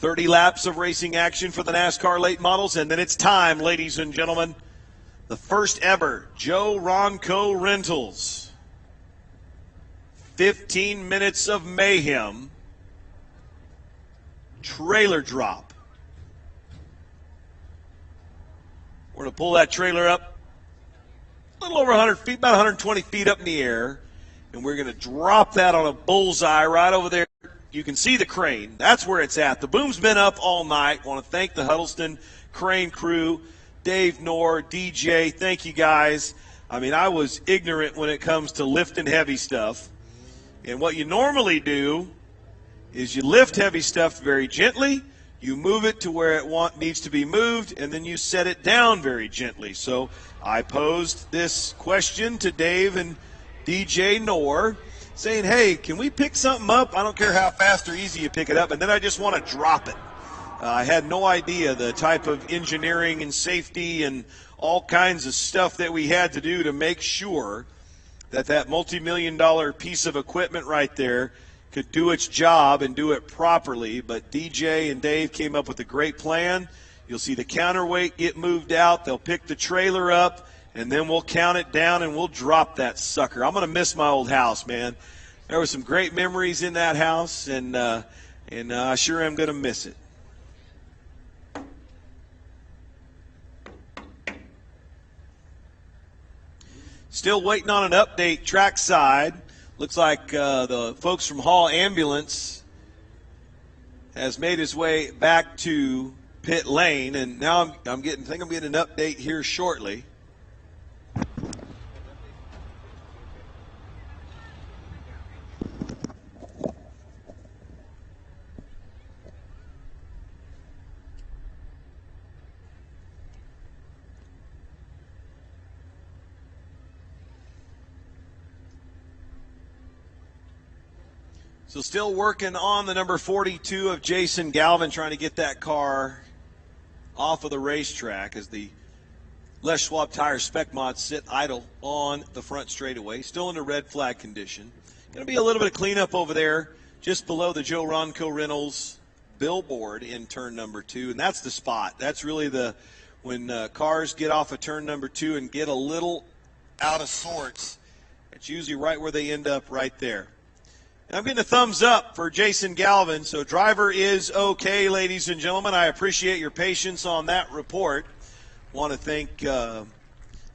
"30 laps of racing action for the NASCAR late models, and then it's time, ladies and gentlemen. The first ever JoRonCo Rentals. 15 minutes of mayhem. Trailer drop. We're going to pull that trailer up a little over 100 feet, about 120 feet up in the air, and we're going to drop that on a bullseye right over there. You can see the crane. That's where it's at. The boom's been up all night. I want to thank the Huddleston crane crew, Dave, Knorr, DJ. Thank you, guys. I mean, I was ignorant when it comes to lifting heavy stuff. And what you normally do is you lift heavy stuff very gently, you move it to where it needs to be moved, and then you set it down very gently. So I posed this question to Dave and DJ Knorr, saying, hey, can we pick something up? I don't care how fast or easy you pick it up, and then I just want to drop it. I had no idea the type of engineering and safety and all kinds of stuff that we had to do to make sure that that multi-million-dollar piece of equipment right there could do its job and do it properly. But DJ and Dave came up with a great plan. You'll see the counterweight get moved out. They'll pick the trailer up, and then we'll count it down and we'll drop that sucker. I'm going to miss my old house, man. There were some great memories in that house, and I sure am going to miss it. Still waiting on an update trackside. Looks like the folks from Hall Ambulance has made his way back to pit lane, and now I'm getting an update here shortly. So still working on the number 42 of Jason Galvin, trying to get that car off of the racetrack as the Les Schwab Tires Spec Mods sit idle on the front straightaway. Still in a red flag condition. Going to be a little bit of cleanup over there just below the JoRonCo Rentals billboard in turn number 2. And that's the spot. That's really when cars get off of turn number 2 and get a little out of sorts. It's usually right where they end up right there. And I'm getting a thumbs up for Jason Galvin. So driver is okay, ladies and gentlemen. I appreciate your patience on that report. Want to thank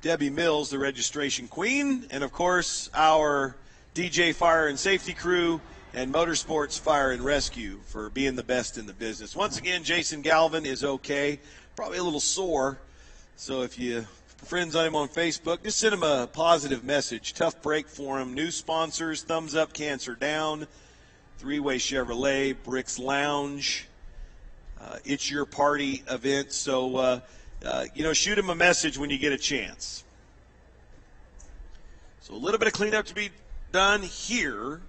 Debbie Mills, the registration queen, and, of course, our DJ Fire and Safety crew and Motorsports Fire and Rescue for being the best in the business. Once again, Jason Galvin is okay. Probably a little sore. So if you friends on him on Facebook, just send him a positive message. Tough break for him. New sponsors, Thumbs Up Cancer Down, Three-Way Chevrolet, Bricks Lounge, It's Your Party event. So, shoot him a message when you get a chance. So a little bit of cleanup to be done here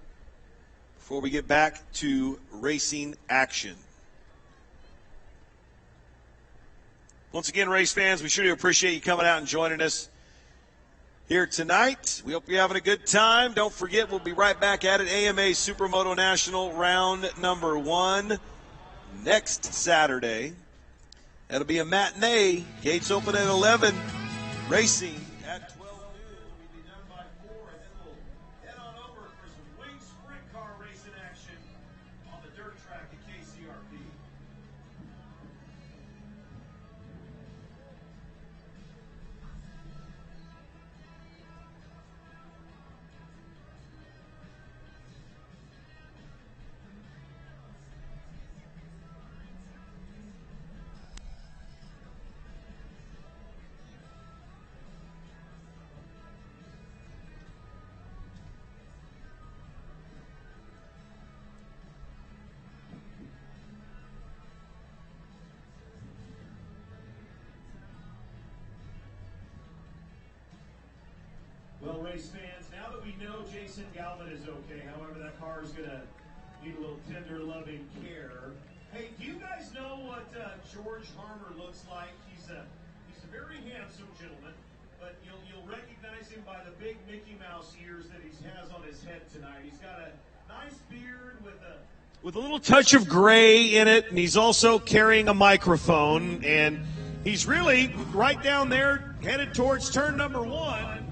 before we get back to racing action. Once again, race fans, we sure do appreciate you coming out and joining us here tonight. We hope you're having a good time. Don't forget, we'll be right back at it. AMA Supermoto National round number 1 next Saturday. That'll be a matinee. Gates open at 11. Racing at 12 noon. We'll be done by 4, and then we'll head on over for some wing sprint car racing action on the dirt track at KCRP. Well, race fans, now that we know Jason Galvin is okay, however, that car is going to need a little tender, loving care. Hey, do you guys know what George Harmer looks like? He's a very handsome gentleman, but you'll recognize him by the big Mickey Mouse ears that he has on his head tonight. He's got a nice beard with a little touch of gray in it, and he's also carrying a microphone, and he's really right down there headed towards turn number 1.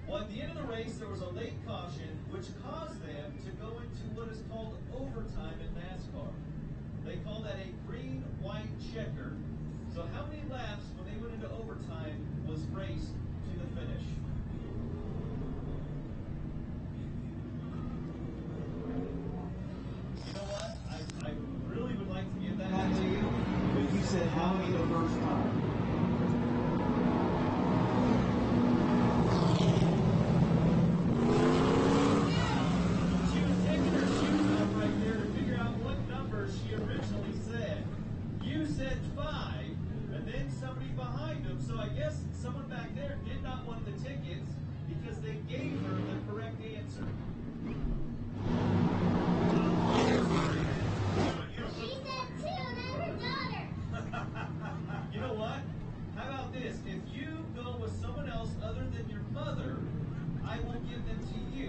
Well, at the end of the race, there was a late caution, which caused them to go into what is called overtime in NASCAR. They call that a green-white checker. So how many laps when they went into overtime was raced to the finish? You know what? I really would like to give that to you, but you said how many the first time?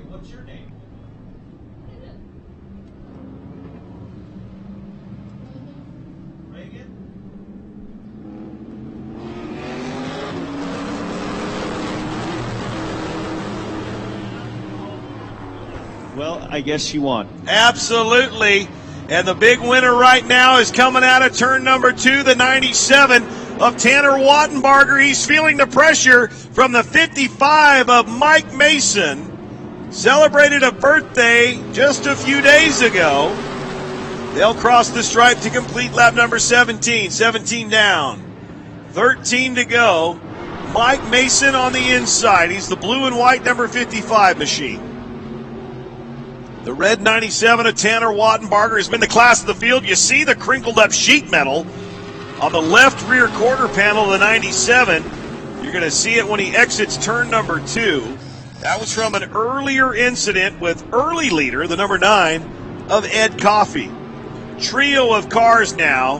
What's your name? Reagan? Well, I guess you won. Absolutely. And the big winner right now is coming out of turn number 2, the 97 of Tanner Wattenbarger. He's feeling the pressure from the 55 of Mike Mason. Celebrated a birthday just a few days ago. They'll cross the stripe to complete lap number 17. 17 down. 13 to go. Mike Mason on the inside. He's the blue and white number 55 machine. The red 97 of Tanner Wattenbarger has been the class of the field. You see the crinkled up sheet metal on the left rear quarter panel of the 97. You're going to see it when he exits turn number 2. That was from an earlier incident with early leader, the number 9, of Ed Coffey. Trio of cars now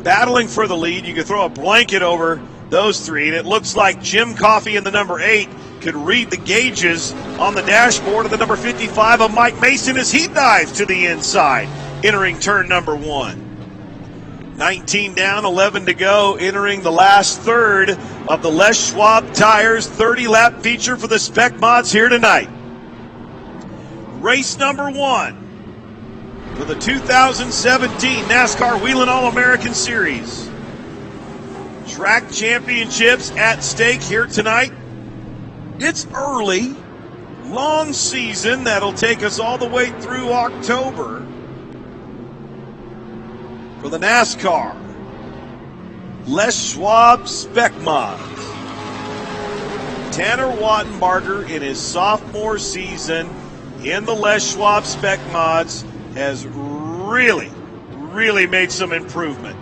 battling for the lead. You could throw a blanket over those three, and it looks like Jim Coffey in the number 8 could read the gauges on the dashboard of the number 55 of Mike Mason as he dives to the inside, entering turn number 1. 19 down, 11 to go, entering the last third of the Les Schwab Tires 30-lap feature for the Spec mods here tonight. Race number 1 for the 2017 NASCAR Whelen All-American Series. Track championships at stake here tonight. It's early, long season that'll take us all the way through October. For the NASCAR Les Schwab Spec Mods. Tanner Wattenbarger in his sophomore season in the Les Schwab Spec Mods has really made some improvement.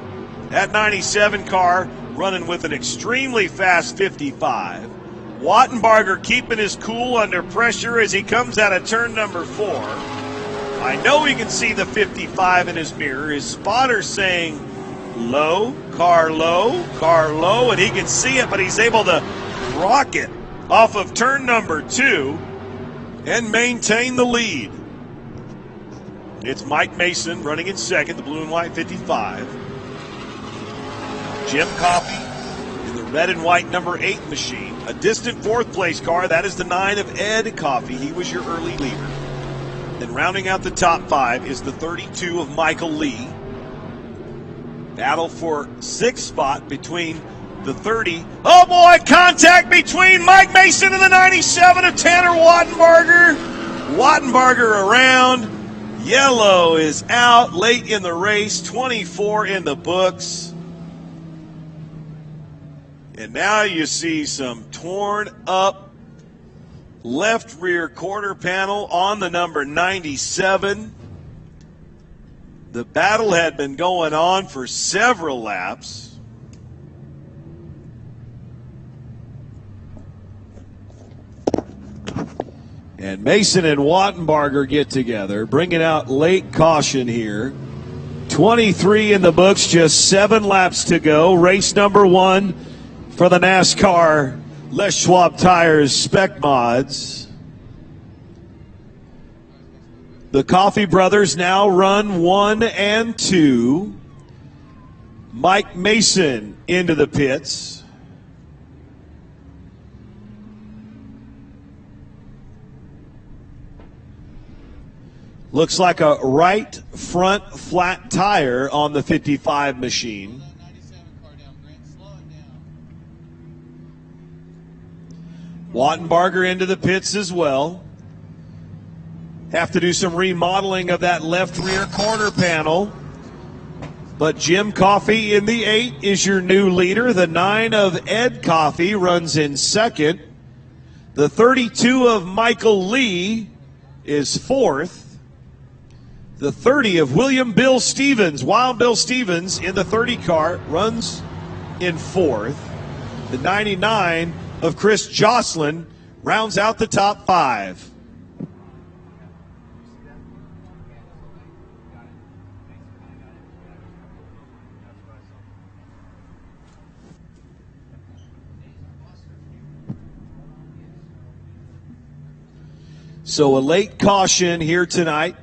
That 97 car running with an extremely fast 55. Wattenbarger keeping his cool under pressure as he comes out of turn number 4. I know he can see the 55 in his mirror. His spotter's saying low, and he can see it, but he's able to rocket off of turn number 2 and maintain the lead. It's Mike Mason running in second, the blue and white 55. Jim Coffey in the red and white number 8 machine. A distant 4th place car, that is the 9 of Ed Coffey. He was your early leader. Then rounding out the top 5 is the 32 of Michael Lee. Battle for 6th spot between the 30. Oh boy, contact between Mike Mason and the 97 of Tanner Wattenbarger. Wattenbarger around. Yellow is out late in the race, 24 in the books. And now you see some torn up left rear quarter panel on the number 97. The battle had been going on for several laps. And Mason and Wattenbarger get together, bringing out late caution here. 23 in the books, just 7 laps to go. Race number 1 for the NASCAR Les Schwab Tires Spec Mods. The Coffey brothers now run 1 and 2. Mike Mason into the pits. Looks like a right front flat tire on the 55 machine. Wattenbarger into the pits as well. Have to do some remodeling of that left rear corner panel. But Jim Coffey in the 8 is your new leader. The 9 of Ed Coffey runs in second. The 32 of Michael Lee is 4th. The 30 of William Bill Stevens, Wild Bill Stevens, in the 30 car runs in 4th. The 99 of Chris Jocelyn rounds out the top 5. So a late caution here tonight.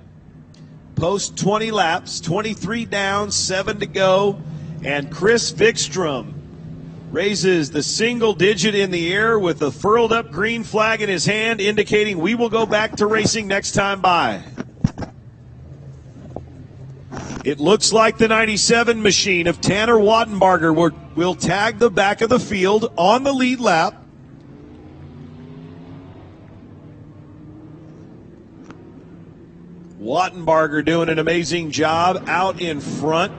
Post 20 laps, 23 down, 7 to go, and Chris Vikstrom raises the single digit in the air with a furled up green flag in his hand, indicating we will go back to racing next time by. It looks like the 97 machine of Tanner Wattenbarger will tag the back of the field on the lead lap. Wattenbarger doing an amazing job out in front.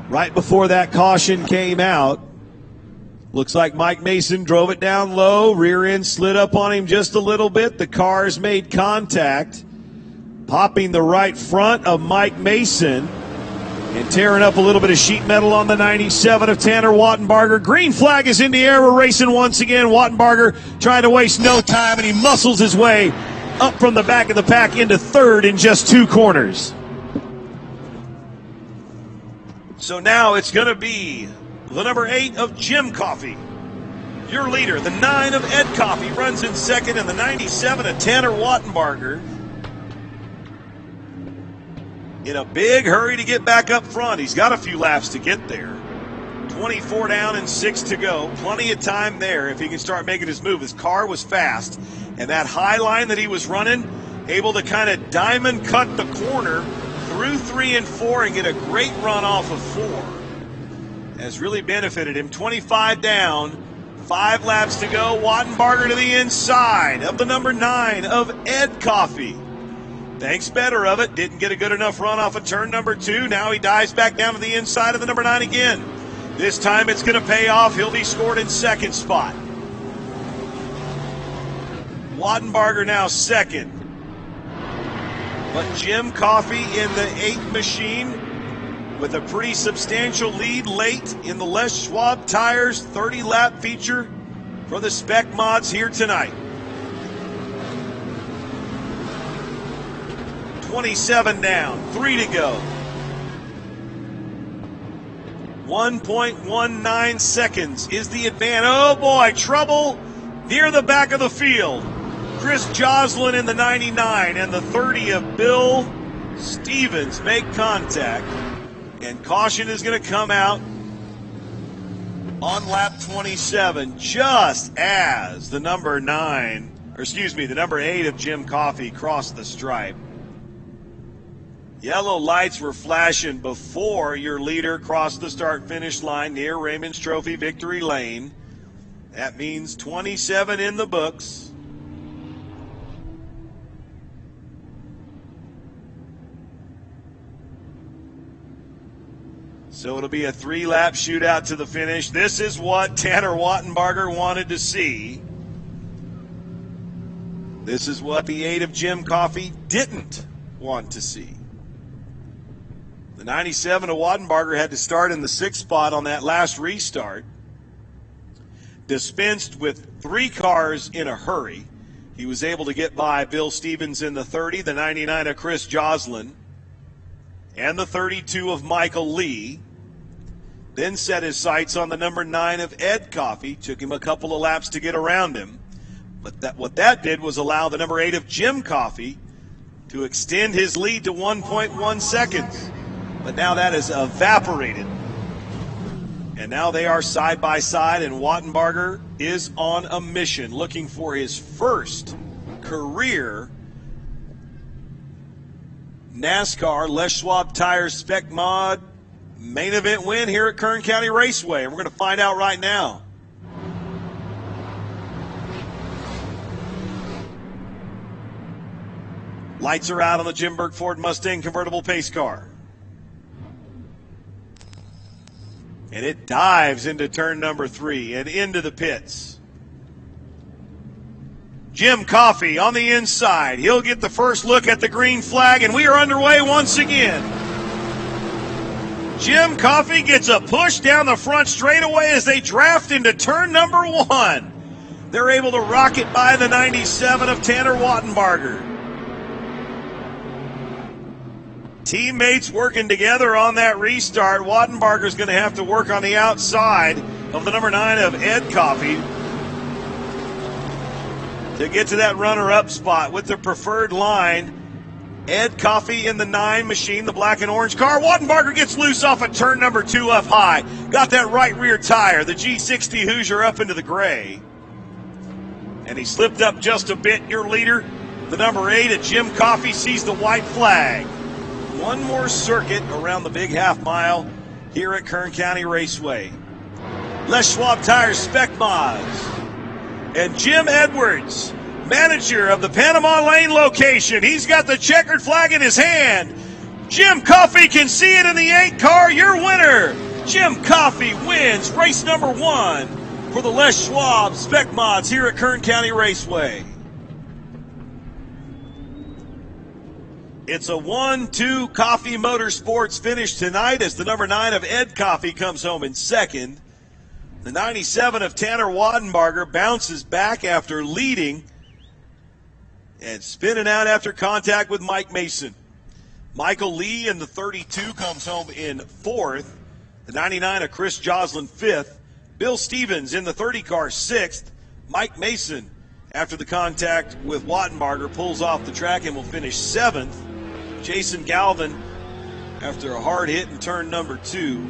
Right before that caution came out, looks like Mike Mason drove it down low. Rear end slid up on him just a little bit. The cars made contact, popping the right front of Mike Mason and tearing up a little bit of sheet metal on the 97 of Tanner Wattenbarger. Green flag is in the air. We're racing once again. Wattenbarger trying to waste no time, and he muscles his way up from the back of the pack into 3rd in just 2 corners. So now it's going to be the number 8 of Jim Coffey, your leader. The 9 of Ed Coffey runs in second, and the 97 of Tanner Wattenbarger in a big hurry to get back up front. He's got a few laps to get there. 24 down and 6 to go. Plenty of time there if he can start making his move. His car was fast, and that high line that he was running, able to kind of diamond cut the corner through 3 and 4 and get a great run off of 4. Has really benefited him. 25 down, 5 laps to go. Wattenbarger to the inside of the number 9 of Ed Coffey. Thanks better of it. Didn't get a good enough run off of turn number 2. Now he dives back down to the inside of the number 9 again. This time it's going to pay off. He'll be scored in second spot. Wattenbarger now second. But Jim Coffey in the 8 machine with a pretty substantial lead late in the Les Schwab Tires 30-lap feature for the Spec mods here tonight. 27 down, 3 to go. 1.19 seconds is the advance. Oh boy, trouble near the back of the field. Chris Joslin in the 99 and the 30 of Bill Stevens make contact. And caution is going to come out on lap 27, just as the number 8 of Jim Coffey crossed the stripe. Yellow lights were flashing before your leader crossed the start-finish line near Raymond's Trophy Victory Lane. That means 27 in the books. So it'll be a 3-lap shootout to the finish. This is what Tanner Wattenbarger wanted to see. This is what the 8 of Jim Coffey didn't want to see. The 97 of Wattenbarger had to start in the 6th spot on that last restart. Dispensed with 3 cars in a hurry. He was able to get by Bill Stevens in the 30, the 99 of Chris Joslin, and the 32 of Michael Lee. Then set his sights on the number 9 of Ed Coffey. Took him a couple of laps to get around him. But what that did was allow the number 8 of Jim Coffey to extend his lead to 1.1 seconds. But now that is evaporated. And now they are side by side, and Wattenbarger is on a mission looking for his first career NASCAR Les Schwab Tires Spec Mod main event win here at Kern County Raceway. And we're going to find out right now. Lights are out on the Jim Burke Ford Mustang convertible pace car. And it dives into turn number 3 and into the pits. Jim Coffey on the inside. He'll get the first look at the green flag, and we are underway once again. Jim Coffey gets a push down the front straightaway as they draft into turn number 1. They're able to rocket by the 97 of Tanner Wattenbarger. Teammates working together on that restart. Wattenbarger's going to have to work on the outside of the number 9 of Ed Coffey to get to that runner-up spot with the preferred line. Ed Coffey in the 9 machine, the black and orange car. Wattenbarger gets loose off of turn number 2 up high. Got that right rear tire, the G60 Hoosier, up into the gray. And he slipped up just a bit. Your leader, the number 8 of Jim Coffey, sees the white flag. One more circuit around the big half mile here at Kern County Raceway. Les Schwab Tires Spec Mods. And Jim Edwards, manager of the Panama Lane location. He's got the checkered flag in his hand. Jim Coffey can see it in the 8 car. Your winner, Jim Coffey, wins race number 1 for the Les Schwab Spec Mods here at Kern County Raceway. It's a 1-2 Coffey Motorsports finish tonight as the number 9 of Ed Coffey comes home in second. The 97 of Tanner Wattenbarger bounces back after leading and spinning out after contact with Mike Mason. Michael Lee in the 32 comes home in fourth. The 99 of Chris Joslin fifth. Bill Stevens in the 30 car sixth. Mike Mason, after the contact with Wattenbarger, pulls off the track and will finish seventh. Jason Galvin, after a hard hit in turn number 2,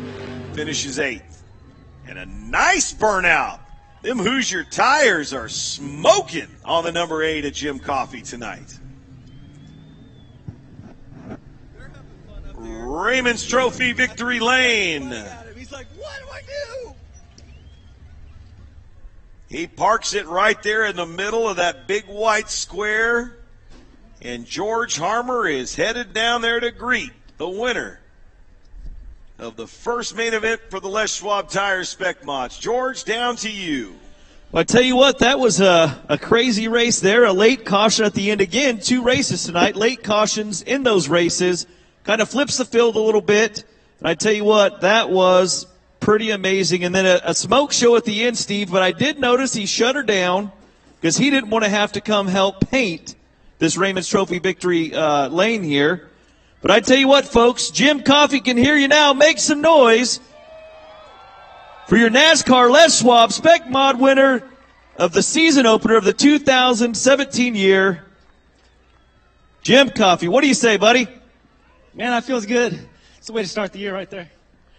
finishes 8th. And a nice burnout. Them Hoosier tires are smoking on the number 8 of Jim Coffey tonight. Raymond's Trophy Victory Lane. He's like, what do I do? He parks it right there in the middle of that big white square. And George Harmer is headed down there to greet the winner of the first main event for the Les Schwab Tires Spec Mods. George, down to you. Well, I tell you what, that was a crazy race there. A late caution at the end. Again, 2 races tonight. Late cautions in those races. Kind of flips the field a little bit. And I tell you what, that was pretty amazing. And then a smoke show at the end, Steve, but I did notice he shut her down because he didn't want to have to come help paint this Raymond's Trophy victory lane here. But I tell you what, folks, Jim Coffey can hear you now. Make some noise for your NASCAR Les Schwab Spec Mod winner of the season opener of the 2017 year, Jim Coffey. What do you say, buddy? Man, that feels good. It's the way to start the year right there.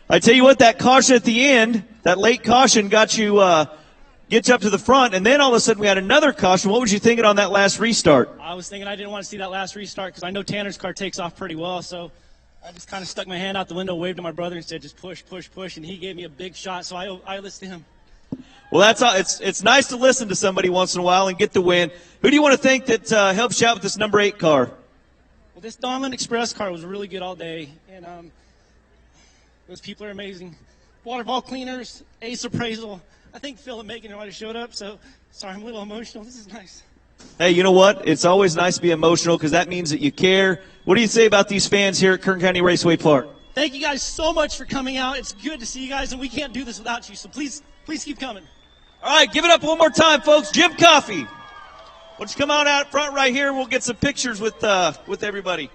I tell you what, that caution at the end, that late caution got you gets up to the front, and then all of a sudden we had another caution. What was you thinking on that last restart? I was thinking I didn't want to see that last restart because I know Tanner's car takes off pretty well, so I just kind of stuck my hand out the window, waved to my brother, and said, just push, push, push, and he gave me a big shot, so I listened to him. Well, that's all. It's nice to listen to somebody once in a while and get the win. Who do you want to thank that helps you out with this number 8 car? Well, this Donlin Express car was really good all day, and those people are amazing. Water ball cleaners, ace appraisal. I think Phil and Megan might have showed up, so sorry, I'm a little emotional. This is nice. Hey, you know what? It's always nice to be emotional because that means that you care. What do you say about these fans here at Kern County Raceway Park? Thank you guys so much for coming out. It's good to see you guys, and we can't do this without you, so please keep coming. All right, give it up one more time, folks. Jim Coffey. Why don't you come on out front right here, and we'll get some pictures with everybody.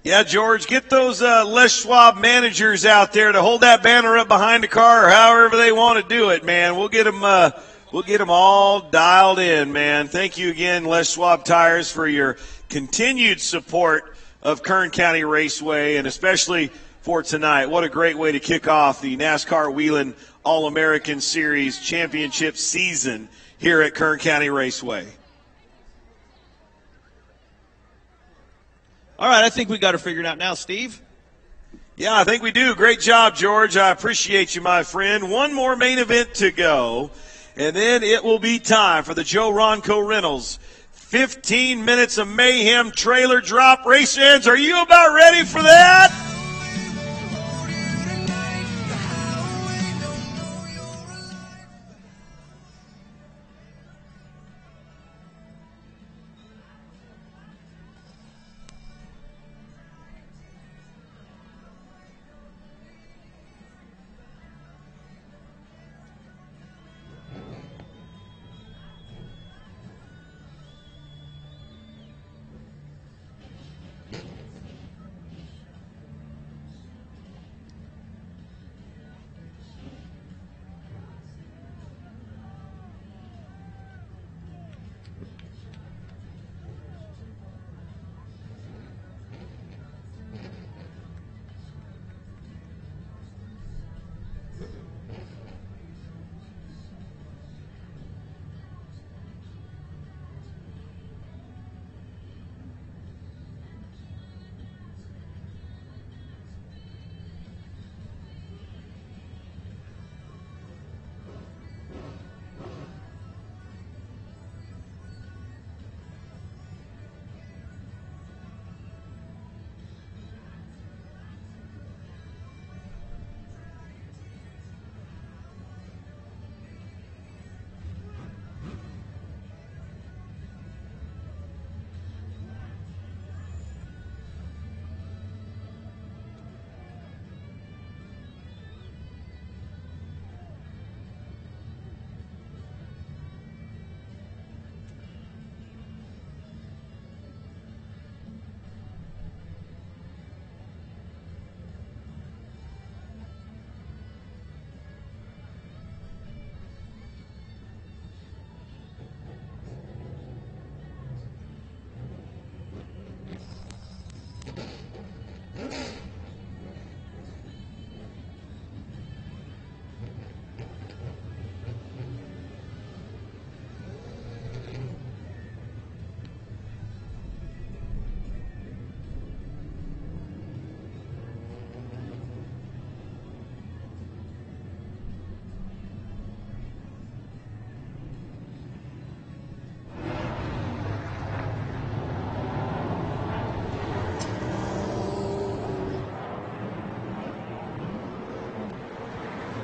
Yeah, George, get those Les Schwab managers out there to hold that banner up behind the car or however they want to do it, man. We'll get them all dialed in, man. Thank you again, Les Schwab Tires, for your continued support of Kern County Raceway, and especially for tonight. What a great way to kick off the NASCAR Whelen All-American Series Championship season here at Kern County Raceway. All right, I think we got it figured out now, Steve. Yeah, I think we do. Great job, George. I appreciate you, my friend. One more main event to go, and then it will be time for the JoRonCo Rentals 15 Minutes of Mayhem trailer drop. Race fans, are you about ready for that?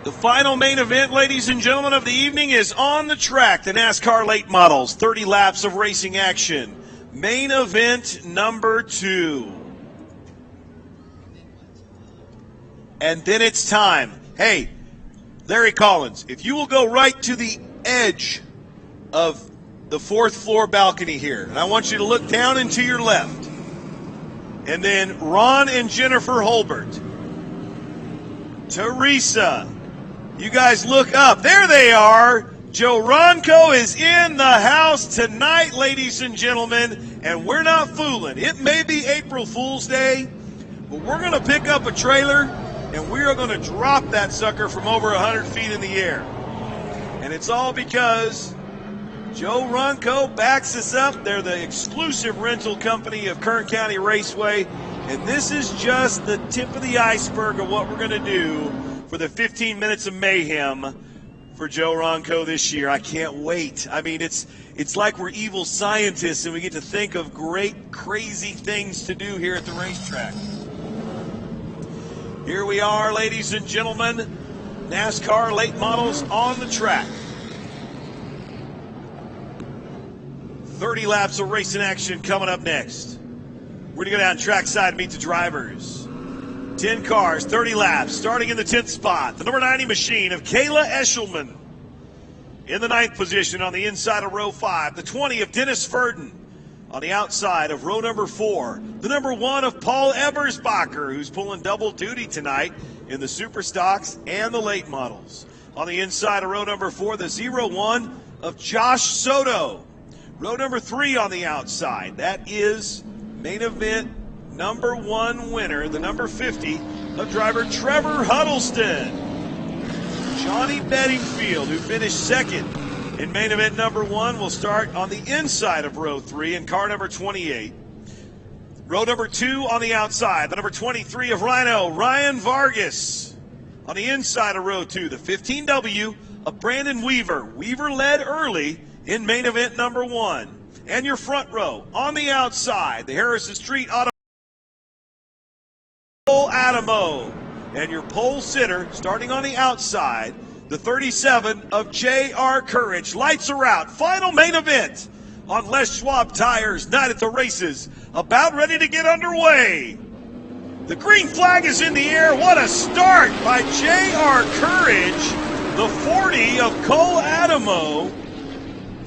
The final main event, ladies and gentlemen, of the evening is on the track. The NASCAR late models, 30 laps of racing action. Main event number 2. and then it's time. Hey, Larry Collins, if you will go right to the edge of the 4th floor balcony here, and I want you to look down and to your left. And then Ron and Jennifer Holbert. Teresa, you guys look up. There they are. JoRonCo is in the house tonight, ladies and gentlemen, and we're not fooling. It may be April Fool's Day, but we're going to pick up a trailer, and we are going to drop that sucker from over 100 feet in the air. And it's all because JoRonCo backs us up. They're the exclusive rental company of Kern County Raceway, and this is just the tip of the iceberg of what we're going to do for the 15 Minutes of Mayhem for JoRonCo this year. I can't wait. I mean, it's like we're evil scientists and we get to think of great, crazy things to do here at the racetrack. Here we are, ladies and gentlemen. NASCAR late models on the track. 30 laps of racing action coming up next. We're going to go down trackside and meet the drivers. 10 cars, 30 laps, starting in the 10th spot. The number 90 machine of Kayla Eshelman. In the 9th position on the inside of row 5. The 20 of Dennis Furden. On the outside of row number 4. The number 1 of Paul Ebersbacher, who's pulling double duty tonight in the Superstocks and the late models. On the inside of row number 4, the 01 of Josh Soto. Row number 3 on the outside. That is main event number 1 winner, the number 50 of driver Trevor Huddleston. Johnny Bedingfield, who finished 2nd in main event number 1, will start on the inside of row 3 in car number 28. Row number 2 on the outside, the number 23 of Rhino, Ryan Vargas. On the inside of row 2, the 15W of Brandon Weaver. Weaver led early in main event number 1. And your front row on the outside, the Harrison Street Auto Adamo. And your pole sitter starting on the outside, the 37 of J.R. Courage. Lights are out. Final main event on Les Schwab Tires Night at the Races. About ready to get underway. The green flag is in the air. What a start by J.R. Courage. The 40 of Cole Adamo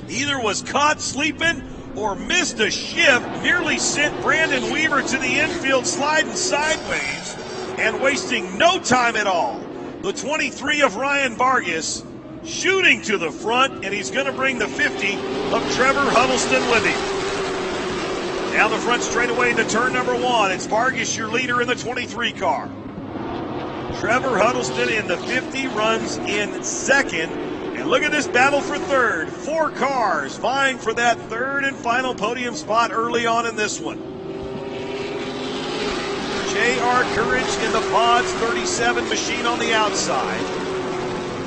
either was caught sleeping or missed a shift, nearly sent Brandon Weaver to the infield sliding sideways and wasting no time at all. The 23 of Ryan Vargas shooting to the front, and he's going to bring the 50 of Trevor Huddleston with him. Down the front straightaway into turn number 1. It's Vargas, your leader in the 23 car. Trevor Huddleston in the 50 runs in 2nd. And look at this battle for 3rd. 4 cars vying for that 3rd and final podium spot early on in this one. J.R. Courage in the Pods 37 machine on the outside.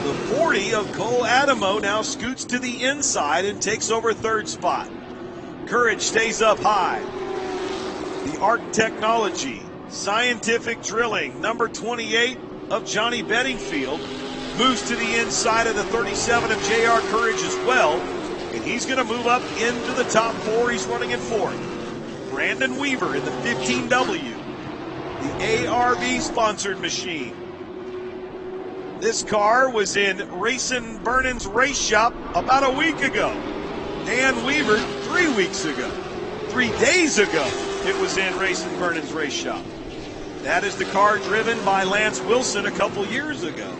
The 40 of Cole Adamo now scoots to the inside and takes over 3rd spot. Courage stays up high. The ARC Technology, Scientific Drilling, number 28 of Johnny Bedingfield, moves to the inside of the 37 of J.R. Courage as well, and he's going to move up into the top 4. He's running in 4th. Brandon Weaver in the 15W, the ARB sponsored machine. This car was in Racing Vernon's race shop about a week ago. Dan Weaver 3 weeks ago. 3 days ago it was in Racing Vernon's race shop. That is the car driven by Lance Wilson a couple years ago.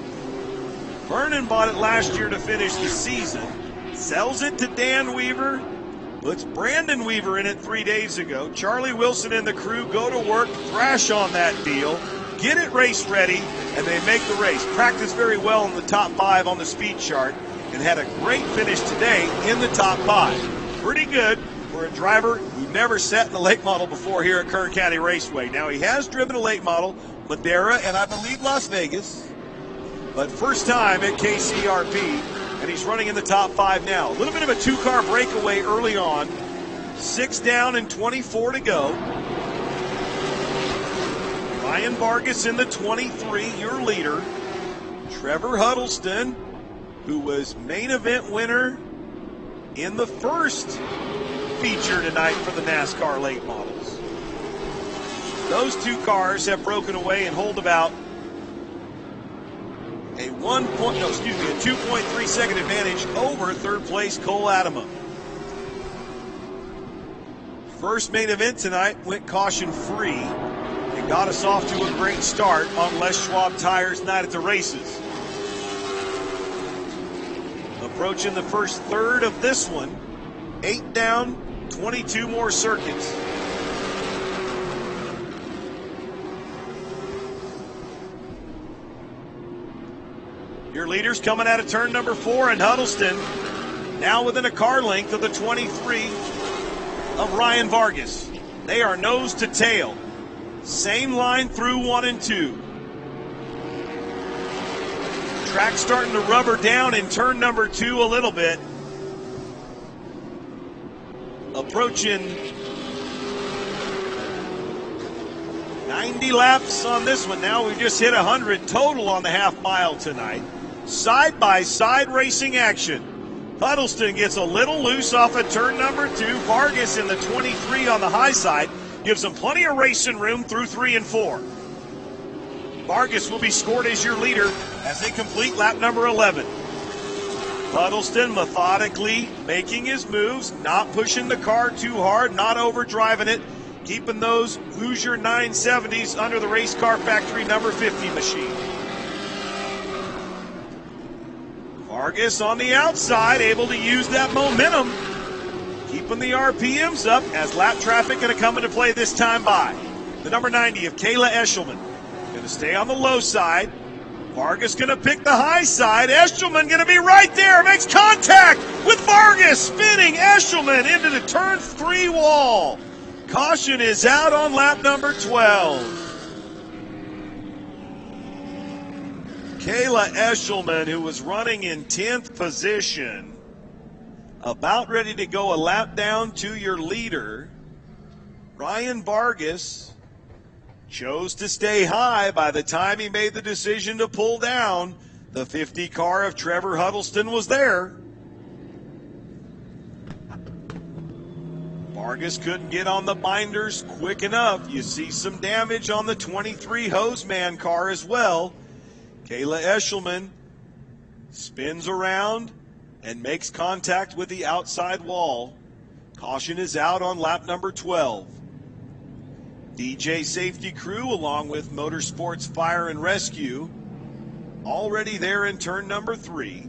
Vernon bought it last year to finish the season. Sells it to Dan Weaver. Puts Brandon Weaver in it 3 days ago. Charlie Wilson and the crew go to work, thrash on that deal, get it race ready, and they make the race. Practiced very well in the top 5 on the speed chart and had a great finish today in the top 5. Pretty good for a driver who never sat in the late model before here at Kern County Raceway. Now, he has driven a late model, Madera, and I believe Las Vegas. But first time at KCRP, and he's running in the top 5 now. A little bit of a 2-car breakaway early on. 6 down and 24 to go. Ryan Vargas in the 23, your leader. Trevor Huddleston, who was main event winner in the first feature tonight for the NASCAR late models. Those 2 cars have broken away and hold about a 2.3 second advantage over third place Cole Adamo. First main event tonight went caution free and got us off to a great start on Les Schwab Tires Night at the races. Approaching the first third of this one, 8 down, 22 more circuits. Your leaders coming out of turn number 4 in Huddleston, now within a car length of the 23 of Ryan Vargas. They are nose to tail. Same line through 1 and 2. Track starting to rubber down in turn number 2 a little bit. Approaching 90 laps on this one. Now we've just hit 100 total on the half mile tonight. Side-by-side racing action. Huddleston gets a little loose off of turn number 2. Vargas in the 23 on the high side gives them plenty of racing room through 3 and 4. Vargas will be scored as your leader as they complete lap number 11. Huddleston methodically making his moves, not pushing the car too hard, not overdriving it, keeping those Hoosier 970s under the Race Car Factory number 50 machine. Vargas on the outside, able to use that momentum, keeping the RPMs up as lap traffic going to come into play this time by. The number 90 of Kayla Eshelman going to stay on the low side. Vargas going to pick the high side. Eshelman going to be right there. Makes contact with Vargas. Spinning Eshelman into the turn 3 wall. Caution is out on lap number 12. Kayla Eshelman, who was running in 10th position, about ready to go a lap down to your leader. Ryan Vargas chose to stay high by the time he made the decision to pull down. The 50 car of Trevor Huddleston was there. Vargas couldn't get on the binders quick enough. You see some damage on the 23 Hoseman car as well. Kayla Eshelman spins around and makes contact with the outside wall. Caution is out on lap number 12. DJ Safety Crew along with Motorsports Fire and Rescue already there in turn number 3.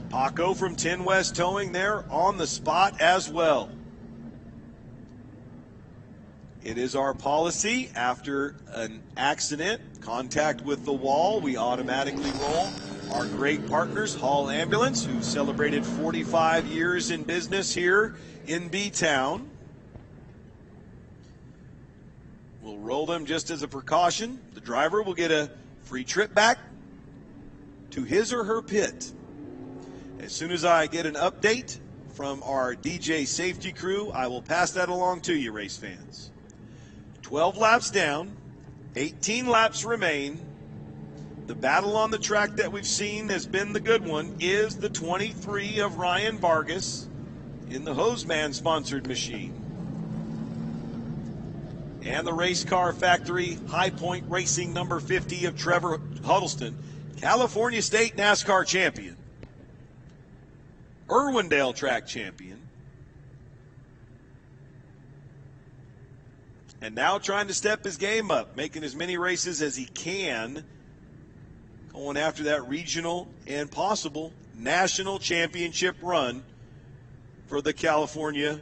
Paco from 10 West Towing there on the spot as well. It is our policy after an accident, contact with the wall, we automatically roll our great partners, Hall Ambulance, who celebrated 45 years in business here in B-Town. We'll roll them just as a precaution. The driver will get a free trip back to his or her pit. As soon as I get an update from our DJ Safety Crew, I will pass that along to you, race fans. 12 laps down, 18 laps remain. The battle on the track that we've seen has been the good one, is the 23 of Ryan Vargas in the Hoseman-sponsored machine. And the Race Car Factory High Point Racing number 50 of Trevor Huddleston, California State NASCAR champion, Irwindale track champion, and now trying to step his game up, making as many races as he can, going after that regional and possible national championship run for the California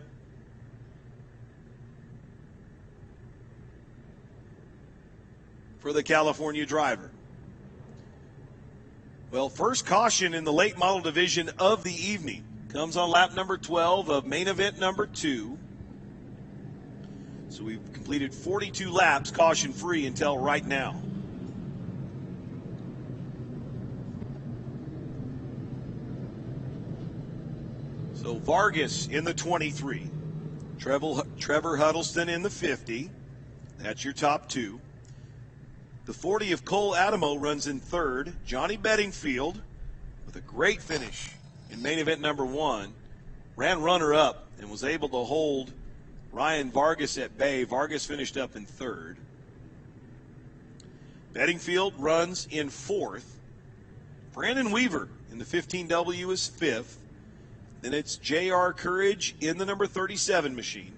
driver. Well, first caution in the late model division of the evening comes on lap number 12 of main event number 2. So we've completed 42 laps caution-free until right now. So Vargas in the 23. Trevor Huddleston in the 50. That's your top 2. The 40 of Cole Adamo runs in 3rd. Johnny Bedingfield, with a great finish in main event number 1, ran runner-up and was able to hold Ryan Vargas at bay. Vargas finished up in 3rd. Bedingfield runs in 4th. Brandon Weaver in the 15W is 5th. Then it's J.R. Courage in the number 37 machine.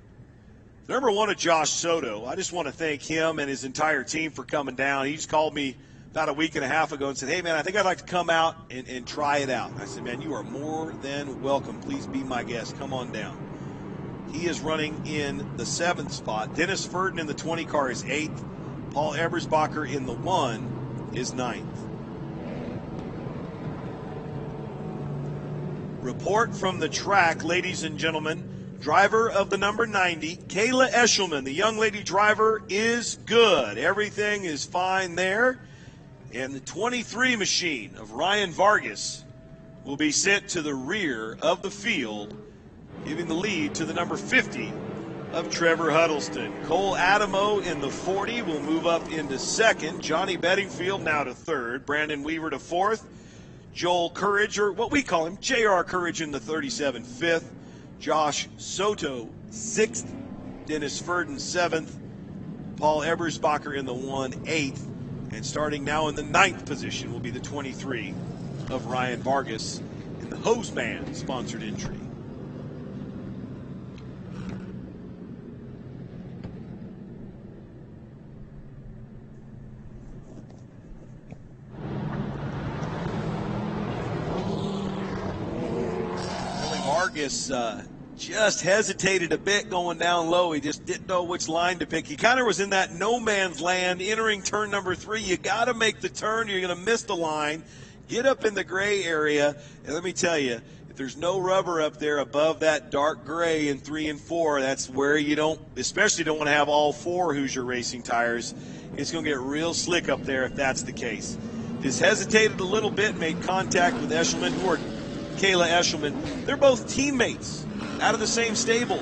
The number 1 is Josh Soto. I just want to thank him and his entire team for coming down. He just called me about a week and a half ago and said, hey, man, I think I'd like to come out and try it out. I said, man, you are more than welcome. Please be my guest. Come on down. He is running in the 7th spot. Dennis Furden in the 20 car is 8th. Paul Ebersbacher in the 1 is 9th. Report from the track, ladies and gentlemen. Driver of the number 90, Kayla Eshelman, the young lady driver, is good. Everything is fine there. And the 23 machine of Ryan Vargas will be sent to the rear of the field, giving the lead to the number 50 of Trevor Huddleston. Cole Adamo in the 40 will move up into 2nd. Johnny Bedingfield now to 3rd. Brandon Weaver to 4th. Joel Courage, or what we call him, J.R. Courage in the 37, 5th. Josh Soto, 6th. Dennis Furden, 7th. Paul Ebersbacher in the 1, 8th. And starting now in the 9th position will be the 23 of Ryan Vargas in the Hose Band sponsored entry. Vargas just hesitated a bit going down low. He just didn't know which line to pick. He kind of was in that no man's land entering turn number 3. You got to make the turn. You're going to miss the line. Get up in the gray area. And let me tell you, if there's no rubber up there above that dark gray in 3 and 4, that's where you don't want to have all 4 Hoosier Racing tires. It's going to get real slick up there if that's the case. Just hesitated a little bit, made contact with Eshelman, or Kayla Eshelman. They're both teammates out of the same stable.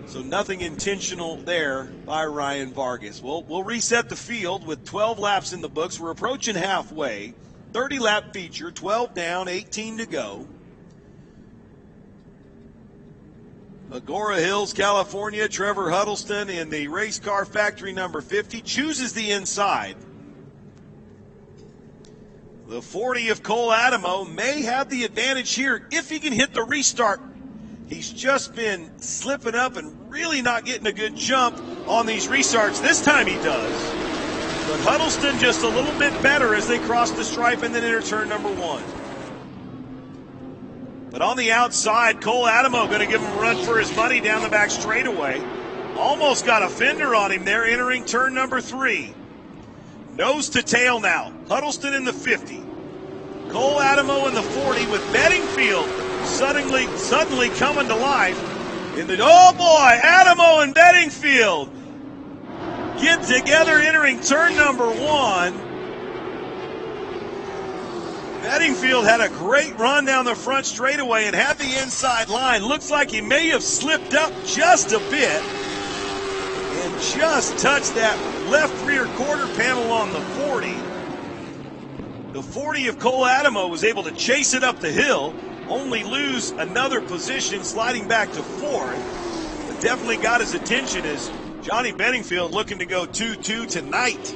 So nothing intentional there by Ryan Vargas. We'll reset the field with 12 laps in the books. We're approaching halfway. 30-lap feature, 12 down, 18 to go. Agora Hills, California. Trevor Huddleston in the race car factory number 50 chooses the inside. The 40 of Cole Adamo may have the advantage here if he can hit the restart. He's just been slipping up and really not getting a good jump on these restarts. This time he does. But Huddleston just a little bit better as they cross the stripe and then enter turn number 1. But on the outside, Cole Adamo going to give him a run for his money down the back straightaway. Almost got a fender on him there entering turn number 3. Nose to tail now. Huddleston in the 50. Cole Adamo in the 40 with Bedingfield suddenly coming to life. Oh boy, Adamo and Bedingfield get together entering turn number 1. Bedingfield had a great run down the front straightaway and had the inside line. Looks like he may have slipped up just a bit and just touched that left rear quarter panel on the 40. The 40 of Cole Adamo was able to chase it up the hill, only lose another position, sliding back to 4th. But definitely got his attention as Johnny Bedingfield looking to go 2-2 tonight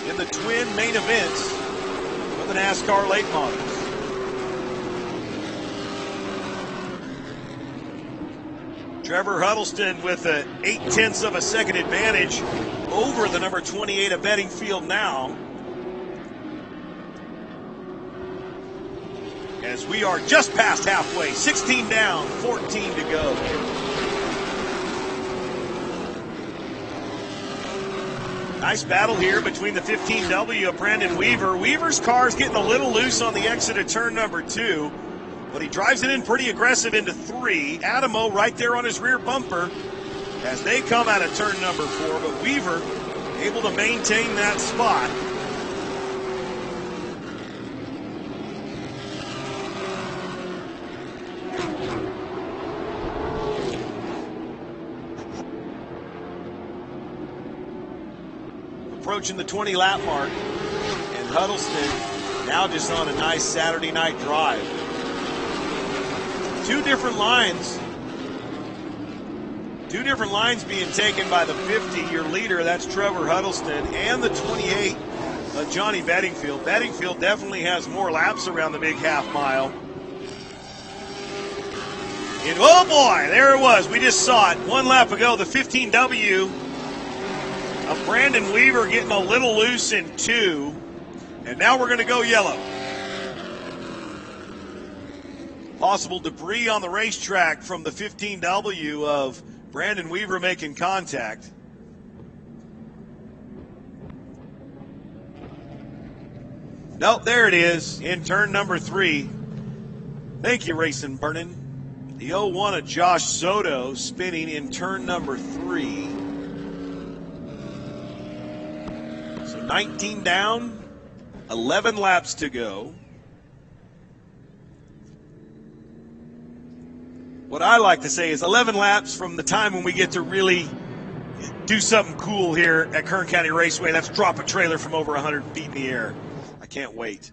in the twin main events of the NASCAR late models. Trevor Huddleston with an 0.8 of a second advantage over the number 28 of Bedingfield now. As we are just past halfway, 16 down, 14 to go. Nice battle here between the 15W of Brandon Weaver. Weaver's car's getting a little loose on the exit of turn number 2, but he drives it in pretty aggressive into 3. Adamo right there on his rear bumper as they come out of turn number 4, but Weaver able to maintain that spot. Approaching the 20-lap mark, and Huddleston now just on a nice Saturday night drive. 2 different lines Two different lines being taken by the 50, your leader, that's Trevor Huddleston, and the 28, Johnny Bedingfield. Bedingfield definitely has more laps around the big half mile. And oh boy, there it was. We just saw it 1 lap ago. The 15W of Brandon Weaver getting a little loose in 2. And now we're going to go yellow. Possible debris on the racetrack from the 15W of Brandon Weaver making contact. Nope, there it is in turn number 3. Thank you, Racing Burnin'. The 01 of Josh Soto spinning in turn number 3. So 19 down, 11 laps to go. What I like to say is 11 laps from the time when we get to really do something cool here at Kern County Raceway. That's drop a trailer from over 100 feet in the air. I can't wait.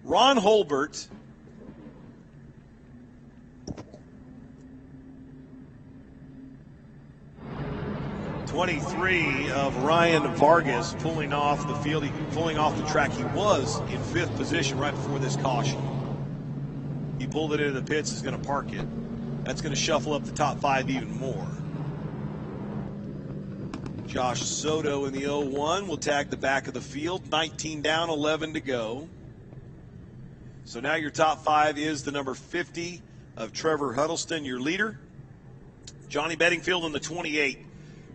Ron Holbert. '23 of Ryan Vargas pulling off the field, pulling off the track. He was in 5th position right before this caution. He pulled it into the pits, is going to park it. That's going to shuffle up the top 5 even more. Josh Soto in the 01 will tag the back of the field. 19 down, 11 to go. So now your top 5 is the number 50 of Trevor Huddleston, your leader. Johnny Bedingfield in the 28.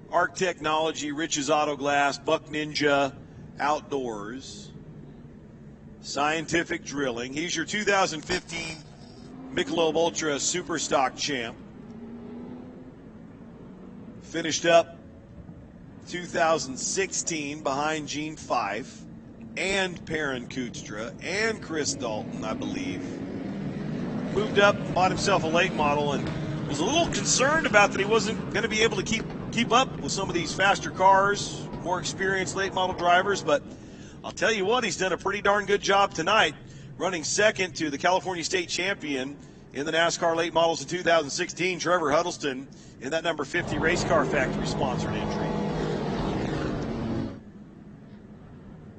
Arc Technology, Rich's Auto Glass, Buck Ninja, Outdoors, Scientific Drilling. He's your 2015 Michelob Ultra Superstock champ. Finished up 2016 behind Gene Fife and Perrin Kutstra and Chris Dalton, I believe. Moved up, bought himself a late model, and was a little concerned about that he wasn't going to be able to keep up with some of these faster cars, more experienced late model drivers, but I'll tell you what, he's done a pretty darn good job tonight, running second to the California State Champion in the NASCAR late models in 2016, Trevor Huddleston, in that number 50 Race Car Factory sponsored entry.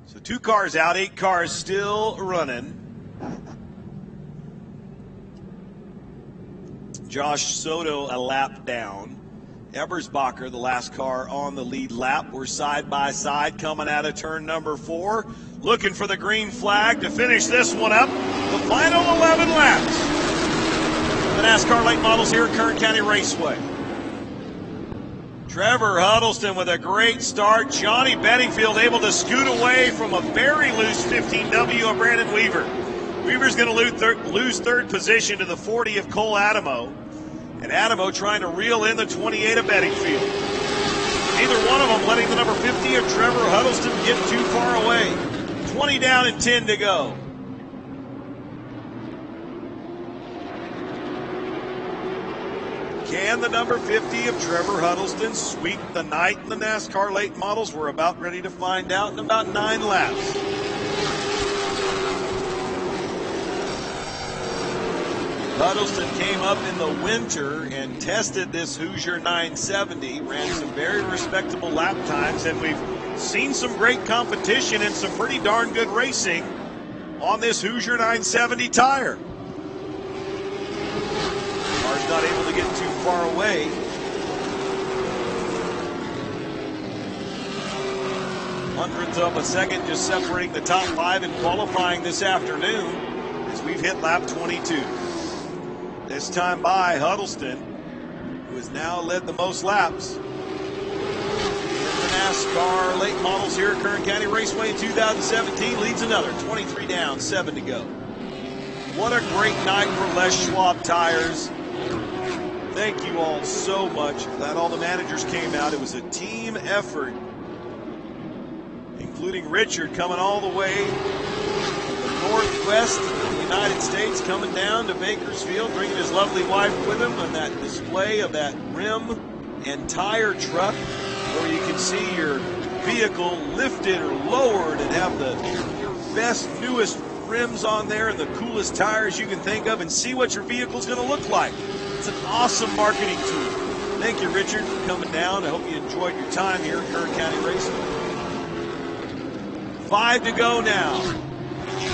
So 2 cars out, 8 cars still running. Josh Soto a lap down. Ebersbacher, the last car on the lead lap. We're side by side coming out of turn number 4. Looking for the green flag to finish this one up. The final 11 laps. The NASCAR late models here at Kern County Raceway. Trevor Huddleston with a great start. Johnny Bedingfield able to scoot away from a very loose 15W of Brandon Weaver. Weaver's going to lose 3rd position to the 40 of Cole Adamo. And Adamo trying to reel in the 28 of Bedingfield. Neither one of them letting the number 50 of Trevor Huddleston get too far away. 20 down and 10 to go. Can the number 50 of Trevor Huddleston sweep the night in the NASCAR late models? We're about ready to find out in about 9 laps. Huddleston came up in the winter and tested this Hoosier 970, ran some very respectable lap times, and we've seen some great competition and some pretty darn good racing on this Hoosier 970 tire. Car's not able to get too far away. Hundredths of a second just separating the top 5 in qualifying this afternoon as we've hit lap 22. This time by Huddleston, who has now led the most laps in the NASCAR late models here at Kern County Raceway in 2017. Leads another 23 down, 7 to go. What a great night for Les Schwab Tires. Thank you all so much. Glad all the managers came out. It was a team effort, including Richard coming all the way from the northwest of the United States, coming down to Bakersfield, bringing his lovely wife with him on that display of that rim and tire truck where you can see your vehicle lifted or lowered and have your best, newest rims on there and the coolest tires you can think of, and see what your vehicle's going to look like. It's an awesome marketing tool. Thank you, Richard, for coming down. I hope you enjoyed your time here at Kern County Raceway. 5 to go now.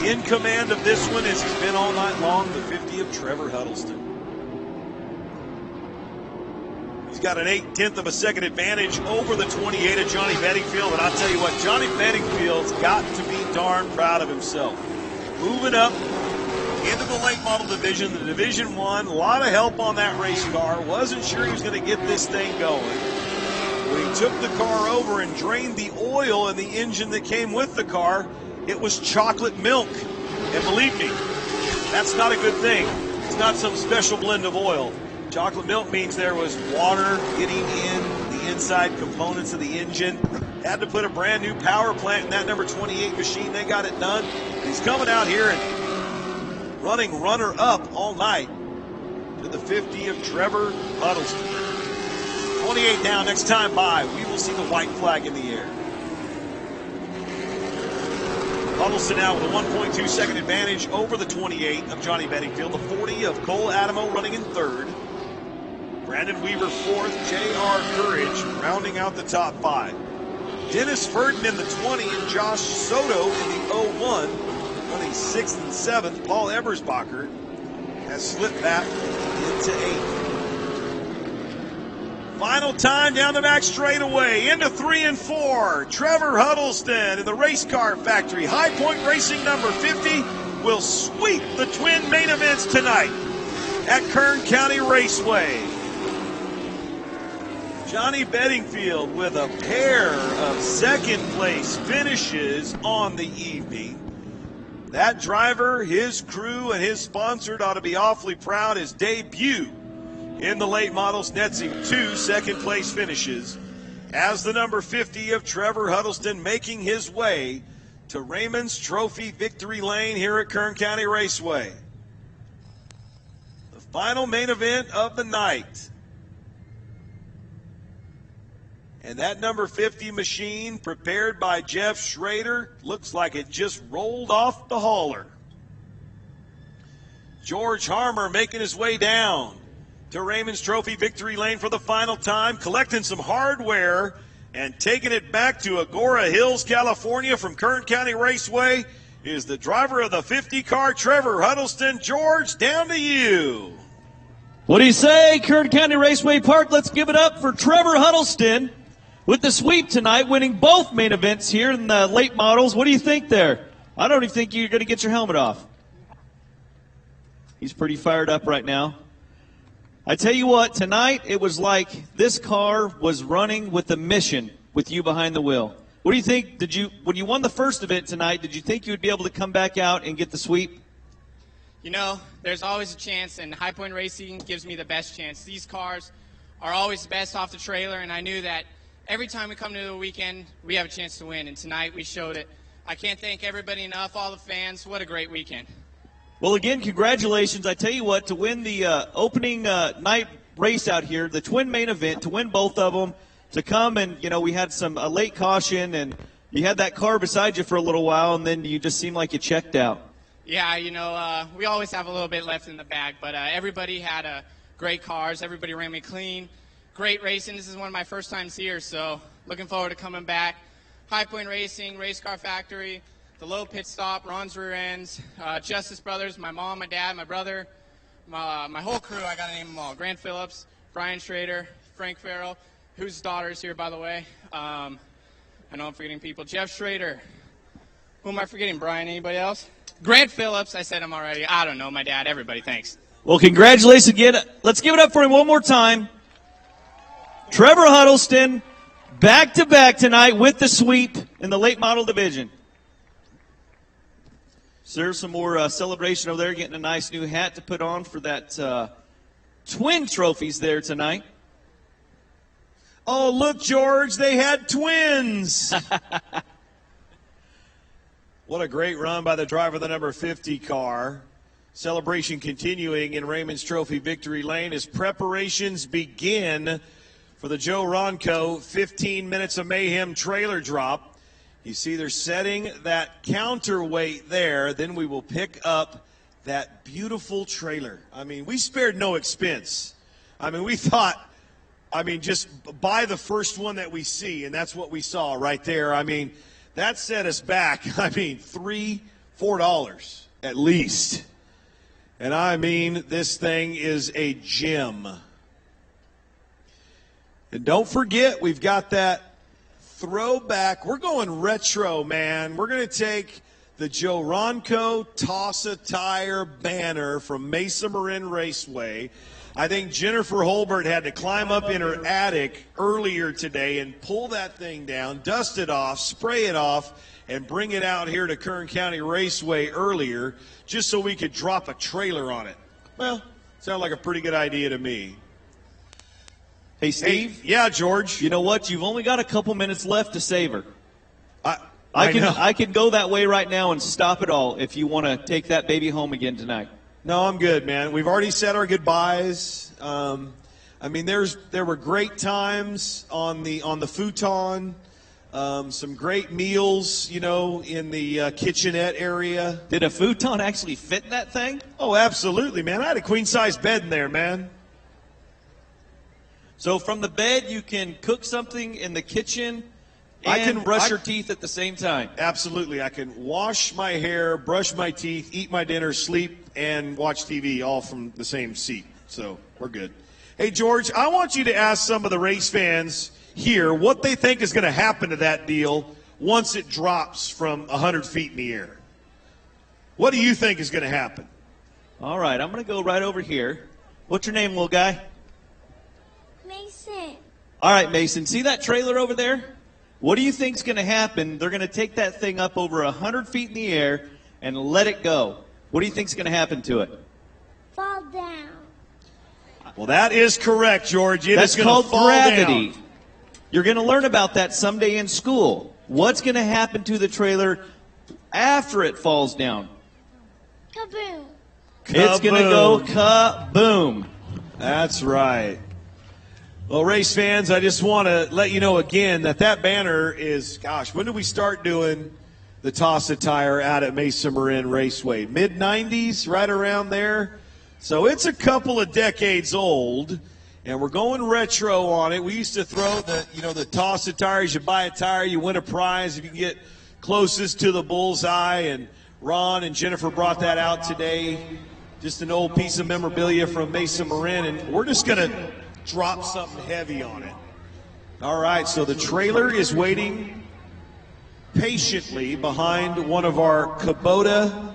In command of this one, as he's been all night long, the 50 of Trevor Huddleston. He's got an 8/10 of a second advantage over the 28 of Johnny Bedingfield, and I'll tell you what, Johnny Bedingfield's got to be darn proud of himself. Moving up into the late model division, the Division 1, a lot of help on that race car. Wasn't sure he was going to get this thing going. When he took the car over and drained the oil in the engine that came with the car, it was chocolate milk. And believe me, that's not a good thing. It's not some special blend of oil. Chocolate milk means there was water getting in the inside components of the engine. Had to put a brand new power plant in that number 28 machine. They got it done. He's coming out here and running runner-up all night to the 50 of Trevor Huddleston. 28 down. Next time by, we will see the white flag in the air. Huddleston now with a 1.2 second advantage over the 28 of Johnny Bedingfield. The 40 of Cole Adamo running in third. Brandon Weaver fourth. J.R. Courage rounding out the top 5. Dennis Furton in the 20 and Josh Soto in the 01 running 6th and 7th. Paul Ebersbacher has slipped back into 8th. Final time down the back straightaway into 3 and 4. Trevor Huddleston in the race car factory. High Point Racing number 50 will sweep the twin main events tonight at Kern County Raceway. Johnny Bedingfield with a pair of second place finishes on the evening. That driver, his crew, and his sponsor ought to be awfully proud. His debut in the late models nets him 2 second place finishes as the number 50 of Trevor Huddleston making his way to Raymond's Trophy Victory Lane here at Kern County Raceway. The final main event of the night. And that number 50 machine, prepared by Jeff Schrader, looks like it just rolled off the hauler. George Harmer making his way down to Raymond's Trophy Victory Lane for the final time, collecting some hardware and taking it back to Agora Hills, California from Kern County Raceway is the driver of the 50 car, Trevor Huddleston. George, down to you. What do you say, Kern County Raceway Park? Let's give it up for Trevor Huddleston with the sweep tonight, winning both main events here in the late models. What do you think there? I don't even think you're going to get your helmet off. He's pretty fired up right now. I tell you what, tonight it was like this car was running with a mission with you behind the wheel. What do you think? When you won the first event tonight, did you think you would be able to come back out and get the sweep? You know, there's always a chance, and High Point Racing gives me the best chance. These cars are always the best off the trailer, and I knew that every time we come to the weekend, we have a chance to win, and tonight we showed it. I can't thank everybody enough, all the fans. What a great weekend. Well, again, congratulations. I tell you what, to win the opening night race out here, the twin main event, to win both of them, to come and, we had some late caution, and you had that car beside you for a little while, and then you just seemed like you checked out. Yeah, we always have a little bit left in the bag, but everybody had great cars. Everybody ran me clean. Great racing. This is one of my first times here, so looking forward to coming back. High Point Racing, Race Car Factory, the Low Pit Stop, Ron's Rear Ends, Justice Brothers, my mom, my dad, my brother, my whole crew. I got to name them all. Grant Phillips, Brian Schrader, Frank Farrell, whose daughter is here, by the way. I know I'm forgetting people. Jeff Schrader. Who am I forgetting? Brian, anybody else? Grant Phillips. I said him already. I don't know. My dad. Everybody, thanks. Well, congratulations again. Let's give it up for him one more time. Trevor Huddleston, back-to-back tonight with the sweep in the late model division. So there's some more celebration over there, getting a nice new hat to put on for that twin trophies there tonight. Oh, look, George, they had twins. What a great run by the driver of the number 50 car. Celebration continuing in Raymond's Trophy Victory Lane as preparations begin for the JoRonCo 15 Minutes of Mayhem trailer drop. You see they're setting that counterweight there. Then we will pick up that beautiful trailer. I mean, we spared no expense. I mean, we thought I mean, just buy the first one that we see, and that's what we saw right there. I mean, that set us back, I mean, $3-4 at least. And I mean, this thing is a gem. And don't forget, we've got that throwback. We're going retro, man. We're going to take the JoRonCo Tire banner from Mesa Marin Raceway. I think Jennifer Holbert had to climb up in her attic earlier today and pull that thing down, dust it off, spray it off, and bring it out here to Kern County Raceway earlier just so we could drop a trailer on it. Well, sounded like a pretty good idea to me. Hey, Steve? Hey, yeah, George? You know what? You've only got a couple minutes left to savor. I can go that way right now and stop it all if you want to take that baby home again tonight. No, I'm good, man. We've already said our goodbyes. I mean, there were great times on the futon. Some great meals, you know, in the kitchenette area. Did a futon actually fit in that thing? Oh, absolutely, man. I had a queen-size bed in there, man. So from the bed, you can cook something in the kitchen and brush your teeth at the same time. Absolutely. I can wash my hair, brush my teeth, eat my dinner, sleep, and watch TV all from the same seat. So we're good. Hey, George, I want you to ask some of the race fans here what they think is going to happen to that deal once it drops from 100 feet in the air. What do you think is going to happen? All right, I'm going to go right over here. What's your name, little guy? Mason. All right, Mason. See that trailer over there? What do you think is going to happen? They're going to take that thing up over 100 feet in the air and let it go. What do you think is going to happen to it? Fall down. Well, that is correct, George. That's called fall gravity. Down. You're going to learn about that someday in school. What's going to happen to the trailer after it falls down? Kaboom. It's going to go kaboom. That's right. Well, race fans, I just want to let you know again that banner is, gosh, when did we start doing the Toss a Tire out at Mesa Marin Raceway? Mid-90s, right around there. So it's a couple of decades old, and we're going retro on it. We used to throw the Toss a Tires. You buy a tire, you win a prize if you can get closest to the bullseye, and Ron and Jennifer brought that out today. Just an old piece of memorabilia from Mesa Marin, and we're just going to drop something heavy on it. All right, so the trailer is waiting patiently behind one of our Kubota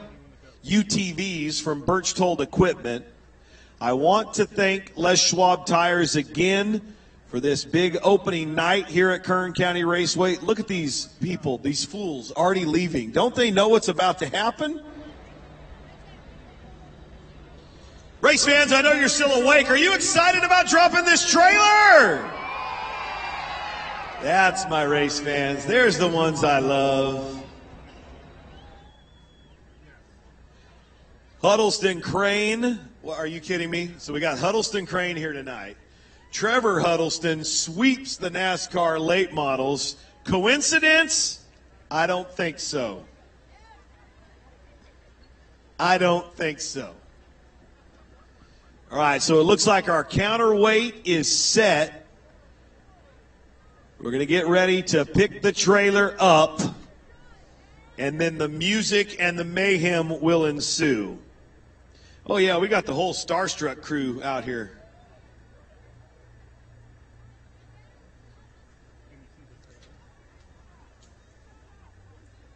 UTVs from Birch Told Equipment. I want to thank Les Schwab Tires again for this big opening night here at Kern County Raceway. Look at these people, these fools already leaving. Don't they know what's about to happen? Race fans, I know you're still awake. Are you excited about dropping this trailer? That's my race fans. There's the ones I love. Huddleston Crane. Well, are you kidding me? So we got Huddleston Crane here tonight. Trevor Huddleston sweeps the NASCAR late models. Coincidence? I don't think so. I don't think so. All right, so it looks like our counterweight is set. We're going to get ready to pick the trailer up, and then the music and the mayhem will ensue. Oh, yeah, we got the whole Starstruck crew out here.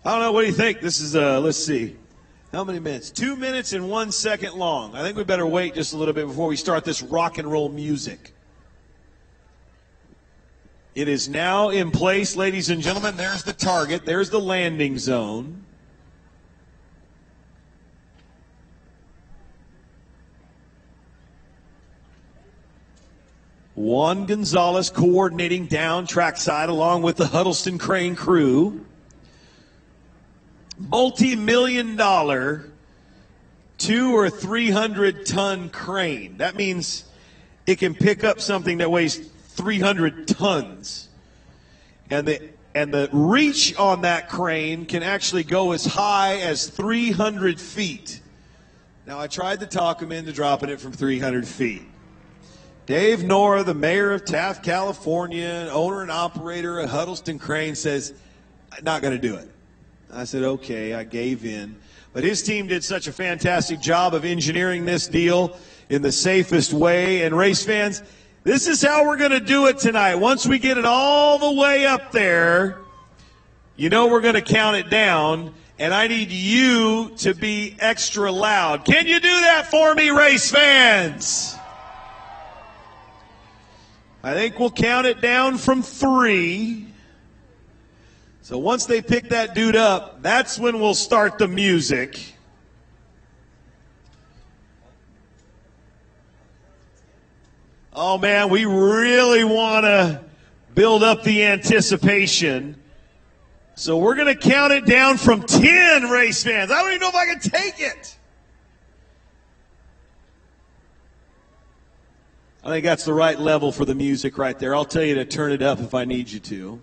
I don't know. What do you think? This is, let's see. How many minutes? 2 minutes and 1 second long. I think we better wait just a little bit before we start this rock and roll music. It is now in place, ladies and gentlemen. There's the target. There's the landing zone. Juan Gonzalez coordinating down trackside along with the Huddleston Crane crew. Multi-million-dollar 200 or 300 ton crane. That means it can pick up something that weighs 300 tons. And the reach on that crane can actually go as high as 300 feet. Now, I tried to talk him into dropping it from 300 feet. Dave Nora, the mayor of Taft, California, owner and operator of Huddleston Crane, says, not going to do it. I said, okay, I gave in. But his team did such a fantastic job of engineering this deal in the safest way. And race fans, this is how we're going to do it tonight. Once we get it all the way up there, you know we're going to count it down. And I need you to be extra loud. Can you do that for me, race fans? I think we'll count it down from 3. So once they pick that dude up, that's when we'll start the music. Oh, man, we really want to build up the anticipation. So we're going to count it down from 10, race fans. I don't even know if I can take it. I think that's the right level for the music right there. I'll tell you to turn it up if I need you to.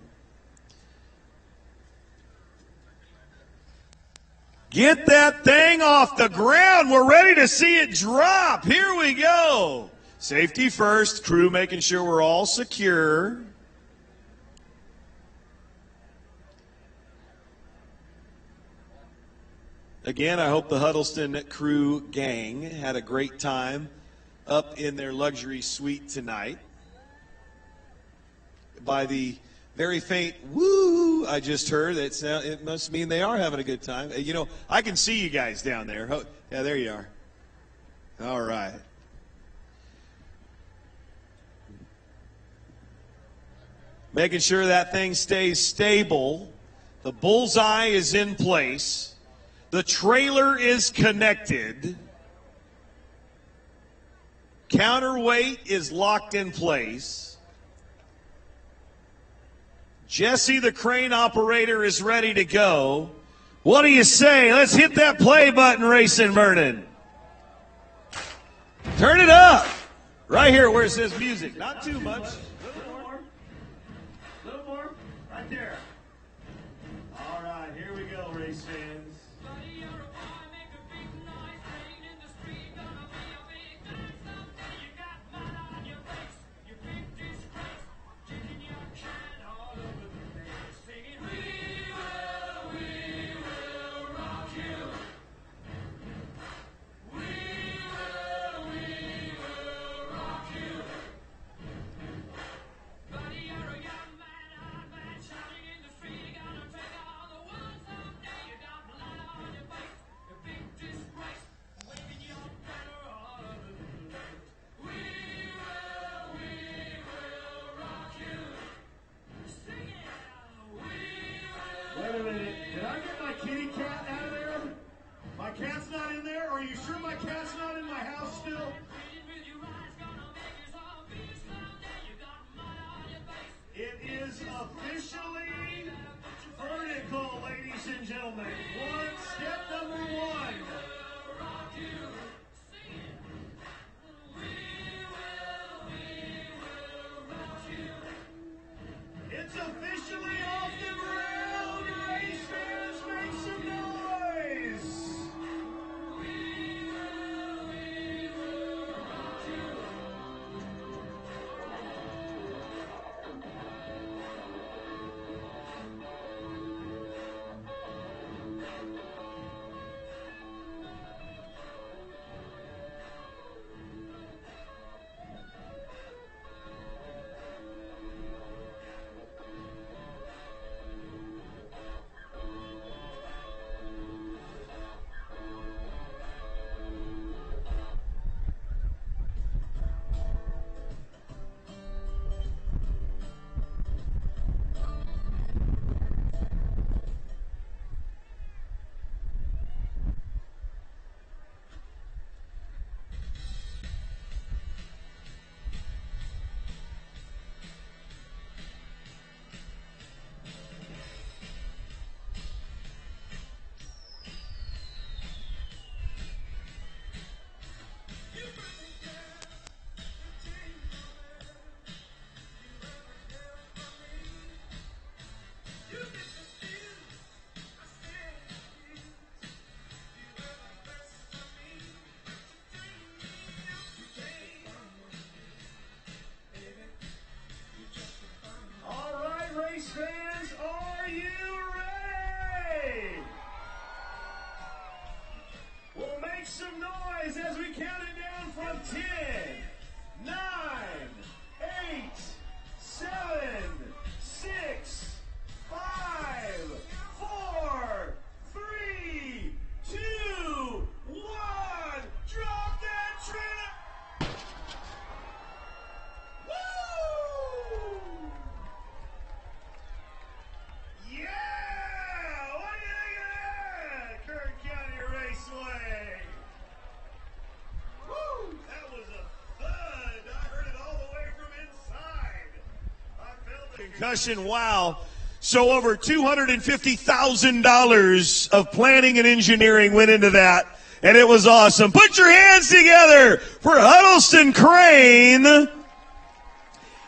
Get that thing off the ground. We're ready to see it drop. Here we go. Safety first. Crew making sure we're all secure. Again, I hope the Huddleston crew gang had a great time up in their luxury suite tonight. By the very faint woo I just heard, it must mean they are having a good time. You know, I can see you guys down there. Oh, yeah, there you are. All right. Making sure that thing stays stable. The bullseye is in place. The trailer is connected. Counterweight is locked in place. Jesse, the crane operator, is ready to go. What do you say? Let's hit that play button, Racing Vernon. Turn it up. Right here where it says music. Not too much. A little more. A little more. Right there. All right, here we go, race fans. concussion. Wow. So over $250,000 of planning and engineering went into that, and it was awesome. Put your hands together for Huddleston Crane.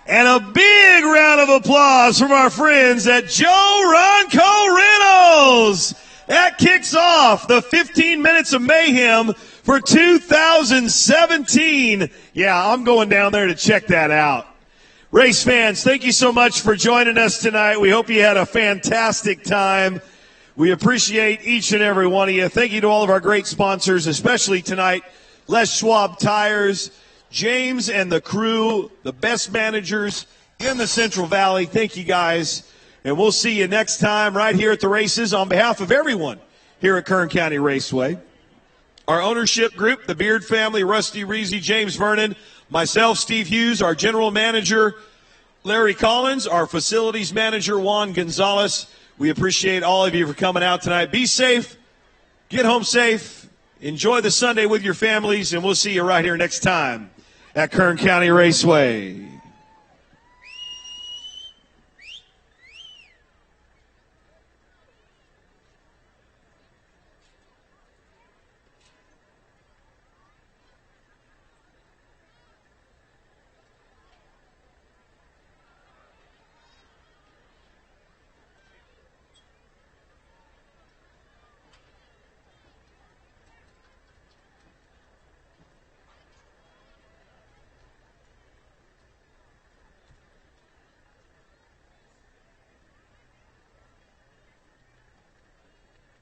And a big round of applause from our friends at JoRonCo Rentals. That kicks off the 15 Minutes of Mayhem for 2017. Yeah, I'm going down there to check that out. Race fans, thank you so much for joining us tonight. We hope you had a fantastic time. We appreciate each and every one of you. Thank you to all of our great sponsors, especially tonight, Les Schwab Tires, James and the crew, the best managers in the Central Valley. Thank you, guys. And we'll see you next time right here at the races on behalf of everyone here at Kern County Raceway. Our ownership group, the Beard family, Rusty Reezy, James Vernon, myself, Steve Hughes, our general manager, Larry Collins, our facilities manager, Juan Gonzalez. We appreciate all of you for coming out tonight. Be safe. Get home safe. Enjoy the Sunday with your families, and we'll see you right here next time at Kern County Raceway.